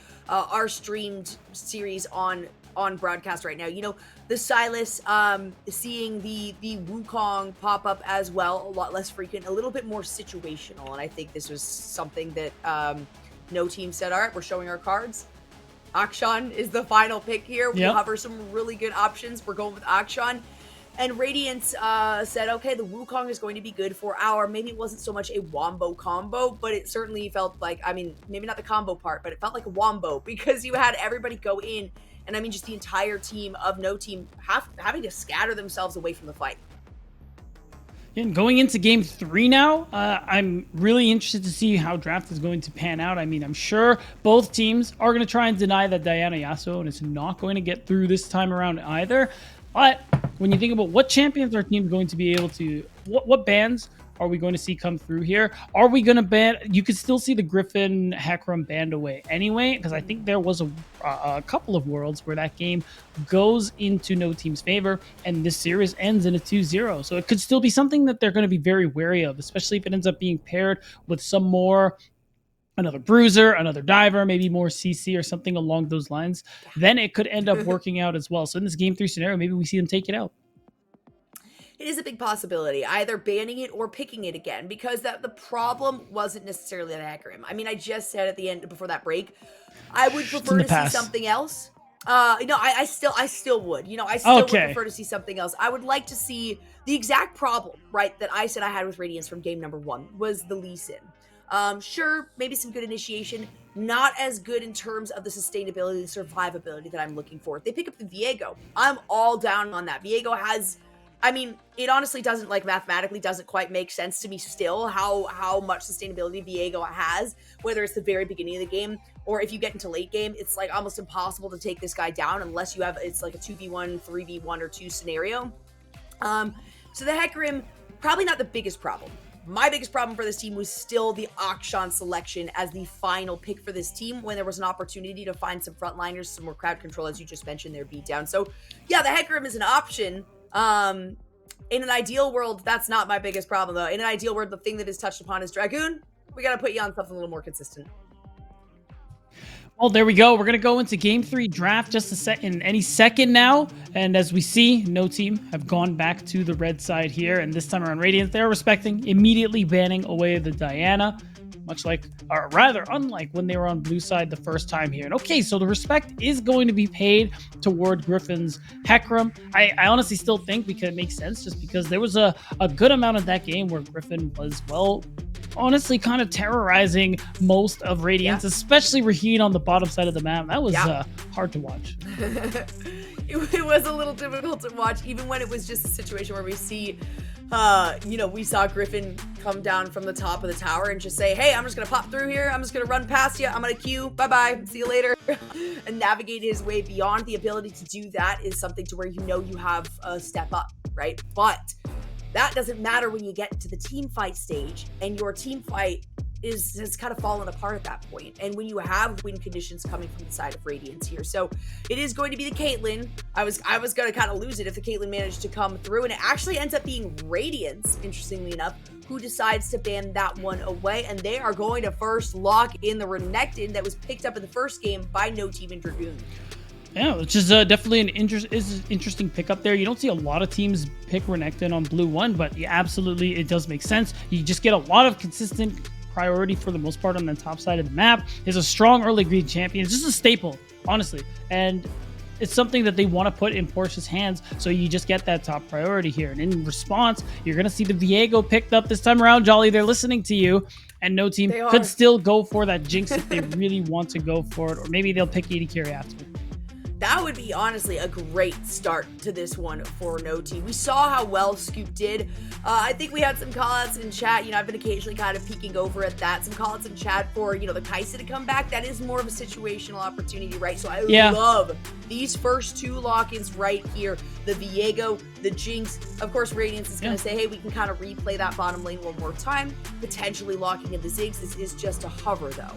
streamed series on broadcast right now. The Sylas, seeing the Wukong pop up as well, a lot less frequent, a little bit more situational. And I think this was something that no team said, all right, we're showing our cards. Akshan is the final pick here. We cover some really good options. We're going with Akshan. And Radiance said, okay, the Wukong is going to be good for our, maybe it wasn't so much a wombo combo, but it certainly felt like, I mean, maybe not the combo part, but it felt like a wombo because you had everybody go in, and I mean, just the entire team of no team having to scatter themselves away from the fight. And going into game 3 now, I'm really interested to see how draft is going to pan out. I mean, I'm sure both teams are going to try and deny that Diana Yasuo, and it's not going to get through this time around either. But when you think about what champions our team is going to be able to, what bans are we going to see come through here? Are we going to ban? You could still see the Griffin Hecarim banned away anyway, because I think there was a couple of worlds where that game goes into no team's favor, and this series ends in a 2-0. So it could still be something that they're going to be very wary of, especially if it ends up being paired with some more, another bruiser, another diver, maybe more CC or something along those lines. Then it could end up working out as well. So in this game 3 scenario, maybe we see them take it out. It is a big possibility, either banning it or picking it again, because the problem wasn't necessarily the Hecarim. I mean, I just said at the end, before that break, I would prefer to see something else. I still would. I still would prefer to see something else. I would like to see the exact problem, right, that I said I had with Radiance from game number 1 was the Lee Sin. Sure, maybe some good initiation, not as good in terms of the sustainability, the survivability that I'm looking for. If they pick up the Viego, I'm all down on that. Viego has, I mean, it honestly doesn't, like, mathematically doesn't quite make sense to me still how much sustainability Viego has, whether it's the very beginning of the game or if you get into late game. It's like almost impossible to take this guy down unless you have, it's like a 2v1, 3v1 or 2 scenario. So the Hecarim, probably not the biggest problem. My biggest problem for this team was still the Akshan selection as the final pick for this team when there was an opportunity to find some frontliners, some more crowd control, as you just mentioned there, beatdown. So yeah, the Hecarim is an option. In an ideal world, that's not my biggest problem, though. In an ideal world, the thing that is touched upon is Dragoon. We got to put you on something a little more consistent. Well, there we go. We're going to go into game 3 draft just in any second now. And as we see, no team have gone back to the red side here. And this time around, Radiance, they're respecting, immediately banning away the Diana. Much like, or rather, unlike when they were on blue side the first time here. And okay, so the respect is going to be paid toward Griffin's Hecarim. I honestly still think, because it makes sense, just because there was a good amount of that game where Griffin was, well, honestly kind of terrorizing most of Radiance, especially Raheen on the bottom side of the map. That was hard to watch. It was a little difficult to watch, even when it was just a situation where we see, we saw Griffin come down from the top of the tower and just say, hey, I'm just going to pop through here. I'm just going to run past you. I'm going to queue. Bye-bye. See you later. And navigate his way beyond. The ability to do that is something to where you have a step up, right? But that doesn't matter when you get to the team fight stage, and your team fight has kind of fallen apart at that point. And when you have win conditions coming from the side of Radiance here. So it is going to be the Caitlyn. I was going to kind of lose it if the Caitlyn managed to come through, and it actually ends up being Radiance, interestingly enough, who decides to ban that one away. And they are going to first lock in the Renekton that was picked up in the first game by No Team and Dragoon. Yeah, which is definitely an interesting pickup there. You don't see a lot of teams pick Renekton on blue 1, but yeah, absolutely, it does make sense. You just get a lot of consistent priority for the most part on the top side of the map. Is a strong early green champion. It's just a staple, honestly. And it's something that they want to put in Porsche's hands, so you just get that top priority here. And in response, you're going to see the Viego picked up this time around. Jolly, they're listening to you. And No Team could still go for that Jinx if they really want to go for it. Or maybe they'll pick AD carry after. That would be honestly a great start to this one for No Team. We saw how well Scoop did. I think we had some callouts in chat. I've been occasionally kind of peeking over at that. Some callouts in chat for, the Kaisa to come back. That is more of a situational opportunity, right? So I love these first 2 lock-ins right here. The Viego, the Jinx. Of course, Radiance is going to say, hey, we can kind of replay that bottom lane one more time. Potentially locking in the Ziggs. This is just a hover, though.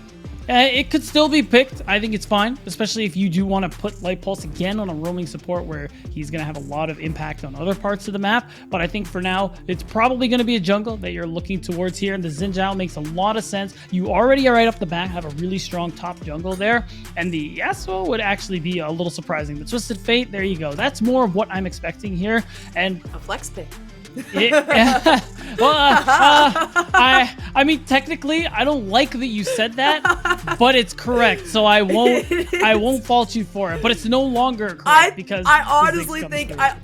It could still be picked. I think it's fine, especially if you do want to put Light Pulse again on a roaming support where he's going to have a lot of impact on other parts of the map. But I think for now, it's probably going to be a jungle that you're looking towards here. And the Xin Zhao makes a lot of sense. You already right off the bat have a really strong top jungle there. And the Yasuo would actually be a little surprising. The Twisted Fate, there you go. That's more of what I'm expecting here. And a flex pick. I mean, technically, I don't like that you said that, but it's correct. So I won't fault you for it. But it's no longer correct because I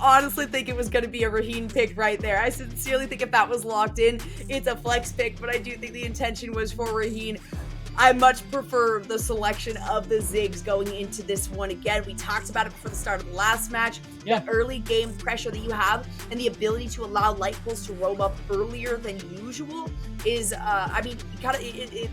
honestly think it was going to be a Raheen pick right there. I sincerely think if that was locked in, it's a flex pick. But I do think the intention was for Raheen. I much prefer the selection of the Ziggs going into this one. Again, we talked about it before the start of the last match. The early game pressure that you have and the ability to allow Light Pulse to roam up earlier than usual is,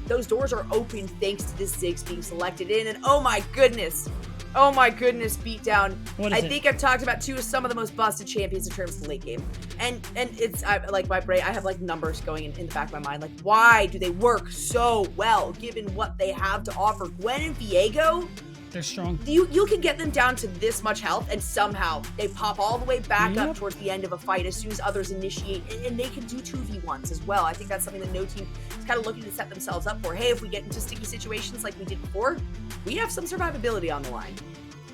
those doors are open thanks to this Ziggs being selected in. And oh my goodness, beatdown. I think I've talked about some of the most busted champions in terms of the late game. And it's like my brain, I have like numbers going in the back of my mind. Like, why do they work so well given what they have to offer? Gwen and Viego, they're strong. You can get them down to this much health and somehow they pop all the way back up towards the end of a fight as soon as others initiate, and they can do 2v1s as well. I think that's something that No Team is kind of looking to set themselves up for. Hey, if we get into sticky situations like we did before, we have some survivability on the line.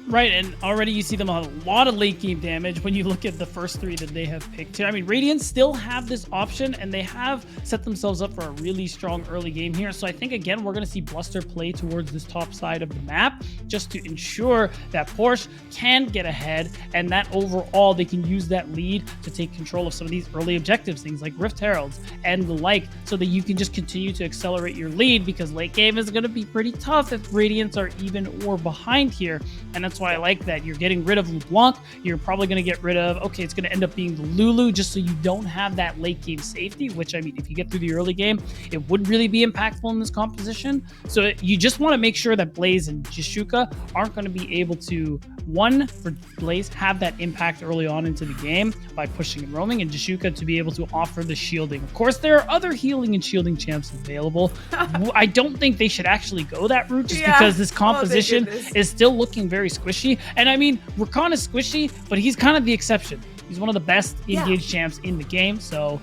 Right, and already you see them a lot of late game damage when you look at the first 3 that they have picked here. I mean, Radiance still have this option, and they have set themselves up for a really strong early game here. So I think, again, we're going to see Bluster play towards this top side of the map just to ensure that Porsche can get ahead, and that overall they can use that lead to take control of some of these early objectives, things like Rift Heralds and the like, so that you can just continue to accelerate your lead, because late game is going to be pretty tough if Radiance are even or behind here. And that's why I like that. You're getting rid of LeBlanc. You're probably going to get rid of, okay, it's going to end up being the Lulu, just so you don't have that late game safety, which, I mean, if you get through the early game, it would really be impactful in this composition. So you just want to make sure that Blaze and Jishuka aren't going to be able to, one, for Blaze, have that impact early on into the game by pushing and roaming, and Jishuka to be able to offer the shielding. Of course, there are other healing and shielding champs available. I don't think they should actually go that route, just because this composition is still looking very squishy. And I mean, Rakan is squishy, but he's kind of the exception. He's one of the best Yeah. engaged champs in the game, so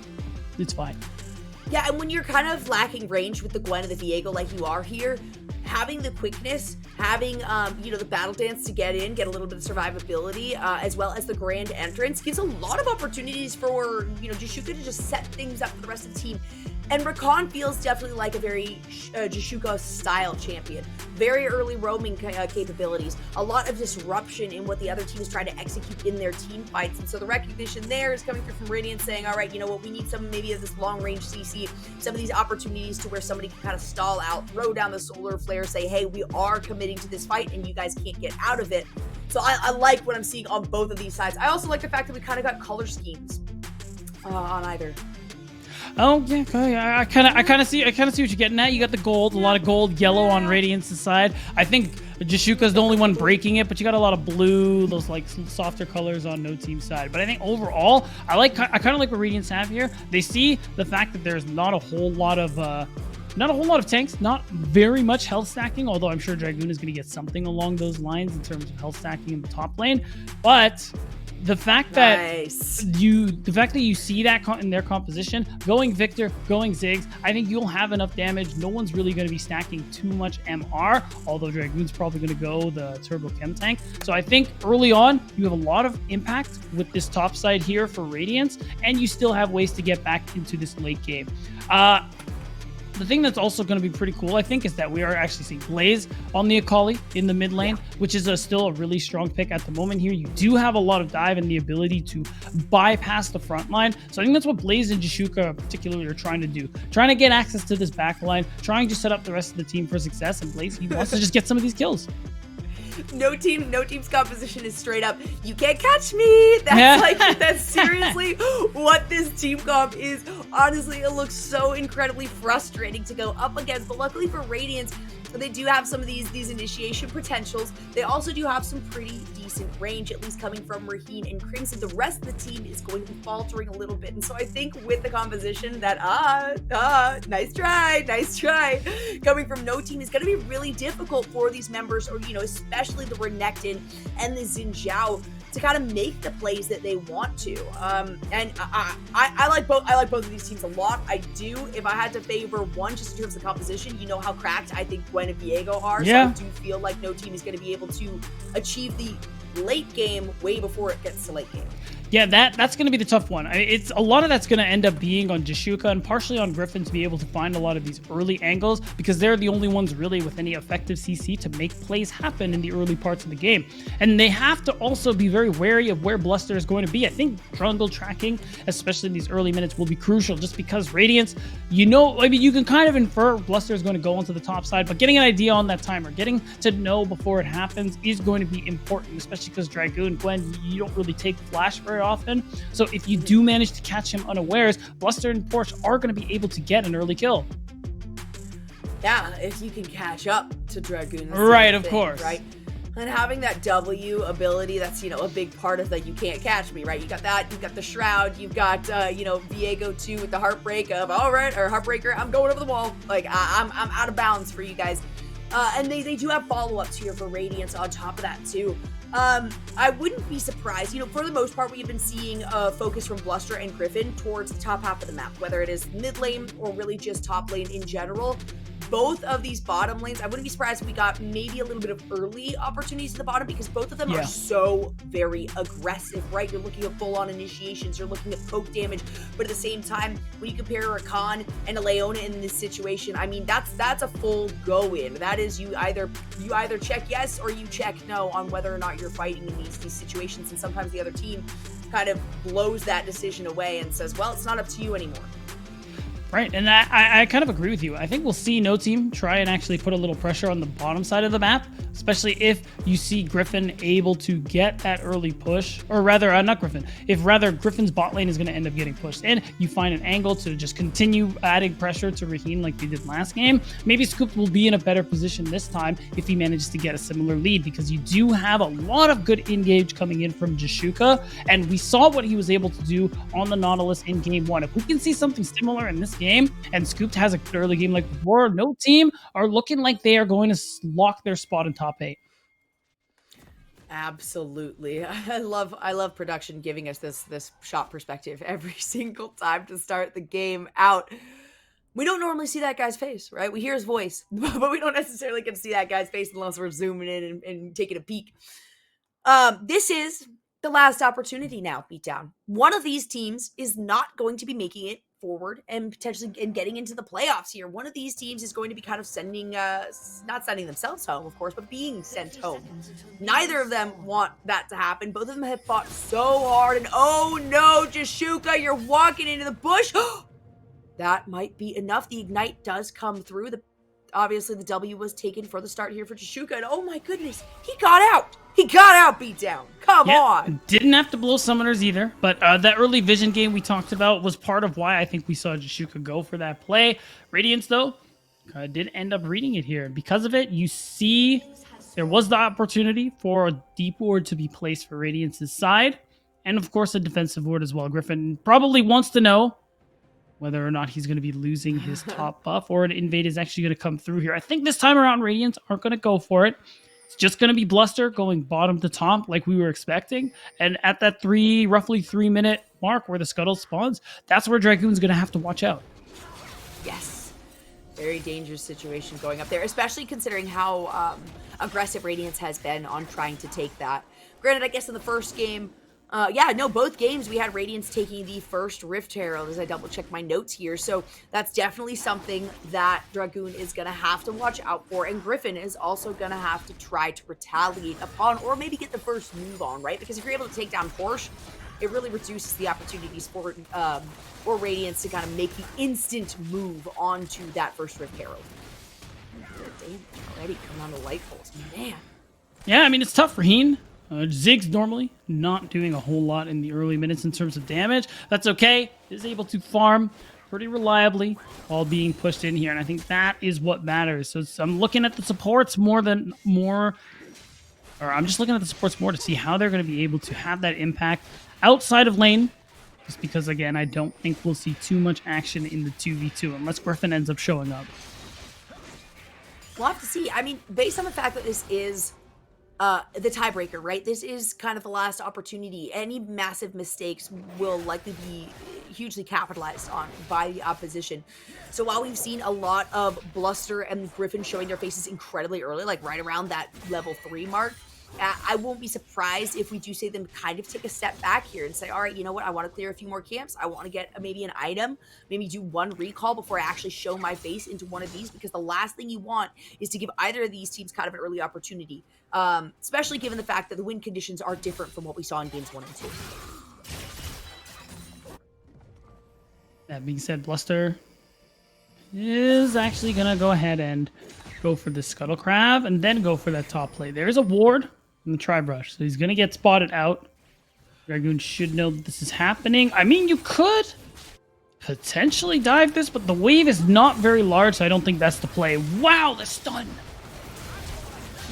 it's fine. Yeah, and when you're kind of lacking range with the Gwen and the Viego like you are here, having the quickness, having the battle dance to get in, get a little bit of survivability, as well as the grand entrance, gives a lot of opportunities for Jashuka to just set things up for the rest of the team. And Rakan feels definitely like a very Jashuka style champion. Very early roaming capabilities, a lot of disruption in what the other team is trying to execute in their team fights. And so the recognition there is coming through from Radiance saying, all right, you know what, we need some maybe of this long range CC, some of these opportunities to where somebody can kind of stall out, throw down the solar flare, say, hey, we are committing to this fight and you guys can't get out of it. So I like what I'm seeing on both of these sides. I also like the fact that we kind of got color schemes on either. Oh yeah, I kind of see what you're getting at. You got the gold, a lot of gold, yellow on Radiance's side. I think Jashuka's the only one breaking it, but you got a lot of blue, those like softer colors on no team side. But I think overall, I kind of like what Radiance have here. They see the fact that there's not a whole lot of tanks, not very much health stacking, although I'm sure Dragoon is going to get something along those lines in terms of health stacking in the top lane. But the fact that you see that in their composition, going Victor, going Ziggs, I think you'll have enough damage. No one's really going to be stacking too much MR, although Dragoon's probably going to go the Turbo Chem tank. So I think early on, you have a lot of impact with this top side here for Radiance, and you still have ways to get back into this late game. The thing that's also going to be pretty cool, I think, is that we are actually seeing Blaze on the Akali in the mid lane, which is still a really strong pick at the moment here. You do have a lot of dive and the ability to bypass the front line. So I think that's what Blaze and Jashuka particularly are trying to do. Trying to get access to this back line, trying to set up the rest of the team for success. And Blaze, he wants to just get some of these kills. No team's composition is straight up, you can't catch me. That's seriously what this team comp is. Honestly, it looks so incredibly frustrating to go up against, but luckily for Radiance, they do have some of these initiation potentials. They also do have some pretty decent range, at least coming from Raheen and Crimson. The rest of the team is going to be faltering a little bit. And so I think with the composition that, nice try, coming from no team is going to be really difficult for these members, or, especially the Renekton and the Xin Zhao, to kind of make the plays that they want to. And I like both of these teams a lot. I do. If I had to favor one, just in terms of composition, you know how cracked I think Gwen and Viego are. Yeah. So I do feel like no team is going to be able to achieve the late game way before it gets to late game. Yeah, that's going to be the tough one. It's a lot of that's going to end up being on Jashuka and partially on Griffin to be able to find a lot of these early angles, because they're the only ones really with any effective CC to make plays happen in the early parts of the game. And they have to also be very wary of where Bluster is going to be. I think jungle tracking, especially in these early minutes, will be crucial, just because Radiance, you can kind of infer Bluster is going to go onto the top side, but getting an idea on that timer, getting to know before it happens is going to be important, especially because Dragoon, Gwen, you don't really take flash very often. So if you do manage to catch him unawares, Bluster and Porsche are going to be able to get an early kill. Yeah, if you can catch up to Dragoon. Right, of course. Right? And having that W ability, that's, a big part of the you can't catch me, right? You got that, you've got the Shroud, you've got, Viego too with the Heartbreak of, all right, or Heartbreaker, I'm going over the wall. Like, I'm out of bounds for you guys. And they do have follow-ups here for Radiance on top of that too. I wouldn't be surprised. For the most part, we've been seeing a focus from Bluster and Griffin towards the top half of the map, whether it is mid lane or really just top lane in general. Both of these bottom lanes, I wouldn't be surprised if we got maybe a little bit of early opportunities at the bottom, because both of them are so very aggressive, right? You're looking at full-on initiations, you're looking at poke damage, but at the same time, when you compare a Khan and a Leona in this situation, I mean, that's a full go-in. That is, you either check yes or you check no on whether or not you're fighting in these situations, and sometimes the other team kind of blows that decision away and says, well, it's not up to you anymore. Right, and I kind of agree with you. I think we'll see no team try and actually put a little pressure on the bottom side of the map, especially if you see Griffin able to get that early push, or rather, not Griffin, if rather Griffin's bot lane is going to end up getting pushed in, you find an angle to just continue adding pressure to Raheen like they did last game. Maybe Scoop will be in a better position this time if he manages to get a similar lead, because you do have a lot of good engage coming in from Jashuka, and we saw what he was able to do on the Nautilus in game one. If we can see something similar in this game, and Scooped has a good early game like before, no team are looking like they are going to lock their spot in top 8. Absolutely. I love production giving us this shot perspective every single time to start the game out. We don't normally see that guy's face, right? We hear his voice, but we don't necessarily get to see that guy's face unless we're zooming in and taking a peek. This is the last opportunity now, Beatdown. One of these teams is not going to be making it forward and potentially and getting into the playoffs here. One of these teams is going to be kind of sending, not sending themselves home, of course, but being sent home. Neither of them want that to happen. Both of them have fought so hard, and oh no, Jashuka, you're walking into the bush. That might be enough. The ignite does come through. Obviously the W was taken for the start here for Jashuka, and oh my goodness, he got out. He got out, Beatdown. Come on. Didn't have to blow summoners either, but that early vision game we talked about was part of why I think we saw Jashuka go for that play. Radiance, though, did end up reading it here. Because of it, you see there was the opportunity for a deep ward to be placed for Radiance's side, and of course a defensive ward as well. Griffin probably wants to know whether or not he's going to be losing his top buff or an invade is actually going to come through here. I think this time around, Radiance aren't going to go for it. It's just going to be Bluster going bottom to top like we were expecting. And at that roughly 3-minute mark where the scuttle spawns, that's where Dragoon's going to have to watch out. Yes. Very dangerous situation going up there, especially considering how aggressive Radiance has been on trying to take that. Granted, I guess in the first game, both games we had Radiance taking the first Rift Herald as I double check my notes here. So that's definitely something that Dragoon is going to have to watch out for. And Griffin is also going to have to try to retaliate upon or maybe get the first move on, right? Because if you're able to take down Porsche, it really reduces the opportunities for Radiance to kind of make the instant move onto that first Rift Herald. Damn, already coming on the light pulse, man. Yeah, I mean, it's tough for Heen. Ziggs normally not doing a whole lot in the early minutes in terms of damage. That's okay. Is able to farm pretty reliably while being pushed in here. And I think that is what matters. So I'm looking at the supports I'm just looking at the supports more to see how they're going to be able to have that impact outside of lane. Just because, again, I don't think we'll see too much action in the 2v2 unless Griffin ends up showing up. We'll have to see. I mean, based on the fact that this is the tiebreaker, right? This is kind of the last opportunity. Any massive mistakes will likely be hugely capitalized on by the opposition. So while we've seen a lot of Bluster and Griffin showing their faces incredibly early, like right around that level 3 mark, I won't be surprised if we do see them kind of take a step back here and say, all right, you know what? I want to clear a few more camps. I want to get maybe an item, maybe do one recall before I actually show my face into one of these, because the last thing you want is to give either of these teams kind of an early opportunity, especially given the fact that the win conditions are different from what we saw in games 1 and 2. That being said, Bluster is actually going to go ahead and go for the Scuttle Crab and then go for that top play. There's a ward in the Tri-Brush, so he's going to get spotted out. Dragoon should know that this is happening. I mean, you could potentially dive this, but the wave is not very large, so I don't think that's the play. Wow, the stun!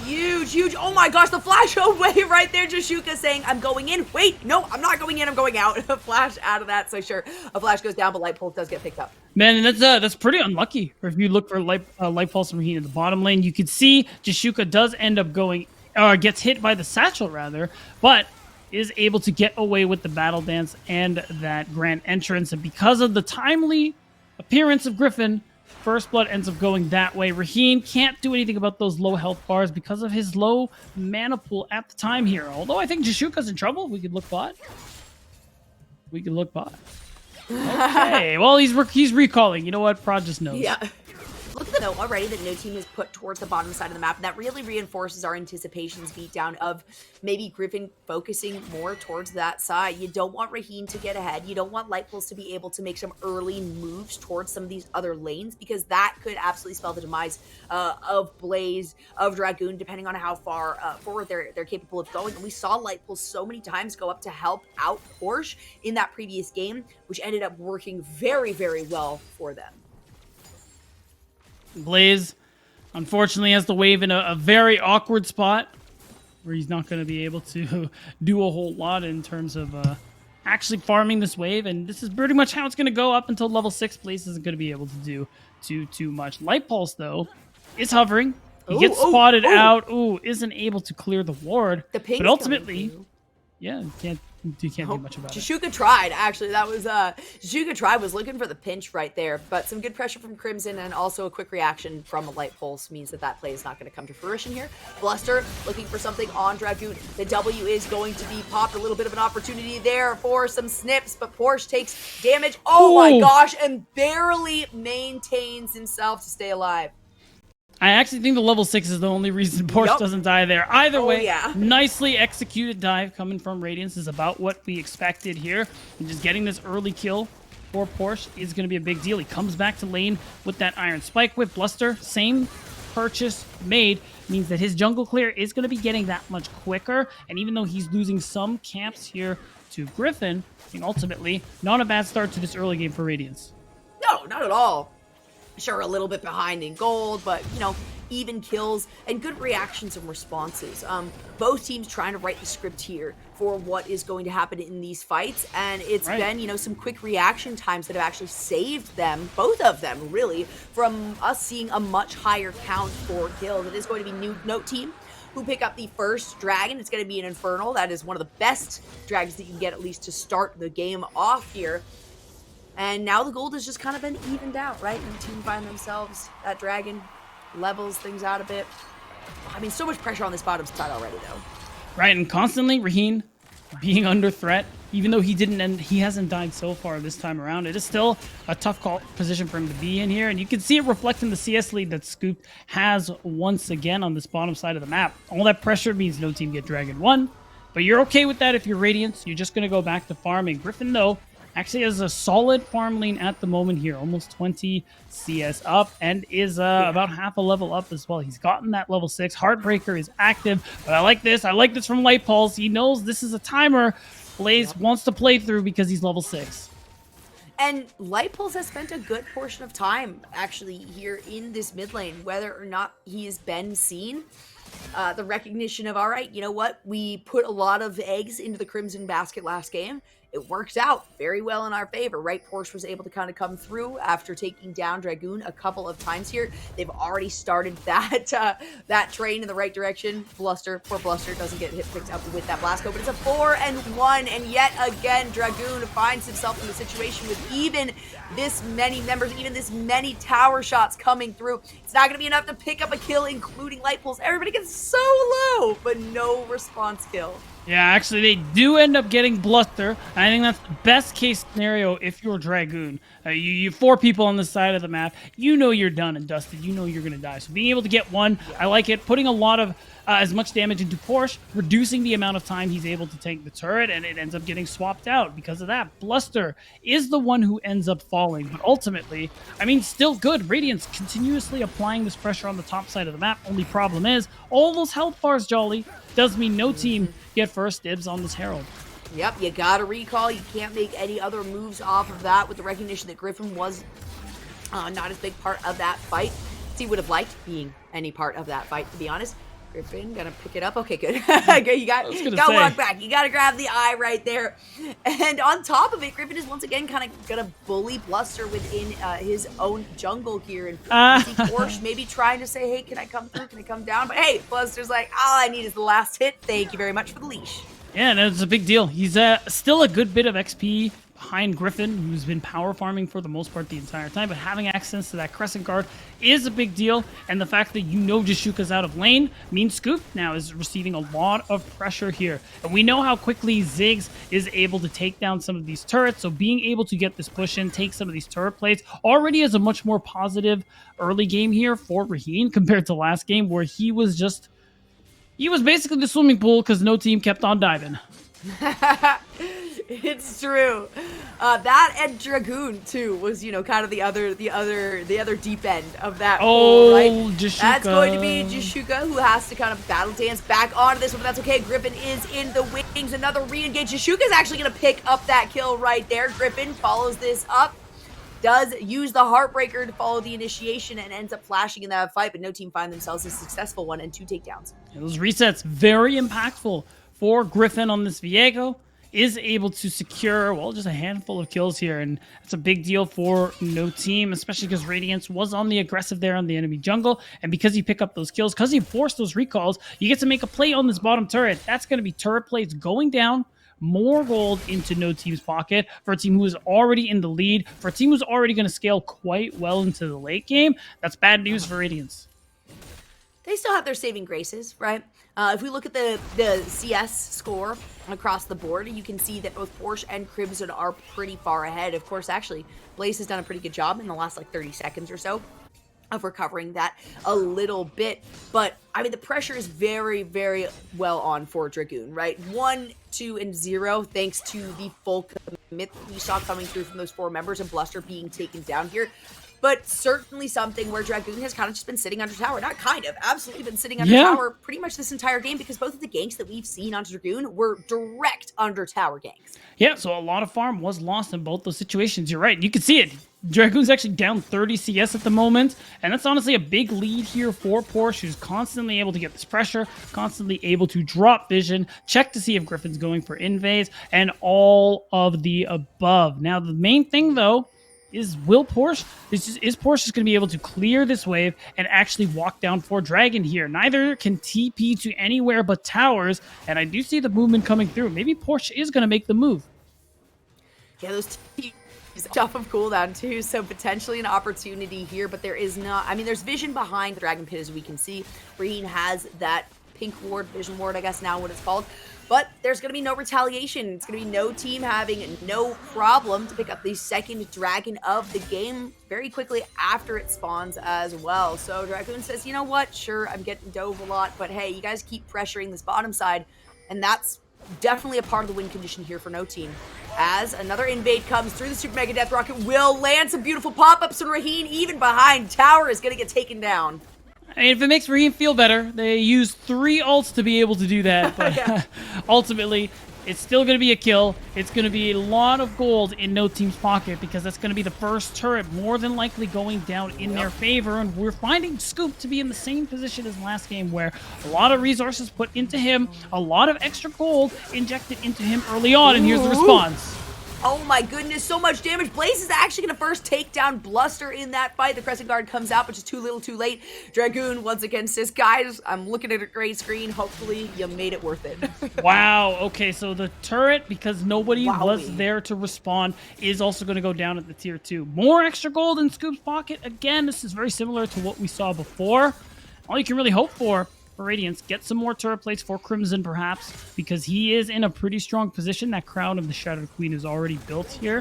Huge. Oh my gosh, the flash away right there. Jashuka saying, I'm going in. Wait, no, I'm not going in. I'm going out. A flash out of that. So sure, a flash goes down, but Light Pulse does get picked up. Man, that's pretty unlucky. If you look for Light Pulse and Raheen in the bottom lane, you could see Jashuka does end up gets hit by the satchel rather, but is able to get away with the battle dance and that grand entrance. And because of the timely appearance of Griffin, First Blood ends up going that way. Raheen can't do anything about those low health bars because of his low mana pool at the time here. Although I think Jashuka's in trouble. We could look bot. Okay, well, he's recalling. You know what? Prod just knows. Yeah. Look at the note already that no team is put towards the bottom side of the map, and that really reinforces our anticipations beatdown of maybe Griffin focusing more towards that side. You don't want Raheen to get ahead. You don't want Light Pulse to be able to make some early moves towards some of these other lanes, because that could absolutely spell the demise of Blaze, of Dragoon, depending on how far forward they're capable of going. And we saw Light Pulse so many times go up to help out Porsche in that previous game, which ended up working very, very well for them. Blaze, unfortunately, has the wave in a very awkward spot where he's not going to be able to do a whole lot in terms of actually farming this wave. And this is pretty much how it's going to go up until level 6. Blaze isn't going to be able to do too much. Light Pulse, though, is hovering. He gets spotted out. Ooh, isn't able to clear the ward. The ping's but ultimately, coming through. yeah, you can't do much about it. Jashuka tried, actually. That was Jashuka tried, was looking for the pinch right there, but some good pressure from Crimson and also a quick reaction from a light pulse means that play is not going to come to fruition here. Bluster looking for something on Dragoon. The W is going to be popped. A little bit of an opportunity there for some snips, but Porsche takes damage. Oh my gosh, and barely maintains himself to stay alive. I actually think the level 6 is the only reason Porsche doesn't die there. Either way, nicely executed dive coming from Radiance is about what we expected here. And just getting this early kill for Porsche is going to be a big deal. He comes back to lane with that Iron Spike Whip. Bluster, same purchase made, means that his jungle clear is going to be getting that much quicker. And even though he's losing some camps here to Griffin, I think ultimately, not a bad start to this early game for Radiance. No, not at all. Sure, a little bit behind in gold, but, you know, even kills and good reactions and responses. Both teams trying to write the script here for what is going to happen in these fights, and it's been, you know, some quick reaction times that have actually saved them, both of them, really, from us seeing a much higher count for kills. It is going to be Note Team who pick up the first dragon. It's going to be an Infernal. That is one of the best dragons that you can get, at least to start the game off here. And now the gold has just kind of been evened out, right? And the team find themselves, that dragon levels things out a bit. I mean, so much pressure on this bottom side already, though. Right, and constantly Raheen being under threat, even though he hasn't died so far this time around. It is still a tough position for him to be in here, and you can see it reflecting the CS lead that Scoop has once again on this bottom side of the map. All that pressure means no team get Dragon 1, but you're okay with that if you're Radiance. You're just going to go back to farming. Griffin, though, actually has a solid farm lane at the moment here, almost 20 CS up, and is about half a level up as well. He's gotten that level 6. Heartbreaker is active, but I like this. I like this from Light Pulse. He knows this is a timer Blaze wants to play through because he's level 6. And Light Pulse has spent a good portion of time, actually, here in this mid lane, whether or not he has been seen. The recognition of, all right, you know what? We put a lot of eggs into the Crimson basket last game. It worked out very well in our favor, right? Porsche was able to kind of come through after taking down Dragoon a couple of times here. They've already started that that train in the right direction. Bluster, poor Bluster, doesn't get picked up with that Blasco, but it's a 4-1, and yet again, Dragoon finds himself in a situation with even this many members, even this many tower shots coming through. It's not going to be enough to pick up a kill, including Light Pulse. Everybody gets so low, but no response kill. Yeah, actually, they do end up getting Bluster. I think that's the best case scenario if you're Dragoon. You 4 people on the side of the map. You know you're done and dusted. You know you're going to die. So being able to get one, I like it. Putting a lot of as much damage into Porsche, reducing the amount of time he's able to tank the turret, and it ends up getting swapped out because of that. Bluster is the one who ends up falling, but ultimately, I mean, still good. Radiance continuously applying this pressure on the top side of the map. Only problem is, all those health bars, Jolly, does mean no team get first dibs on this Herald. Yep, you gotta recall. You can't make any other moves off of that with the recognition that Griffin was not as big part of that fight. He would have liked being any part of that fight, to be honest. Griffin, gonna pick it up. Okay, good. Okay, you got walk back. You gotta grab the eye right there. And on top of it, Griffin is once again kind of gonna bully Bluster within his own jungle here. And Porsche maybe trying to say, hey, can I come through? Can I come down? But hey, Bluster's like, all I need is the last hit. Thank you very much for the leash. Yeah, and it's a big deal. He's still a good bit of XP behind Griffin, who's been power farming for the most part the entire time, but having access to that Crescent Guard is a big deal, and the fact that you know Jashuka's out of lane means Scoop now is receiving a lot of pressure here. And we know how quickly Ziggs is able to take down some of these turrets, so being able to get this push in, take some of these turret plates, already is a much more positive early game here for Raheen compared to last game, where he was basically the swimming pool because no team kept on diving. It's true. That and Dragoon too was, you know, kind of the other deep end of that pool, right? Jashuka. That's going to be Jashuka, who has to kind of battle dance back onto this one, but that's okay. Griffin is in the wings. Another re-engage. Jashuka's actually going to pick up that kill right there. Griffin follows this up. Does use the Heartbreaker to follow the initiation and ends up flashing in that fight, but no team find themselves a successful one and 2 takedowns. Yeah, those resets, very impactful for Griffin on this Viego. is able to secure, well, just a handful of kills here. And that's a big deal for no team, especially because Radiance was on the aggressive there on the enemy jungle. And because you pick up those kills, because you force those recalls, you get to make a play on this bottom turret. That's going to be turret plays going down. More gold into no team's pocket for a team who is already in the lead, for a team who's already going to scale quite well into the late game. That's bad news for Radiance. They still have their saving graces, right? If we look at the CS score across the board, you can see that both Porsche and Crimson are pretty far ahead. Of course, actually, Blaze has done a pretty good job in the last like 30 seconds or so of recovering that a little bit. But I mean, the pressure is very, very well on for Dragoon, right? 1, 2, and 0, thanks to the full commit we saw coming through from those 4 members and Bluster being taken down here. But certainly something where Dragoon has kind of just been sitting under tower. Not kind of, absolutely been sitting under tower pretty much this entire game, because both of the ganks that we've seen onto Dragoon were direct under tower ganks. Yeah, so a lot of farm was lost in both those situations. You're right. You can see it. Dragoon's actually down 30 CS at the moment, and that's honestly a big lead here for Porsche, who's constantly able to get this pressure, constantly able to drop vision, check to see if Griffin's going for invades, and all of the above. Now, the main thing, though, is Porsche just going to be able to clear this wave and actually walk down for Dragon here? Neither can TP to anywhere but towers, and I do see the movement coming through. Maybe Porsche is going to make the move. Yeah, those TPs off of cooldown too, so potentially an opportunity here, but there is not. I mean, there's vision behind the Dragon Pit, as we can see. Breen has that pink ward, vision ward, I guess now what it's called. But there's going to be no retaliation. It's going to be no team having no problem to pick up the second dragon of the game very quickly after it spawns as well. So Dragoon says, you know what? Sure, I'm getting dove a lot, but hey, you guys keep pressuring this bottom side. And that's definitely a part of the win condition here for no team. As another invade comes through, the Super Mega Death Rocket will land some beautiful pop-ups, and Raheen, even behind tower, is going to get taken down. I mean, if it makes Raheem feel better, they used 3 ults to be able to do that, but ultimately, it's still going to be a kill. It's going to be a lot of gold in no team's pocket, because that's going to be the first turret more than likely going down in their favor, and we're finding Scoop to be in the same position as last game, where a lot of resources put into him, a lot of extra gold injected into him early on, and here's the response. Oh my goodness, so much damage. Blaze is actually going to first take down Bluster in that fight. The Crescent Guard comes out, but just too little too late. Dragoon once again says, guys, I'm looking at a great screen. Hopefully you made it worth it. Wow, okay, so the turret, because nobody was there to respond, is also going to go down at the tier 2. More extra gold in Scoop's pocket. Again, this is very similar to what we saw before. All you can really hope for Radiance, get some more turret plates for Crimson, perhaps, because he is in a pretty strong position. That crown of the Shattered Queen is already built here,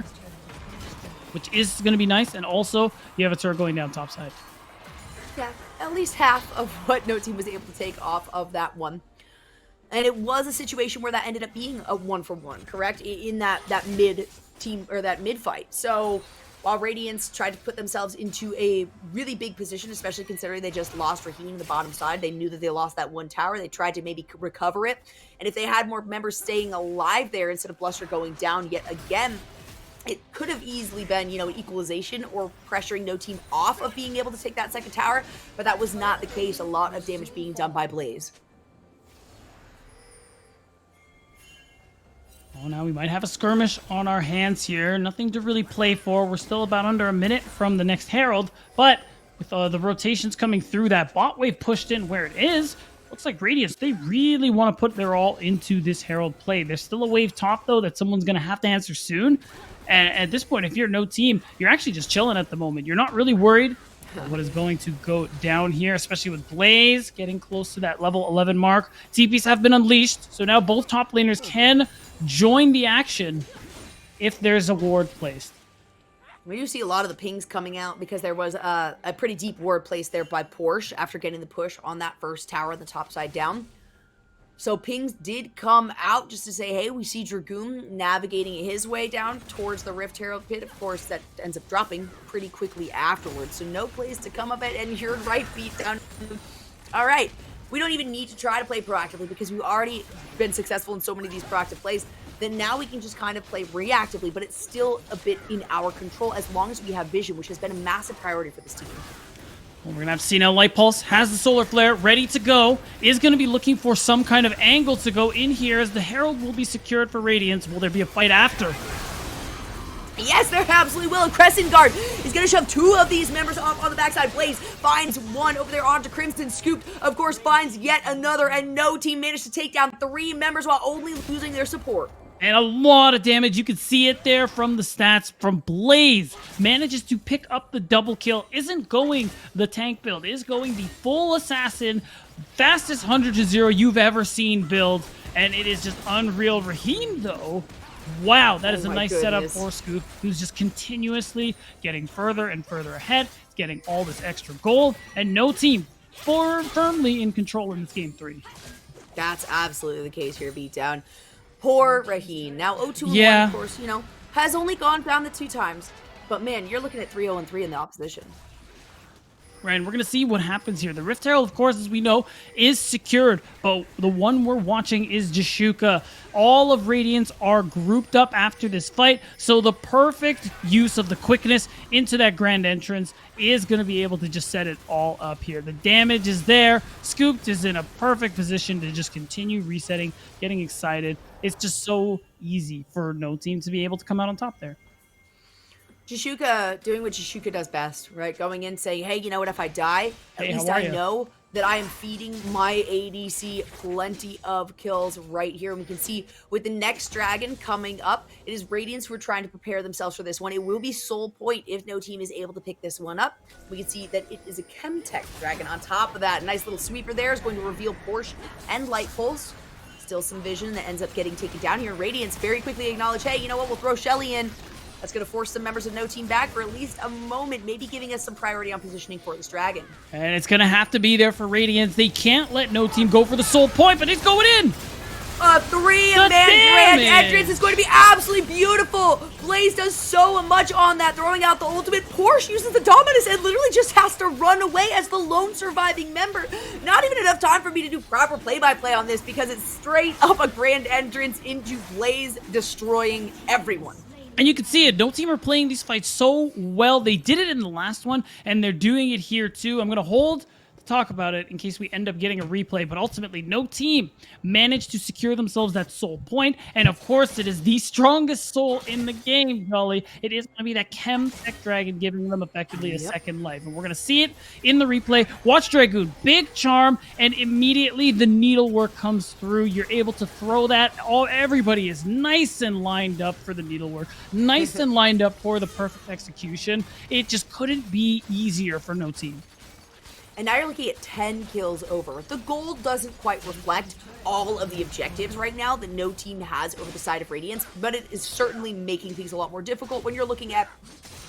which is going to be nice. And also, you have a turret going down topside. Yeah, at least half of what no team was able to take off of that one. And it was a situation where that ended up being a 1-for-1, correct? In that mid team, or that mid fight. So while Radiance tried to put themselves into a really big position, especially considering they just lost Raheen the bottom side, they knew that they lost that one tower. They tried to maybe recover it. And if they had more members staying alive there instead of Bluster going down yet again, it could have easily been, you know, an equalization or pressuring no team off of being able to take that second tower. But that was not the case. A lot of damage being done by Blaze. Oh, now we might have a skirmish on our hands here. Nothing to really play for. We're still about under a minute from the next Herald. But with the rotations coming through, that bot wave pushed in where it is, looks like Radiance, they really want to put their all into this Herald play. There's still a wave top, though, that someone's going to have to answer soon. And at this point, if you're no team, you're actually just chilling at the moment. You're not really worried about what is going to go down here, especially with Blaze getting close to that level 11 mark. TPs have been unleashed, so now both top laners can join the action if there's a ward placed. We do see a lot of the pings coming out because there was a pretty deep ward placed there by Porsche after getting the push on that first tower on the top side down. So pings did come out just to say, hey, we see Dragoon navigating his way down towards the Rift Herald pit. Of course, that ends up dropping pretty quickly afterwards. So no place to come up at, and you're right, beat down. All right. We don't even need to try to play proactively because we've already been successful in so many of these proactive plays. Then now we can just kind of play reactively, but it's still a bit in our control as long as we have vision, which has been a massive priority for this team. We're going to have CNL Light Pulse, has the Solar Flare ready to go, is going to be looking for some kind of angle to go in here as the Herald will be secured for Radiance. Will there be a fight after? Yes, there absolutely will. Crescent Guard is going to shove 2 of these members off on the backside. Blaze finds 1 over there onto Crimson. Scooped, of course, finds yet another, and no team managed to take down 3 members while only losing their support. And a lot of damage. You can see it there from the stats from Blaze. Manages to pick up the double kill. Isn't going the tank build. Is going the full assassin. Fastest 100 to 0 you've ever seen build. And it is just unreal. Raheem, though. Wow, that is a nice setup for Scoop, who's just continuously getting further and further ahead. He's getting all this extra gold. And no team firmly in control in this game 3. That's absolutely the case here, Beatdown. Poor Raheem. Now 0-2-1, of course, you know, has only gone down the 2 times. But man, you're looking at 3-0-3 in the opposition. Right, and we're going to see what happens here. The Rift Herald, of course, as we know, is secured, but the one we're watching is Jashuka. All of Radiance are grouped up after this fight, so the perfect use of the quickness into that grand entrance is going to be able to just set it all up here. The damage is there. Scooped is in a perfect position to just continue resetting, getting excited. It's just so easy for no team to be able to come out on top there. Jashuka doing what Jashuka does best, right? Going in saying, hey, you know what, if I die, at least I know that I am feeding my ADC plenty of kills right here. And we can see with the next dragon coming up, it is Radiance who are trying to prepare themselves for this one. It will be Soul Point if no team is able to pick this one up. We can see that it is a Chemtech dragon. On top of that, nice little sweeper there is going to reveal Porsche and Light Pulse. Still some vision that ends up getting taken down here. Radiance very quickly acknowledge, hey, you know what, we'll throw Shelly in. That's going to force some members of no team back for at least a moment, maybe giving us some priority on positioning for this dragon. And it's going to have to be there for Radiance. They can't let no team go for the Soul Point, but it's going in. A 3-man grand entrance is going to be absolutely beautiful. Blaze does so much on that, throwing out the ultimate. Porsche uses the Dominus and literally just has to run away as the lone surviving member. Not even enough time for me to do proper play-by-play on this because it's straight up a grand entrance into Blaze destroying everyone. And you can see it. No team are playing these fights so well. They did it in the last one, and they're doing it here too. I'm going to hold to talk about it in case we end up getting a replay, but ultimately no team managed to secure themselves that soul point. And of course, it is the strongest soul in the game, Jolly. It is going to be that Chem Tech Dragon giving them effectively a second life. And we're going to see it in the replay. Watch Dragoon, big charm, and immediately the needlework comes through. You're able to throw that. Everybody is nice and lined up for the needlework, nice and lined up for the perfect execution. It just couldn't be easier for no team. And now you're looking at 10 kills over. The gold doesn't quite reflect all of the objectives right now that no team has over the side of Radiance, but it is certainly making things a lot more difficult when you're looking at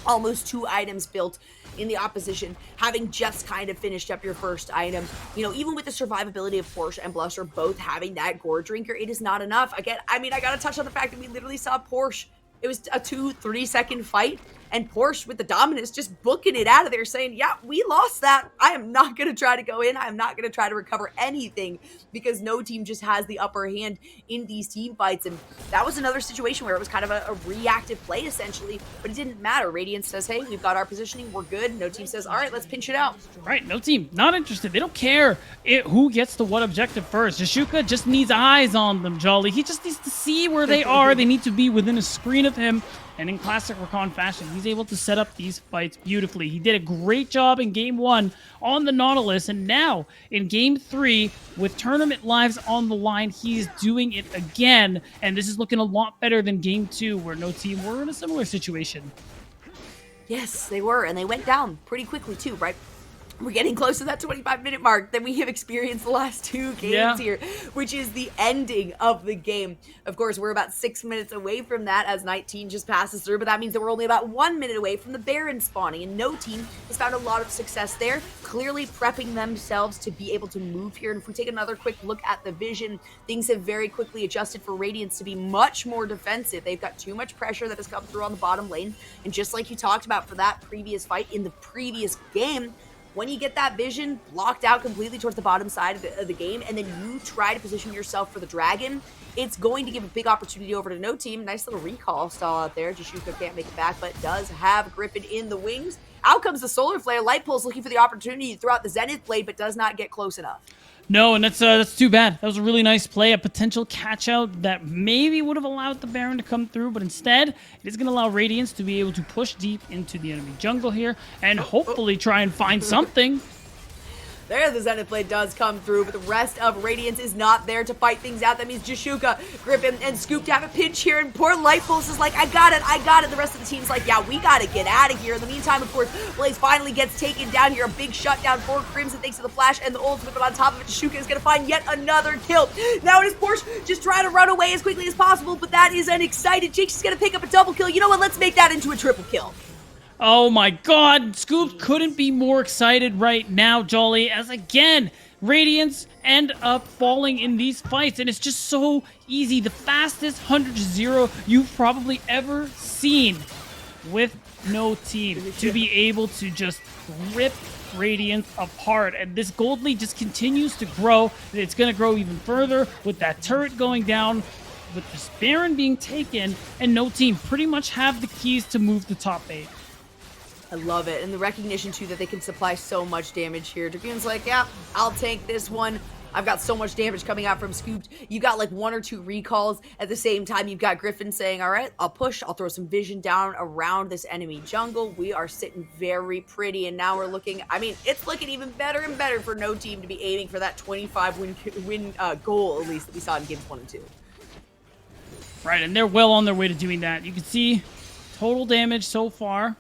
almost 2 items built in the opposition, having just kind of finished up your first item. You know, even with the survivability of Porsche and Bluster both having that Gore Drinker, it is not enough. Again, I mean, I gotta touch on the fact that we literally saw Porsche. It was a 2-3 second fight, and Porsche with the Dominus just booking it out of there saying, yeah, we lost that. I am not going to try to go in. I am not going to try to recover anything because no team just has the upper hand in these team fights. And that was another situation where it was kind of a reactive play essentially, but it didn't matter. Radiance says, hey, we've got our positioning. We're good. No team says, all right, let's pinch it out. Right. No team. Not interested. They don't care who gets to what objective first. Jashuka just needs eyes on them, Jolly. He just needs to see where they are. They need to be within a screen of him. And in classic Rakan fashion, he's able to set up these fights beautifully. He did a great job in Game 1 on the Nautilus, and now in Game 3, with tournament lives on the line, he's doing it again. And this is looking a lot better than Game 2, where no team were in a similar situation. Yes, they were, and they went down pretty quickly too, right? We're getting close to that 25-minute mark that we have experienced the last 2 games here, which is the ending of the game. Of course, we're about 6 minutes away from that as 19 just passes through, but that means that we're only about 1 minute away from the Baron spawning, and no team has found a lot of success there, clearly prepping themselves to be able to move here. And if we take another quick look at the vision, things have very quickly adjusted for Radiance to be much more defensive. They've got too much pressure that has come through on the bottom lane, and just like you talked about for that previous fight in the previous game, when you get that vision blocked out completely towards the bottom side of the game, and then you try to position yourself for the dragon, it's going to give a big opportunity over to no team. Nice little recall stall out there. Jashuka can't make it back, but does have Griffin in the wings. Out comes the Solar Flare. Light Pulse looking for the opportunity to throw out the Zenith Blade, but does not get close enough. No, and that's too bad. That was a really nice play, a potential catch-out that maybe would have allowed the Baron to come through, but instead, it is going to allow Radiance to be able to push deep into the enemy jungle here and hopefully try and find something. There, the Zenith Blade does come through, but the rest of Radiance is not there to fight things out. That means Jashuka, Griffin, and Scoop to have a pinch here, and poor Light Pulse is like, I got it. The rest of the team's like, yeah, we gotta get out of here. In the meantime, of course, Blaze finally gets taken down here. A big shutdown for Crimson thanks to the flash and the ultimate, but on top of it, Jashuka is gonna find yet another kill. Now it is Porsche just trying to run away as quickly as possible, but that is an excited Jinx is gonna pick up a double kill. You know what? Let's make that into a triple kill. Oh my god, Scoop couldn't be more excited right now, Jolly, as again, Radiance end up falling in these fights, and it's just so easy. The fastest 100-0 you've probably ever seen with no team to be able to just rip Radiance apart, and this gold lead just continues to grow. It's going to grow even further with that turret going down, with this Baron being taken, and no team pretty much have the keys to move the top 8. I love it. And the recognition, too, that they can supply so much damage here. Dragoon's like, yeah, I'll take this one. I've got so much damage coming out from Scooped. You got like 1 or 2 recalls. At the same time, you've got Griffin saying, all right, I'll push. I'll throw some vision down around this enemy jungle. We are sitting very pretty. And now we're looking, I mean, it's looking even better and better for no team to be aiming for that 25 win goal, at least, that we saw in games 1 and 2. Right, and they're well on their way to doing that. You can see total damage so far.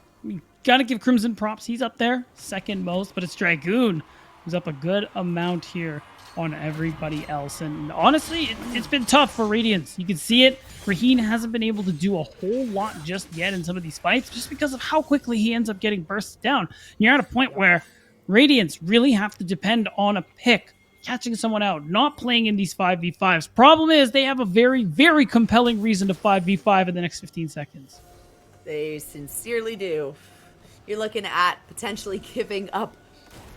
Gotta give Crimson props. He's up there, second most, but it's Dragoon who's up a good amount here on everybody else. And honestly, it's been tough for Radiance. You can see it. Raheen hasn't been able to do a whole lot just yet in some of these fights, just because of how quickly he ends up getting bursted down. You're at a point where Radiance really have to depend on a pick, catching someone out, not playing in these 5v5s. Problem is, they have a very, very compelling reason to 5v5 in the next 15 seconds. They sincerely do. You're looking at potentially giving up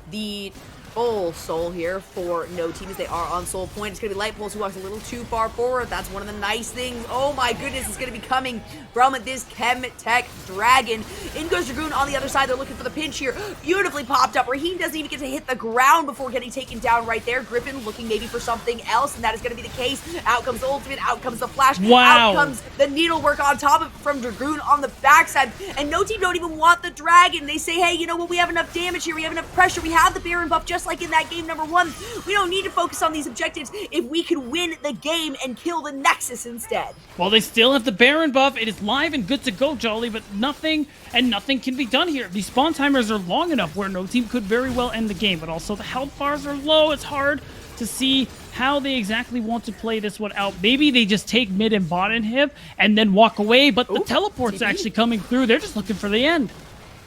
the full soul here for no team as they are on soul point. It's going to be Light Pulse who walks a little too far forward. That's one of the nice things. Oh my goodness, it's going to be coming from this Chem Tech Dragon. In goes Dragoon on the other side. They're looking for the pinch here. Beautifully popped up. Raheen doesn't even get to hit the ground before getting taken down right there. Griffin looking maybe for something else, and that is going to be the case. Out comes the ultimate. Out comes the flash. Wow. Out comes the needlework on top of it from Dragoon on the backside. And no team don't even want the dragon. They say, hey, you know what? We have enough damage here. We have enough pressure. We have the Baron buff just like in that game number 1. We don't need to focus on these objectives if we can win the game and kill the Nexus instead. Well, they still have the Baron buff. It is live and good to go, Jolly, but nothing can be done here. These spawn timers are long enough where no team could very well end the game, but also the health bars are low. It's hard to see how they exactly want to play this one out. Maybe they just take mid and bot inhib and then walk away, but the teleport's actually coming through. They're just looking for the end.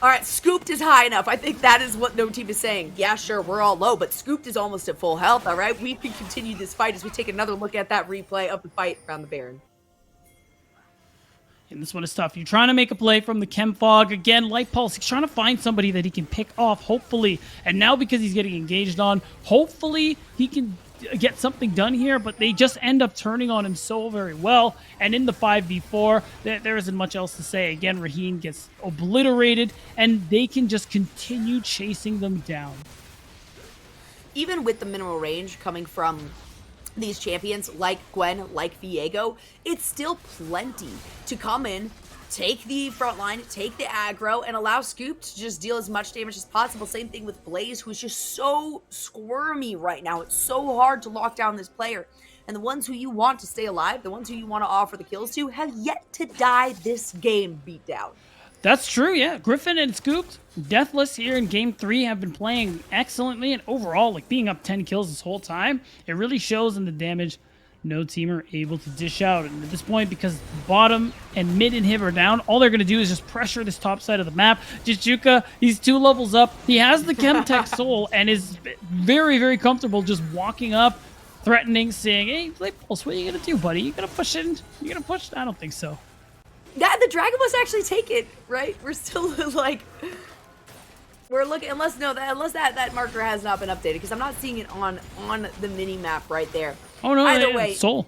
All right, Scooped is high enough. I think that is what no team is saying. Yeah, sure, we're all low, but Scooped is almost at full health, all right? We can continue this fight as we take another look at that replay of the fight around the Baron. And this one is tough. You're trying to make a play from the Chem Fog. Again, Light Pulse, he's trying to find somebody that he can pick off, hopefully. And now because he's getting engaged on, hopefully he can get something done here, but they just end up turning on him so very well. And in the 5v4, there isn't much else to say. Again, Raheen gets obliterated, and they can just continue chasing them down. Even with the minimal range coming from these champions like Gwen, like Viego, it's still plenty to come in, take the front line, take the aggro, and allow Scoop to just deal as much damage as possible. Same thing with Blaze, who's just so squirmy right now. It's so hard to lock down this player. And the ones who you want to stay alive, the ones who you want to offer the kills to, have yet to die this game beat down. That's true, yeah. Griffin and Scooped, Deathless here in Game 3 have been playing excellently, and overall, like being up 10 kills this whole time, it really shows in the damage no team are able to dish out. And at this point, because bottom and mid inhib are down, all they're going to do is just pressure this top side of the map. Jichuka, he's 2 levels up. He has the Chemtech Soul and is very, very comfortable just walking up, threatening, saying, hey, Light Pulse, what are you going to do, buddy? You going to push in? You going to push? I don't think so. Yeah, the dragon must actually take it, right? We're still like... we're looking unless that marker has not been updated because I'm not seeing it on the mini map right there. Oh no, Either yeah, way, Soul.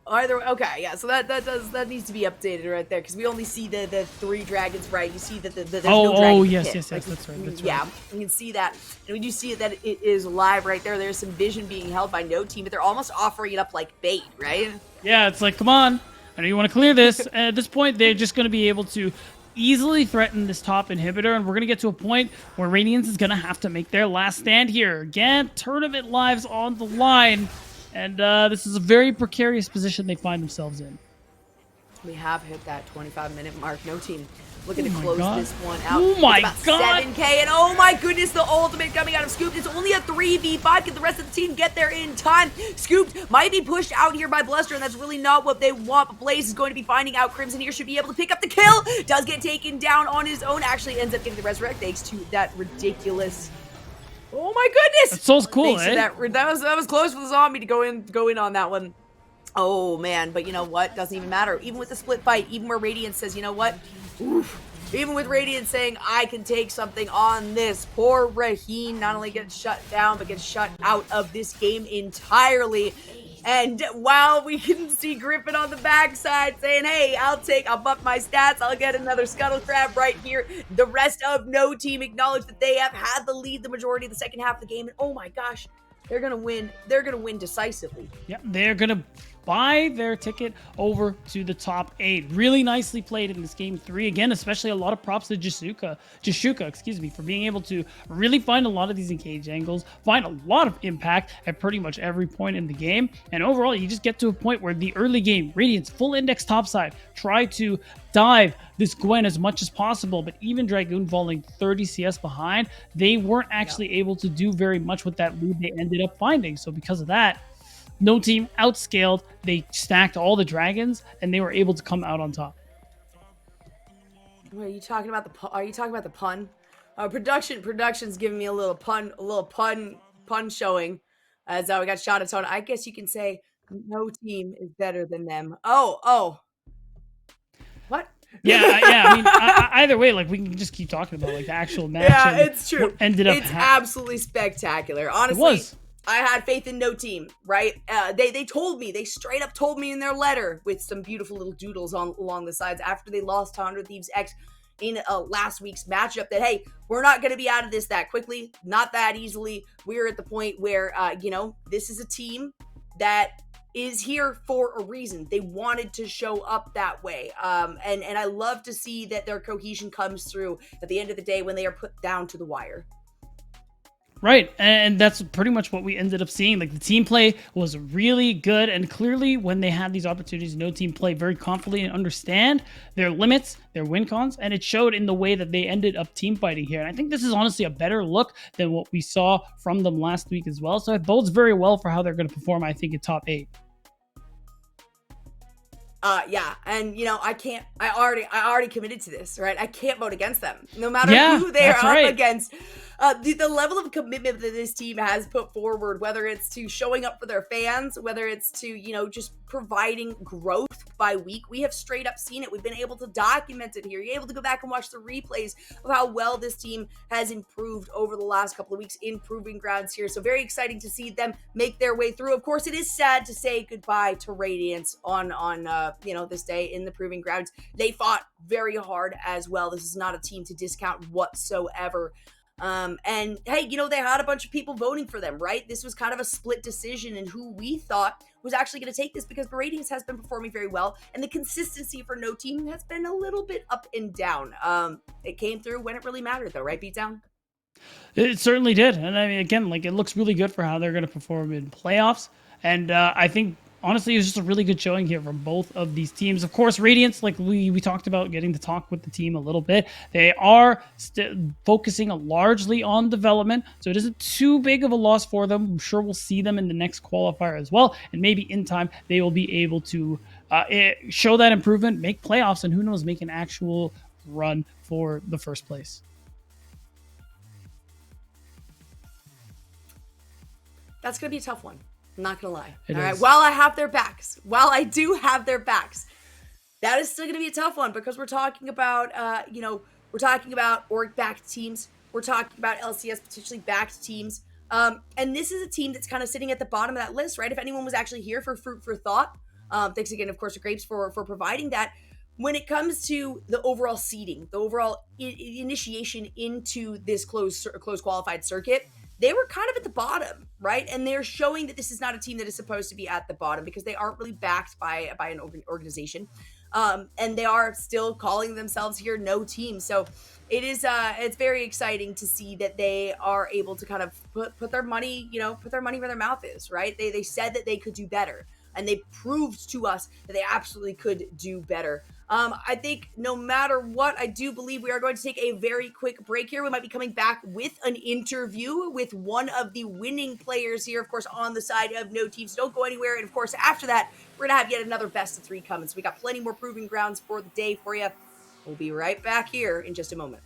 okay, yeah. So that needs to be updated right there because we only see the 3 dragons, right? You see that there's no dragon. Oh yes, pit. yes, Like, that's right. That's right. yeah, you can see that, and when you see that it is live right there, there's some vision being held by no team, but they're almost offering it up like bait, right? Yeah, it's like, come on, I know you want to clear this. And at this point, they're just going to be able to easily threaten this top inhibitor, and we're going to get to a point where Radiance is going to have to make their last stand here. Again, tournament lives on the line, and this is a very precarious position they find themselves in. We have hit that 25-minute mark. No team looking to my close God. this one out. Oh my it's about God. 7K, and oh my goodness, the ultimate coming out of Scooped. It's only a 3v5. Can the rest of the team get there in time? Scooped might be pushed out here by Bluster, and that's really not what they want. But Blaze is going to be finding out Crimson here. Should be able to pick up the kill. Does get taken down on his own. Actually ends up getting the resurrect thanks to that ridiculous... Oh my goodness! That Soul's cool, Thanks to that was close for the zombie to go in on that one. Oh man, but you know what? Doesn't even matter. Even with the split fight, even where Radiance says, you know what? Oof. Even with Radiance saying, I can take something on this, poor Raheen not only gets shut down, but gets shut out of this game entirely. And while we can see Griffin on the backside saying, hey, I'll buff my stats, I'll get another Scuttle Crab right here. The rest of no team acknowledge that they have had the lead the majority of the second half of the game. And oh my gosh, they're going to win. They're going to win decisively. Yeah, they're going to buy their ticket over to the top 8. Really nicely played in this game 3. Again, especially a lot of props to Jashuka, for being able to really find a lot of these engage angles, find a lot of impact at pretty much every point in the game. And overall, you just get to a point where the early game, Radiance, full index topside, try to dive this Gwen as much as possible, but even Dragoon falling 30 CS behind, they weren't actually able to do very much with that lead they ended up finding. So because of that, no team outscaled. They stacked all the dragons, and they were able to come out on top. Are you talking about the pun? Production's giving me a little pun showing. As we got shot at tone. I guess you can say no team is better than them. Oh. What? Yeah. I mean, either way, like we can just keep talking about like the actual match. Yeah, it's true. It's absolutely spectacular. Honestly, it was. I had faith in no team, right? They straight up told me in their letter with some beautiful little doodles along the sides after they lost to 100 Thieves X in last week's matchup that, hey, we're not going to be out of this that quickly, not that easily. We're at the point where, this is a team that is here for a reason. They wanted to show up that way. And I love to see that their cohesion comes through at the end of the day when they are put down to the wire. Right, and that's pretty much what we ended up seeing. Like the team play was really good, and clearly when they had these opportunities, no team play very confidently and understand their limits, their win cons, and it showed in the way that they ended up team fighting here. And I think this is honestly a better look than what we saw from them last week as well. So it bodes very well for how they're going to perform, I think, in top 8. Yeah, and I already committed to this, right? I can't vote against them, no matter who they are up against. The level of commitment that this team has put forward, whether it's to showing up for their fans, whether it's to, just providing growth by week, we have straight up seen it. We've been able to document it here. You're able to go back and watch the replays of how well this team has improved over the last couple of weeks in Proving Grounds here. So very exciting to see them make their way through. Of course, it is sad to say goodbye to Radiance on this day in the Proving Grounds. They fought very hard as well. This is not a team to discount whatsoever. And hey, they had a bunch of people voting for them, right? This was kind of a split decision in who we thought was actually going to take this because Radiance has been performing very well, and the consistency for no team has been a little bit up and down. It came through when it really mattered, though, right, Beatdown? It certainly did, and I mean, again, like it looks really good for how they're going to perform in playoffs, and I think. Honestly, it was just a really good showing here from both of these teams. Of course, Radiance, like we talked about getting to talk with the team a little bit. They are focusing largely on development, so it isn't too big of a loss for them. I'm sure we'll see them in the next qualifier as well, and maybe in time they will be able to show that improvement, make playoffs, and who knows, make an actual run for the first place. That's going to be a tough one. I'm not gonna lie. All right. While I do have their backs, that is still gonna be a tough one because we're talking about, org-backed teams We're talking about LCS potentially backed teams. And this is a team that's kind of sitting at the bottom of that list, right? If anyone was actually here for Fruit for Thought, thanks again, of course, to Grapes for providing that. When it comes to the overall seeding, the overall initiation into this closed qualified circuit, they were kind of at the bottom, right? And they're showing that this is not a team that is supposed to be at the bottom because they aren't really backed by an organization, and they are still calling themselves here no team. So it's very exciting to see that they are able to kind of put their money, put their money where their mouth is, right? They said that they could do better, and they proved to us that they absolutely could do better. I think no matter what, I do believe we are going to take a very quick break here. We might be coming back with an interview with one of the winning players here, of course, on the side of no teams. Don't go anywhere. And of course, after that, we're going to have yet another best of 3 coming. So we got plenty more proving grounds for the day for you. We'll be right back here in just a moment.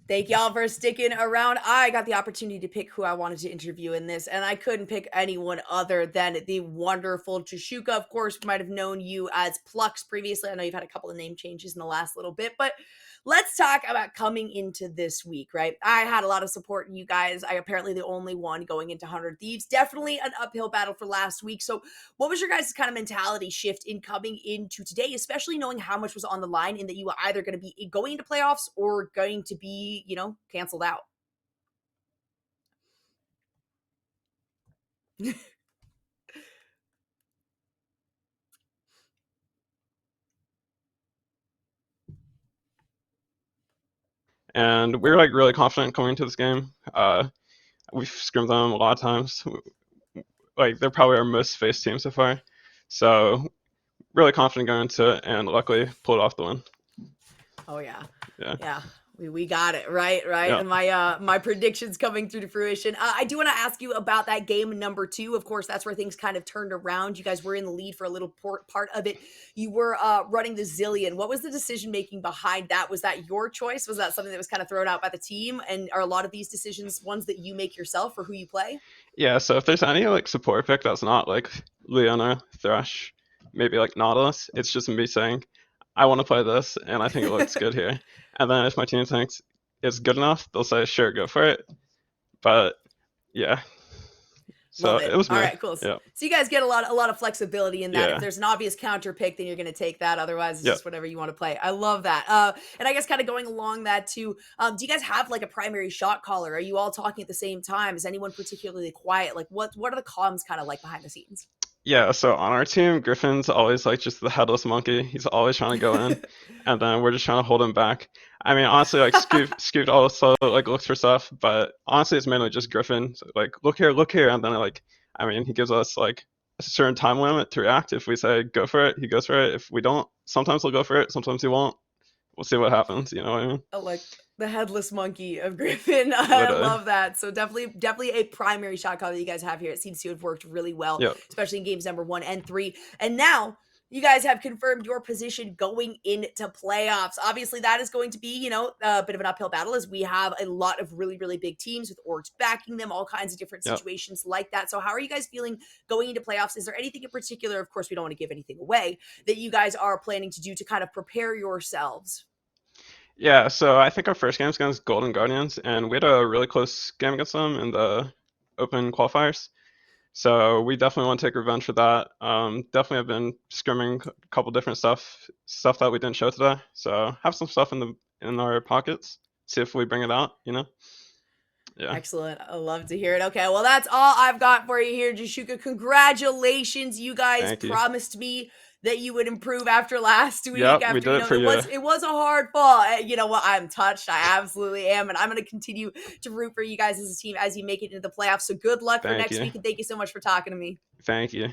Thank y'all for sticking around. I got the opportunity to pick who I wanted to interview in this, and I couldn't pick anyone other than the wonderful Chishuka. Of course, might have known you as Plux previously. I know you've had a couple of name changes in the last little bit, but let's talk about coming into this week, right? I had a lot of support in you guys. I apparently the only one going into 100 Thieves. Definitely an uphill battle for last week. So, what was your guys' kind of mentality shift in coming into today, especially knowing how much was on the line and that you were either going to be going into playoffs or going to be, canceled out? And we were like really confident coming into this game. We've scrimmed them a lot of times. Like they're probably our most faced team so far. So really confident going into it, and luckily pulled off the win. Oh yeah. Yeah. Yeah. We got it right. Yeah. And my predictions coming through to fruition. I do want to ask you about that game number 2. Of course, that's where things kind of turned around. You guys were in the lead for a little part of it. You were running the Zillion. What was the decision making behind that? Was that your choice? Was that something that was kind of thrown out by the team? And are a lot of these decisions ones that you make yourself for who you play? Yeah. So if there's any like support pick that's not like Leona, Thresh, maybe like Nautilus, it's just me saying, I want to play this, and I think it looks good here. And then if my team thinks it's good enough, they'll say, sure, go for it. But yeah, so Love it it. was All me. right, cool. Yeah. So you guys get a lot of flexibility in that. Yeah. If there's an obvious counter pick, then you're going to take that. Otherwise, it's Yeah. just whatever you want to play. I love that. And I guess kind of going along that too. Do you guys have like a primary shot caller? Are you all talking at the same time? Is anyone particularly quiet? Like what are the comms kind of like behind the scenes? Yeah, so on our team, Griffin's always like just the headless monkey. He's always trying to go in, and then we're just trying to hold him back. I mean, honestly, like Scoot also like looks for stuff, but honestly, it's mainly just Griffin. So, like, look here, and then like, I mean, he gives us like a certain time limit to react. If we say go for it, he goes for it. If we don't, sometimes he'll go for it, sometimes he won't. We'll see what happens. You know what I mean? Like the headless monkey of Griffin. I Literally. love that. So definitely a primary shot caller that you guys have here. It seems to have worked really well, Yep. especially in games number 1 and 3. And now you guys have confirmed your position going into playoffs. Obviously, that is going to be, a bit of an uphill battle as we have a lot of really, really big teams with orgs backing them, all kinds of different Yep. situations like that. So how are you guys feeling going into playoffs? Is there anything in particular, of course, we don't want to give anything away, that you guys are planning to do to kind of prepare yourselves? Yeah, so I think our first game was against Golden Guardians, and we had a really close game against them in the open qualifiers. So we definitely want to take revenge for that. Definitely have been scrimming a couple different stuff that we didn't show today. So have some stuff in our pockets. See if we bring it out. Yeah. Excellent. I love to hear it. Okay, well, that's all I've got for you here, Jashuka. Congratulations. You guys Thank you. promised me that you would improve after last week. Yep, after we did it for it you. was a hard fall. You know what? I'm touched. I absolutely am. And I'm gonna continue to root for you guys as a team as you make it into the playoffs. So good luck for Thank next you. week. And thank you so much for talking to me. Thank you.